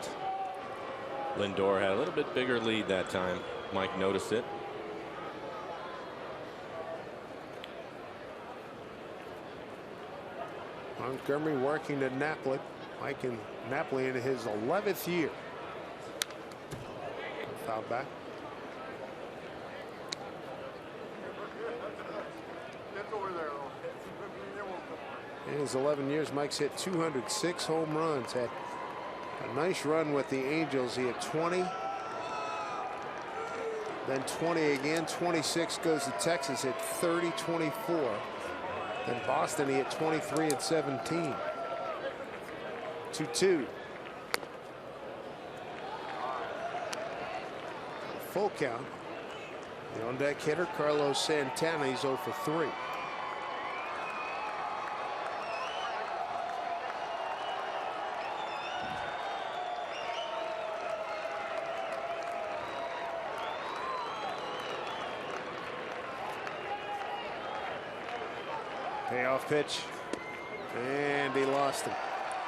Lindor had a little bit bigger lead that time. Mike noticed it. Montgomery working to Napoli. Mike and Napoli in his 11th year. Foul back. In his 11 years, Mike's hit 206 home runs. Had a nice run with the Angels. He had 20. Then 20 again. 26 goes to Texas. Hit 30, 24. Then Boston, he hit 23 and 17. 2-2. Full count. The on-deck hitter, Carlos Santana. He's 0 for 3. Payoff pitch, and he lost him.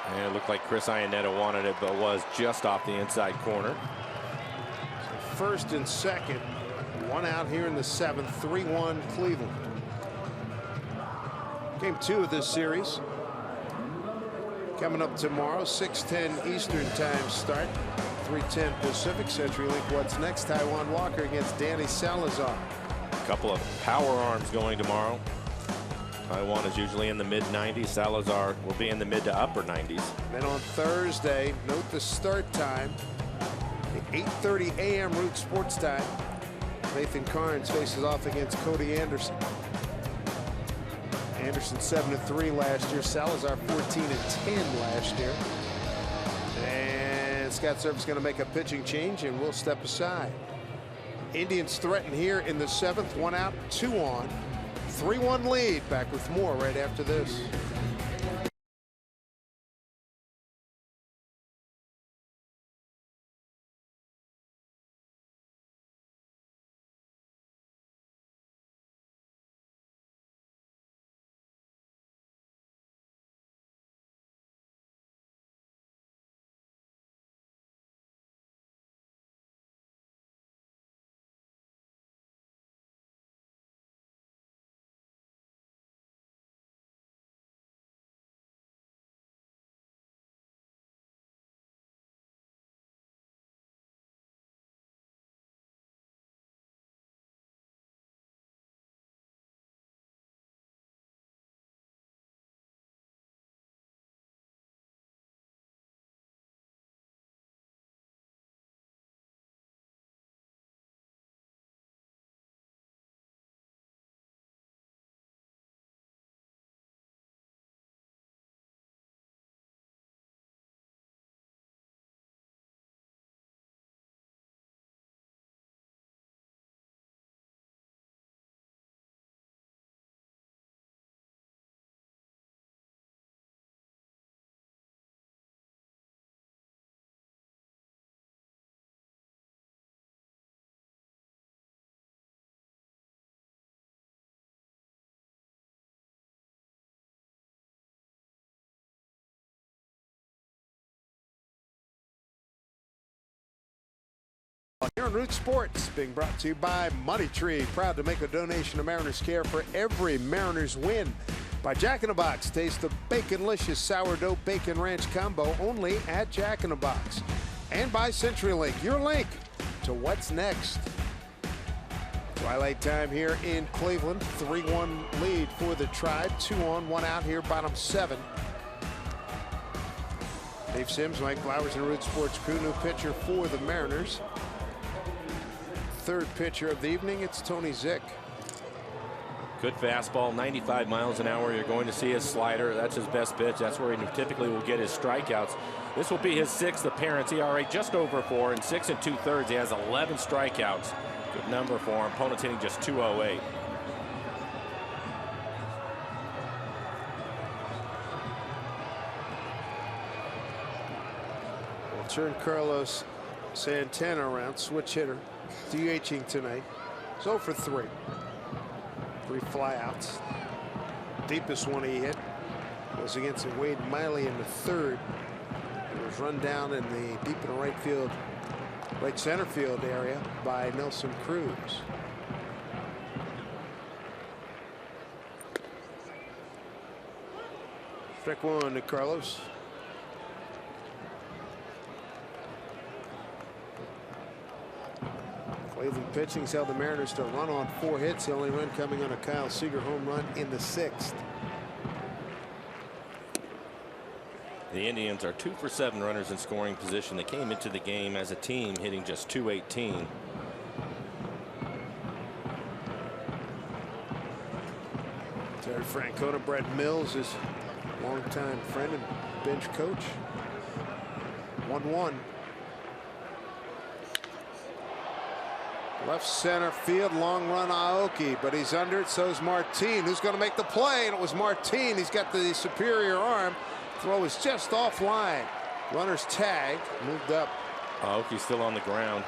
And it looked like Chris Iannetta wanted it, but was just off the inside corner. So first and second, one out here in the 7th, 3-1 Cleveland. Game 2 of this series coming up tomorrow, 6:10 Eastern time start, 3:10 Pacific. CenturyLink What's Next. Taijuan Walker against Danny Salazar. A couple of power arms going tomorrow. Taijuan is usually in the mid-90s. Salazar will be in the mid to upper 90s. Then on Thursday, note the start time, the 8:30 a.m. Root Sports Time. Nathan Carnes faces off against Cody Anderson. Anderson 7-3 last year. Salazar 14-10 last year. And Scott Servais going to make a pitching change, and we'll step aside. Indians threaten here in the 7th. 1 out, 2 on. 3-1 lead. Back with more right after this. Here on Root Sports, being brought to you by Money Tree. Proud to make a donation to Mariners Care for every Mariners win. By Jack in the Box, taste the Baconlicious Sourdough Bacon Ranch Combo only at Jack in the Box. And by CenturyLink, your link to what's next. Twilight time here in Cleveland. 3-1 lead for the Tribe. 2 on, 1 out here, bottom 7. Dave Sims, Mike Flowers, and Root Sports crew. New pitcher for the Mariners. Third pitcher of the evening, it's Tony Zych. Good fastball, 95 miles an hour. You're going to see his slider. That's his best pitch. That's where he typically will get his strikeouts. This will be his 6th appearance. ERA just over 4 and 6 2/3. He has 11 strikeouts. Good number for him. Opponent's hitting just .208. We'll turn Carlos Santana around, switch hitter. DHing tonight. He's 0 for 3. 3 flyouts. Deepest one he hit was against Wade Miley in the 3rd. It was run down in the deep in the right center field area by Nelson Cruz. Strike 1 to Carlos. Cleveland pitching's held the Mariners to a run on 4 hits. The only run coming on a Kyle Seager home run in the 6th. The Indians are 2 for 7 runners in scoring position. They came into the game as a team hitting just .218. Terry Francona, Brett Mills, his longtime friend and bench coach. 1-1. Left center field, long run Aoki, but he's under it. So's Martin, who's going to make the play, and it was Martin. He's got the superior arm. Throw is just offline. Runner's tagged, moved up. Aoki's still on the ground.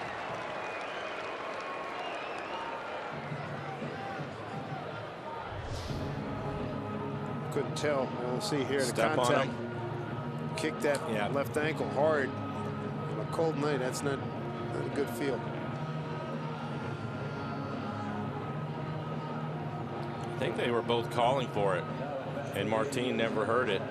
Couldn't tell. We'll see here. Step the contact. on him. Kicked that left ankle hard. On a cold night, that's not a good feel. I think they were both calling for it, and Martin never heard it.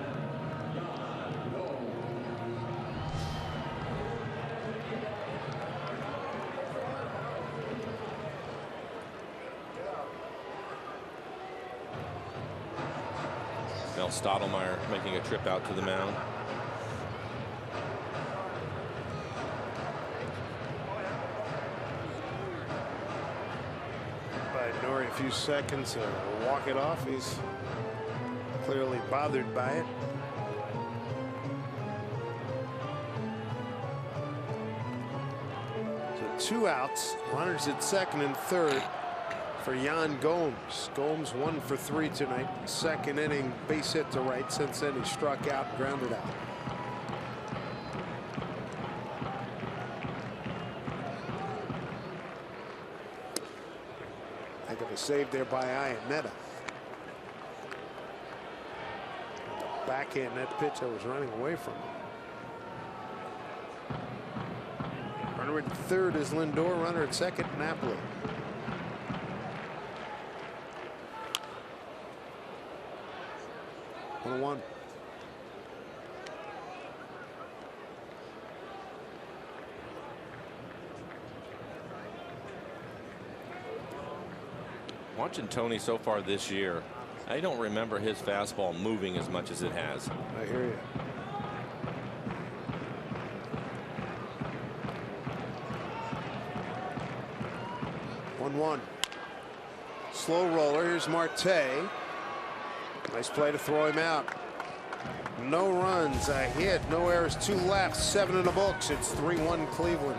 Mel Stottlemyre making a trip out to the mound. Nori a few seconds to walk it off. He's clearly bothered by it. So 2 outs, runners at 2nd and 3rd for Yan Gomes. Gomes 1 for 3 tonight. 2nd inning base hit to right. Since then he struck out and grounded out. Heck of a save there by Iannetta. Backhand that pitch I was running away from. Runner at 3rd is Lindor. Runner at 2nd, Napoli. One. Watching Tony so far this year, I don't remember his fastball moving as much as it has. I hear you. One. Slow roller. Here's Marte. Nice play to throw him out. No runs, a hit, no errors, 2 left, 7 in the books. It's 3-1 Cleveland.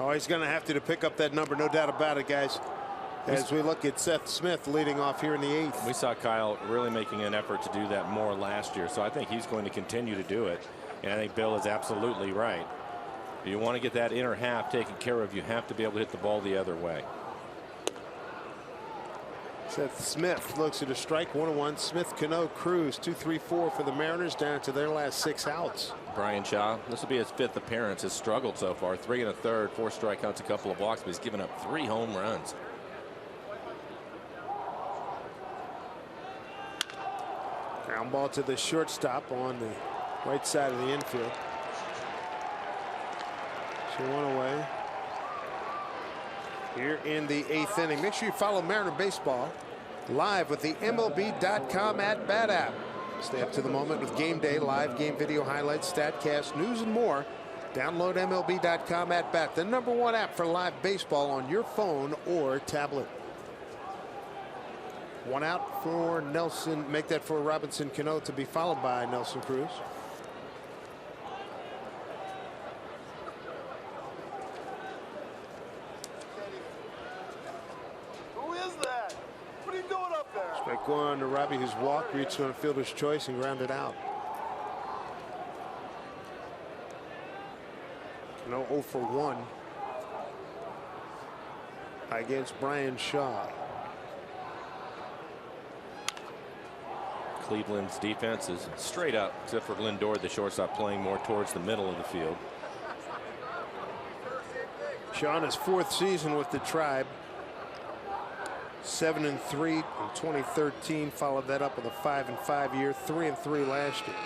Oh, he's going to have to pick up that number, no doubt about it, guys. As we look at Seth Smith leading off here in the 8th. We saw Kyle really making an effort to do that more last year, so I think he's going to continue to do it. And I think Bill is absolutely right. If you want to get that inner half taken care of, you have to be able to hit the ball the other way. Seth Smith looks at a strike, 1-1. Smith, Cano, Cruz, 2-3-4 for the Mariners, down to their last 6 outs. Brian Shaw, this will be his 5th appearance, has struggled so far. 3 1/3, 4 strikeouts, a couple of walks, but he's given up 3 home runs. Ground ball to the shortstop on the right side of the infield. So 1 away. Here in the 8th inning. Make sure you follow Mariner Baseball live with the MLB.com at-bat app. Stay up to the moment with game day, live game video highlights, StatCast, news, and more. Download MLB.com at-bat, the #1 app for live baseball on your phone or tablet. 1 out for Nelson. Make that for Robinson Cano, to be followed by Nelson Cruz. Who is that? What are you doing up there? Strike 1 to Robbie, who's walked, reached on a fielder's choice and grounded out. Cano 0 for 1 against Brian Shaw. Cleveland's defense is straight up, except for Lindor, the shortstop, playing more towards the middle of the field. Shaw in his 4th season with the Tribe. 7-3 in 2013. Followed that up with a 5-5 year. 3-3 last year.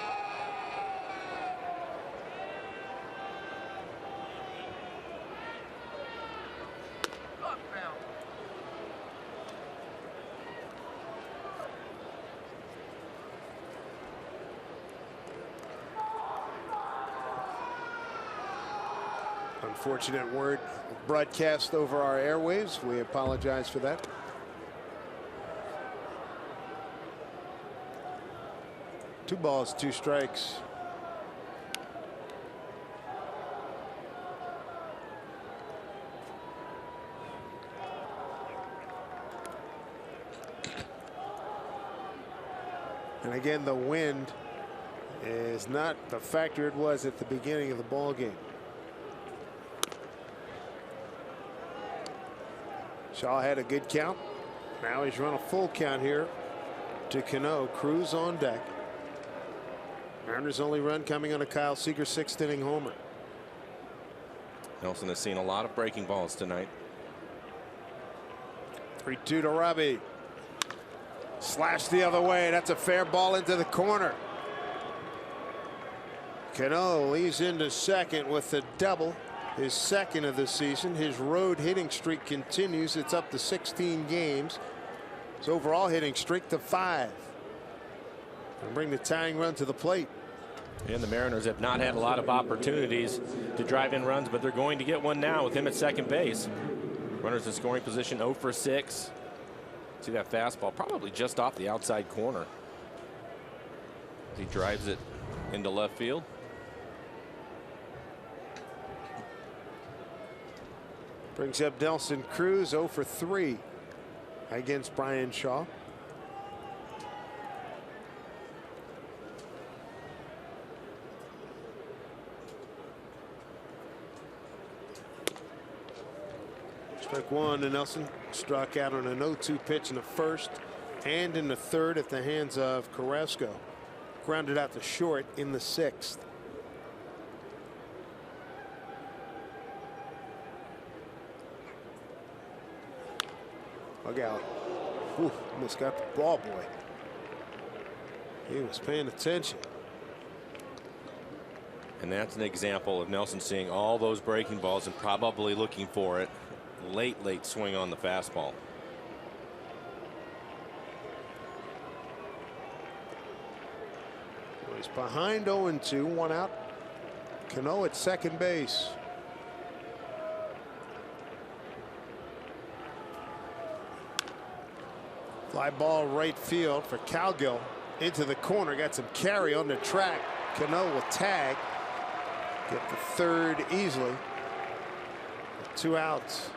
Unfortunate word broadcast over our airwaves. We apologize for that. Two balls, 2 strikes. And again, the wind is not the factor it was at the beginning of the ball game. Shaw had a good count. Now he's run a full count here to Cano. Cruz on deck. Mariners' only run coming on a Kyle Seager 6th inning homer. Nelson has seen a lot of breaking balls tonight. 3-2 to Robbie. Slash the other way. That's a fair ball into the corner. Cano leads into second with a double. His 2nd of the season. His road hitting streak continues. It's up to 16 games. His overall hitting streak to 5. And bring the tying run to the plate. And the Mariners have not had a lot of opportunities to drive in runs, but they're going to get one now with him at second base. Runners in scoring position, 0 for 6. See that fastball probably just off the outside corner. He drives it into left field. Brings up Nelson Cruz, 0 for 3 against Brian Shaw. Strike 1 to Nelson. Struck out on an 0-2 pitch in the 1st and in the 3rd at the hands of Carrasco. Grounded out to short in the 6th. Look out. Whew, almost got the ball boy. He was paying attention. And that's an example of Nelson seeing all those breaking balls and probably looking for it. Late swing on the fastball. Well, he's behind 0-2, 1 out. Cano at second base. Fly ball right field for Cowgill into the corner. Got some carry on the track. Cano will tag. Get the 3rd easily. 2 outs.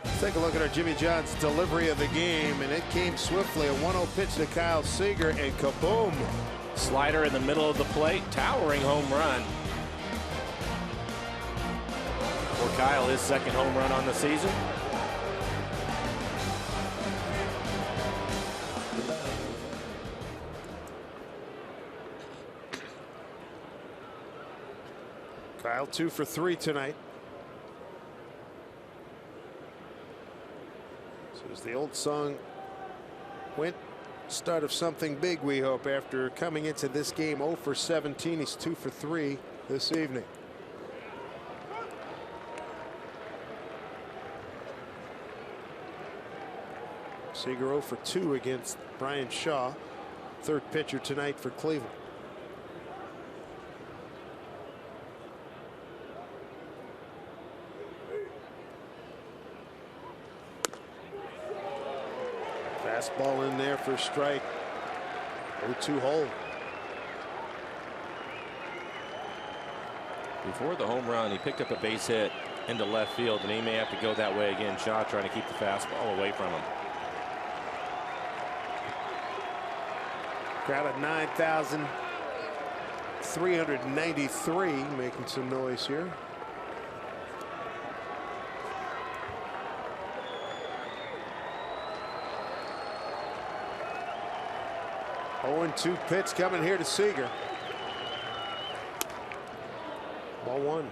Let's take a look at our Jimmy John's delivery of the game, and it came swiftly. A 1-0 pitch to Kyle Seager, and kaboom! Slider in the middle of the plate, towering home run. For Kyle, his second home run on the season. Kyle 2 for 3 tonight. So as the old song went, start of something big, we hope, after coming into this game 0 for 17. He's 2 for 3 this evening. Seager 0 for 2 against Brian Shaw, third pitcher tonight for Cleveland. Fastball in there for a strike. 0-2 hole. Before the home run, he picked up a base hit into left field, and he may have to go that way again. Shaw trying to keep the fastball away from him. Crowd at 9,393, making some noise here. Oh, and 2 pitch coming here to Seager. Ball 1.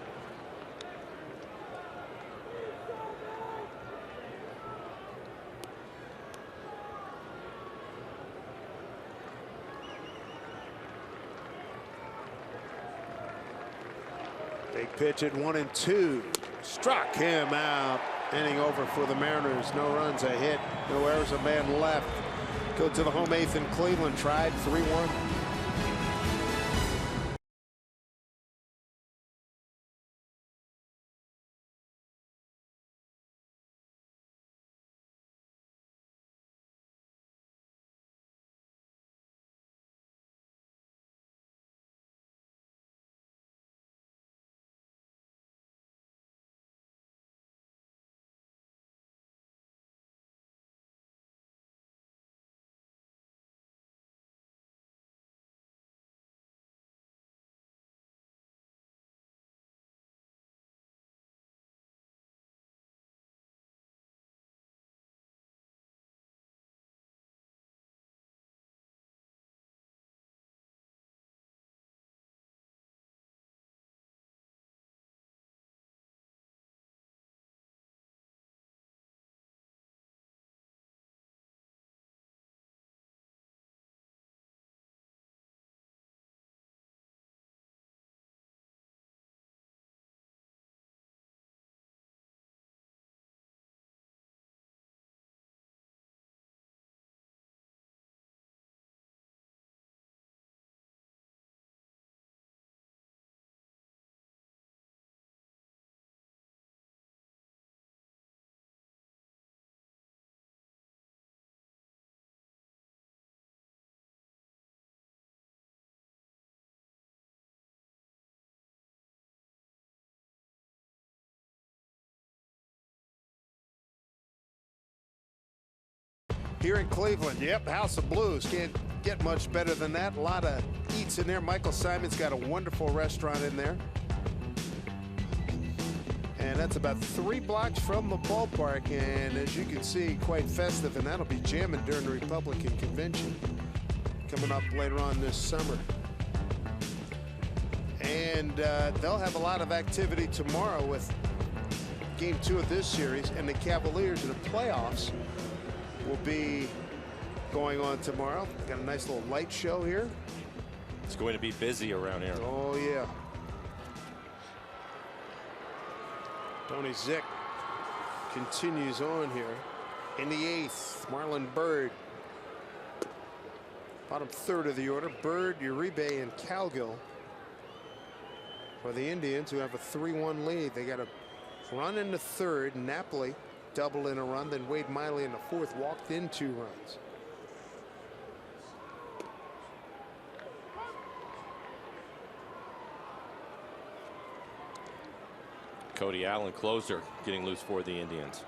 Big pitch at 1-2. Struck him out. Inning over for the Mariners. No runs, a hit, no errors, a man left. Go to the home 8th in Cleveland. Tried 3-1. Here in Cleveland, yep, House of Blues. Can't get much better than that. A lot of eats in there. Michael Simon's got a wonderful restaurant in there. And that's about 3 blocks from the ballpark. And as you can see, quite festive. And that'll be jamming during the Republican convention coming up later on this summer. And they'll have a lot of activity tomorrow with Game 2 of this series. And the Cavaliers in the playoffs will be going on tomorrow. Got a nice little light show here. It's going to be busy around here. Oh yeah. Tony Zick continues on here in the 8th. Marlon Byrd, bottom 3rd of the order. Byrd, Uribe, and Calgill for the Indians, who have a 3-1 lead. They got a run in the 3rd. Napoli double in a run, then Wade Miley in the 4th walked in 2 runs. Cody Allen, closer, getting loose for the Indians.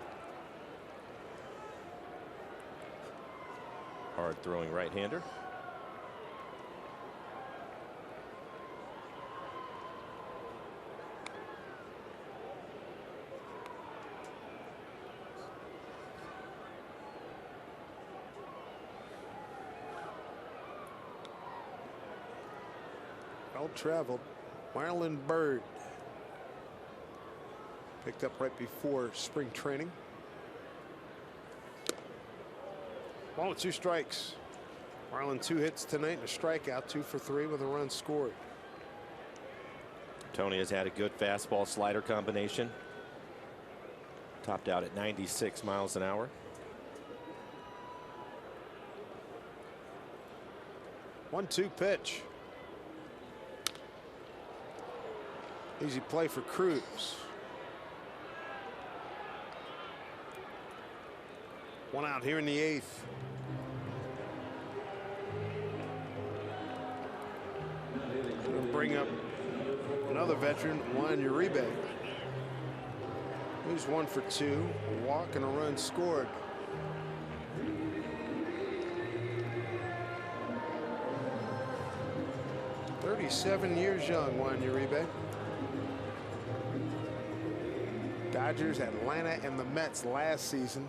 Hard throwing right-hander. Well traveled. Marlon Bird. Picked up right before spring training. 1-2 strikes. Marlon 2 hits tonight and a strikeout, 2 for 3 with a run scored. Tony has had a good fastball slider combination. Topped out at 96 miles an hour. 1-2 pitch. Easy play for Cruz. 1 out here in the 8th. We'll bring up another veteran, Juan Uribe. He's 1 for 2, a walk and a run scored. "37 years young, Juan Uribe." Dodgers, Atlanta, and the Mets last season.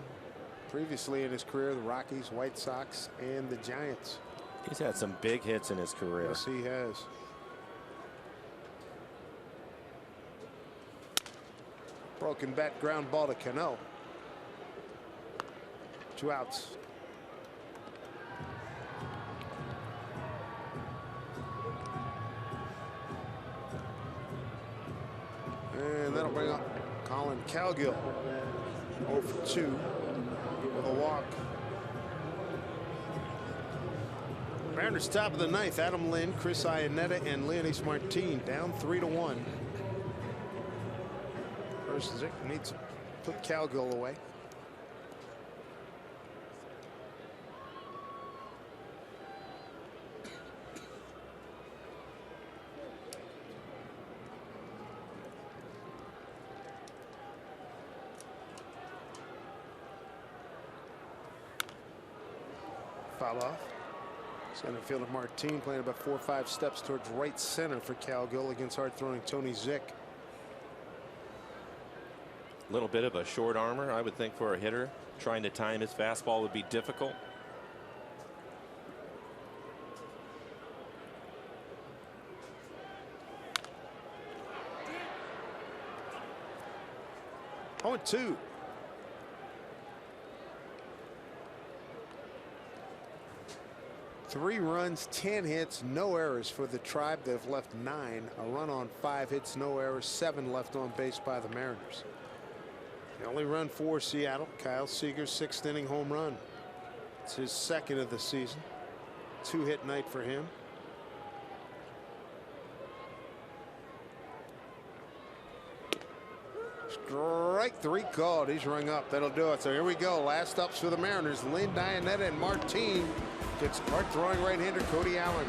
Previously in his career, the Rockies, White Sox, and the Giants. He's had some big hits in his career. Yes, he has. Broken bat, ground ball to Cano. 2 outs. And that'll bring up Colin Cowgill. 0 for 2 with a walk. Mariners top of the 9th. Adam Lynn, Chris Iannetta, and Leonys Martin down 3-1. First, Zick needs to put Cowgill away. Foul off. Center fielder Martin playing about 4 or 5 steps towards right center for Cowgill against hard-throwing Tony Zick. A little bit of a short armor, I would think, for a hitter. Trying to time his fastball would be difficult. Oh, 2. Three runs, 10 hits, no errors for the Tribe. They've left 9. A run on 5 hits, no errors, 7 left on base by the Mariners. The only run for Seattle, Kyle Seager's 6th inning home run. It's his 2nd of the season. 2-hit night for him. Strike 3 called. He's rung up. That'll do it. So here we go. Last ups for the Mariners. Lynn, Iannetta, and Martin. Gets hard-throwing right-hander Cody Allen.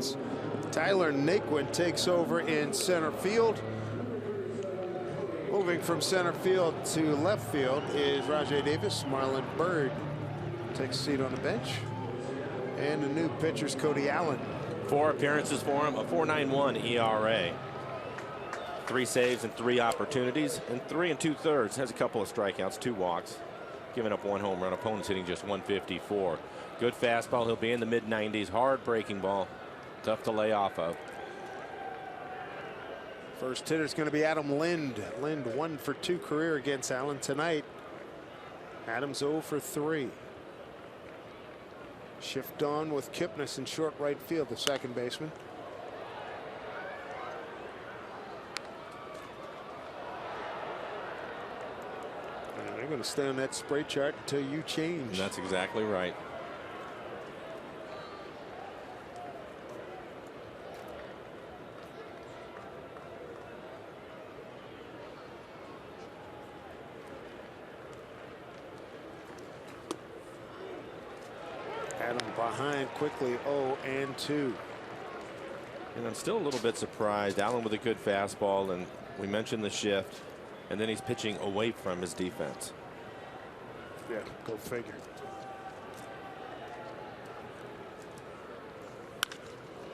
Marlins. Tyler Naquin takes over in center field. Moving from center field to left field is Rajay Davis. Marlon Byrd takes a seat on the bench. And the new pitcher's Cody Allen. 4 appearances for him, a 4.91 ERA. 3 saves and 3 opportunities, and 3 2/3. Has a couple of strikeouts, 2 walks, giving up 1 home run. Opponents hitting just 154. Good fastball. He'll be in the mid-90s. Hard breaking ball. Tough to lay off of. First hitter is going to be Adam Lind. Lind 1 for 2 career against Allen tonight. Adams 0 for 3. Shift on with Kipnis in short right field, the second baseman. And they're going to stay on that spray chart until you change. And that's exactly right. Adam behind quickly, 0-2. And I'm still a little bit surprised. Allen with a good fastball, and we mentioned the shift, and then he's pitching away from his defense. Yeah, go figure.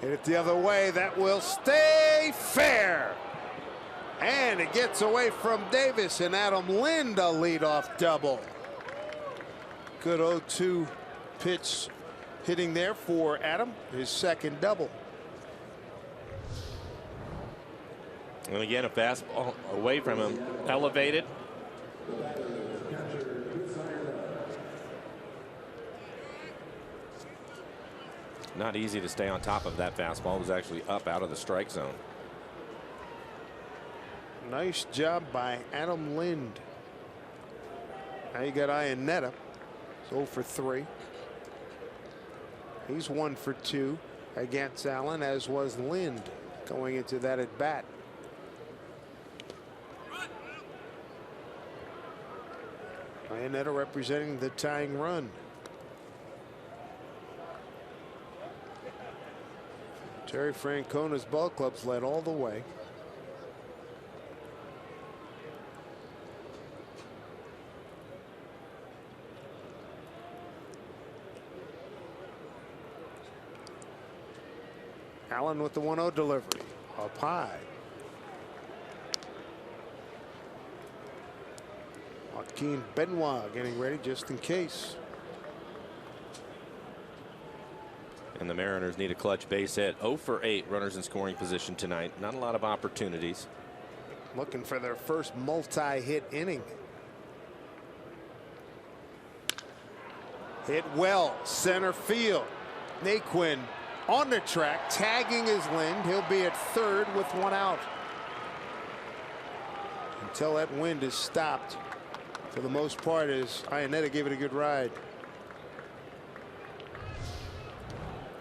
Hit it the other way. That will stay fair. And it gets away from Davis, and Adam Lind a leadoff double. Good 0-2 pitch hitting there for Adam, his second double. And again, a fastball away from him, elevated. Not easy to stay on top of that fastball. It was actually up out of the strike zone. Nice job by Adam Lind. Now you got Iannetta. 0 for 3. He's 1 for 2 against Allen, as was Lind going into that at bat. Iannetta representing the tying run. Terry Francona's ball club's led all the way. Allen with the 1-0 delivery. Up high. Joaquin Benoit getting ready just in case. And the Mariners need a clutch base hit. 0 for 8 runners in scoring position tonight. Not a lot of opportunities. Looking for their first multi-hit inning. Hit well, center field. Naquin on the track, tagging his Lind. He'll be at third with 1 out. Until that wind is stopped, for the most part, as Iannetta gave it a good ride.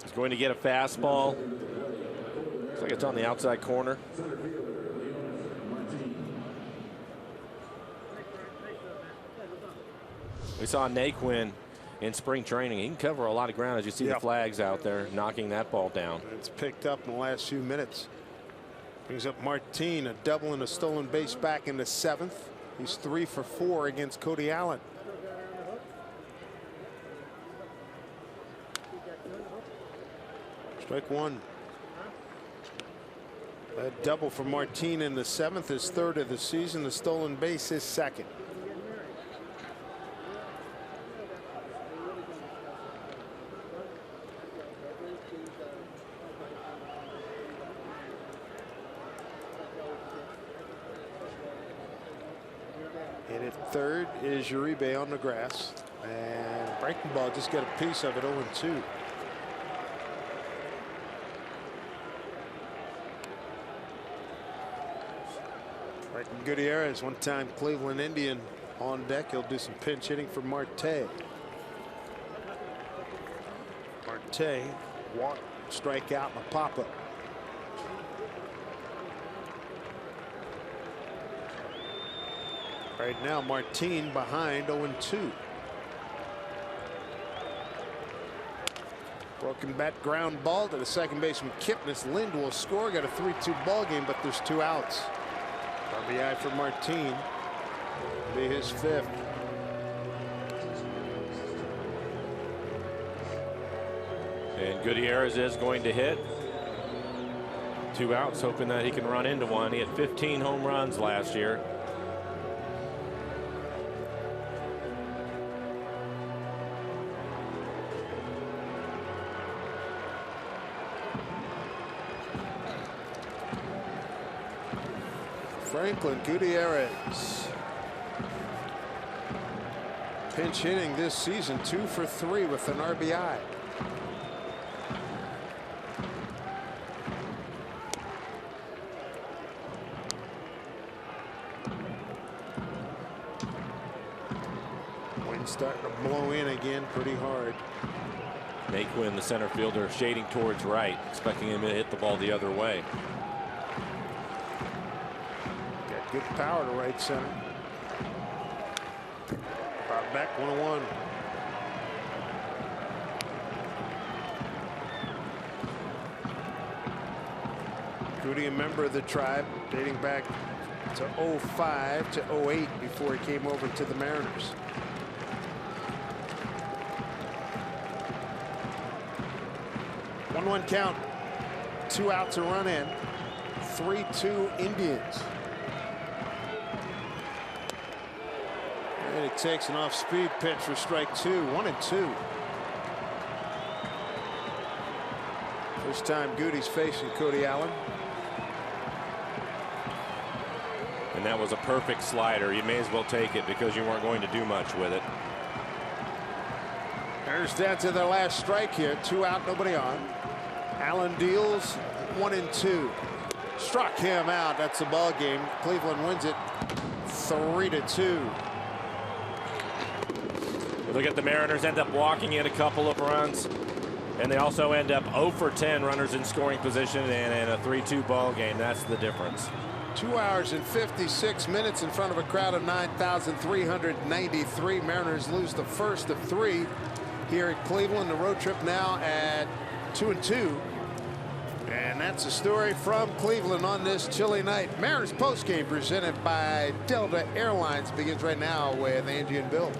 He's going to get a fastball. Looks like it's on the outside corner. We saw Naquin in spring training. He can cover a lot of ground, as you see the flags out there knocking that ball down. It's picked up in the last few minutes. Brings up Martin, a double and a stolen base back in the 7th. He's 3 for 4 against Cody Allen. Strike 1. That double for Martin in the 7th is 3rd of the season. The stolen base is 2nd. And at third is Uribe on the grass. And breaking ball just got a piece of it, 0-2. Franklin Gutierrez, one-time Cleveland Indian, on deck. He'll do some pinch hitting for Marte. Marte, walk, strike out, and a pop-up. Right now, Martin behind 0-2. Broken bat ground ball to the second baseman Kipnis. Lind will score. Got a 3-2 ball game, but there's 2 outs. RBI for Martin. Be his 5th. And Gutierrez is going to hit. 2 outs, hoping that he can run into one. He had 15 home runs last year. Franklin Gutierrez. Pinch hitting this season, 2 for 3 with an RBI. Wind starting to blow in again pretty hard. Naquin, the center fielder, shading towards right, expecting him to hit the ball the other way. Got good power to right center. Brought back 1-1. Goody, a member of the tribe, dating back to 05 to 08 before he came over to the Mariners. One count, 2 outs, a run in. 3-2 Indians. And it takes an off-speed pitch for strike 2. 1-2. First time Goody's facing Cody Allen. And that was a perfect slider. You may as well take it because you weren't going to do much with it. Mariners down to their last strike here. 2 out, nobody on. Allen deals 1-2. Struck him out. That's the ball game. Cleveland wins it 3-2. Look at the Mariners end up walking in a couple of runs, and they also end up 0 for 10 runners in scoring position and a 3-2 ball game. That's the difference. 2 hours and 56 minutes in front of a crowd of 9,393. Mariners lose the first of 3 here at Cleveland. The road trip now at 2-2. And that's a story from Cleveland on this chilly night. Mariners postgame presented by Delta Airlines begins right now with Angie and Bill.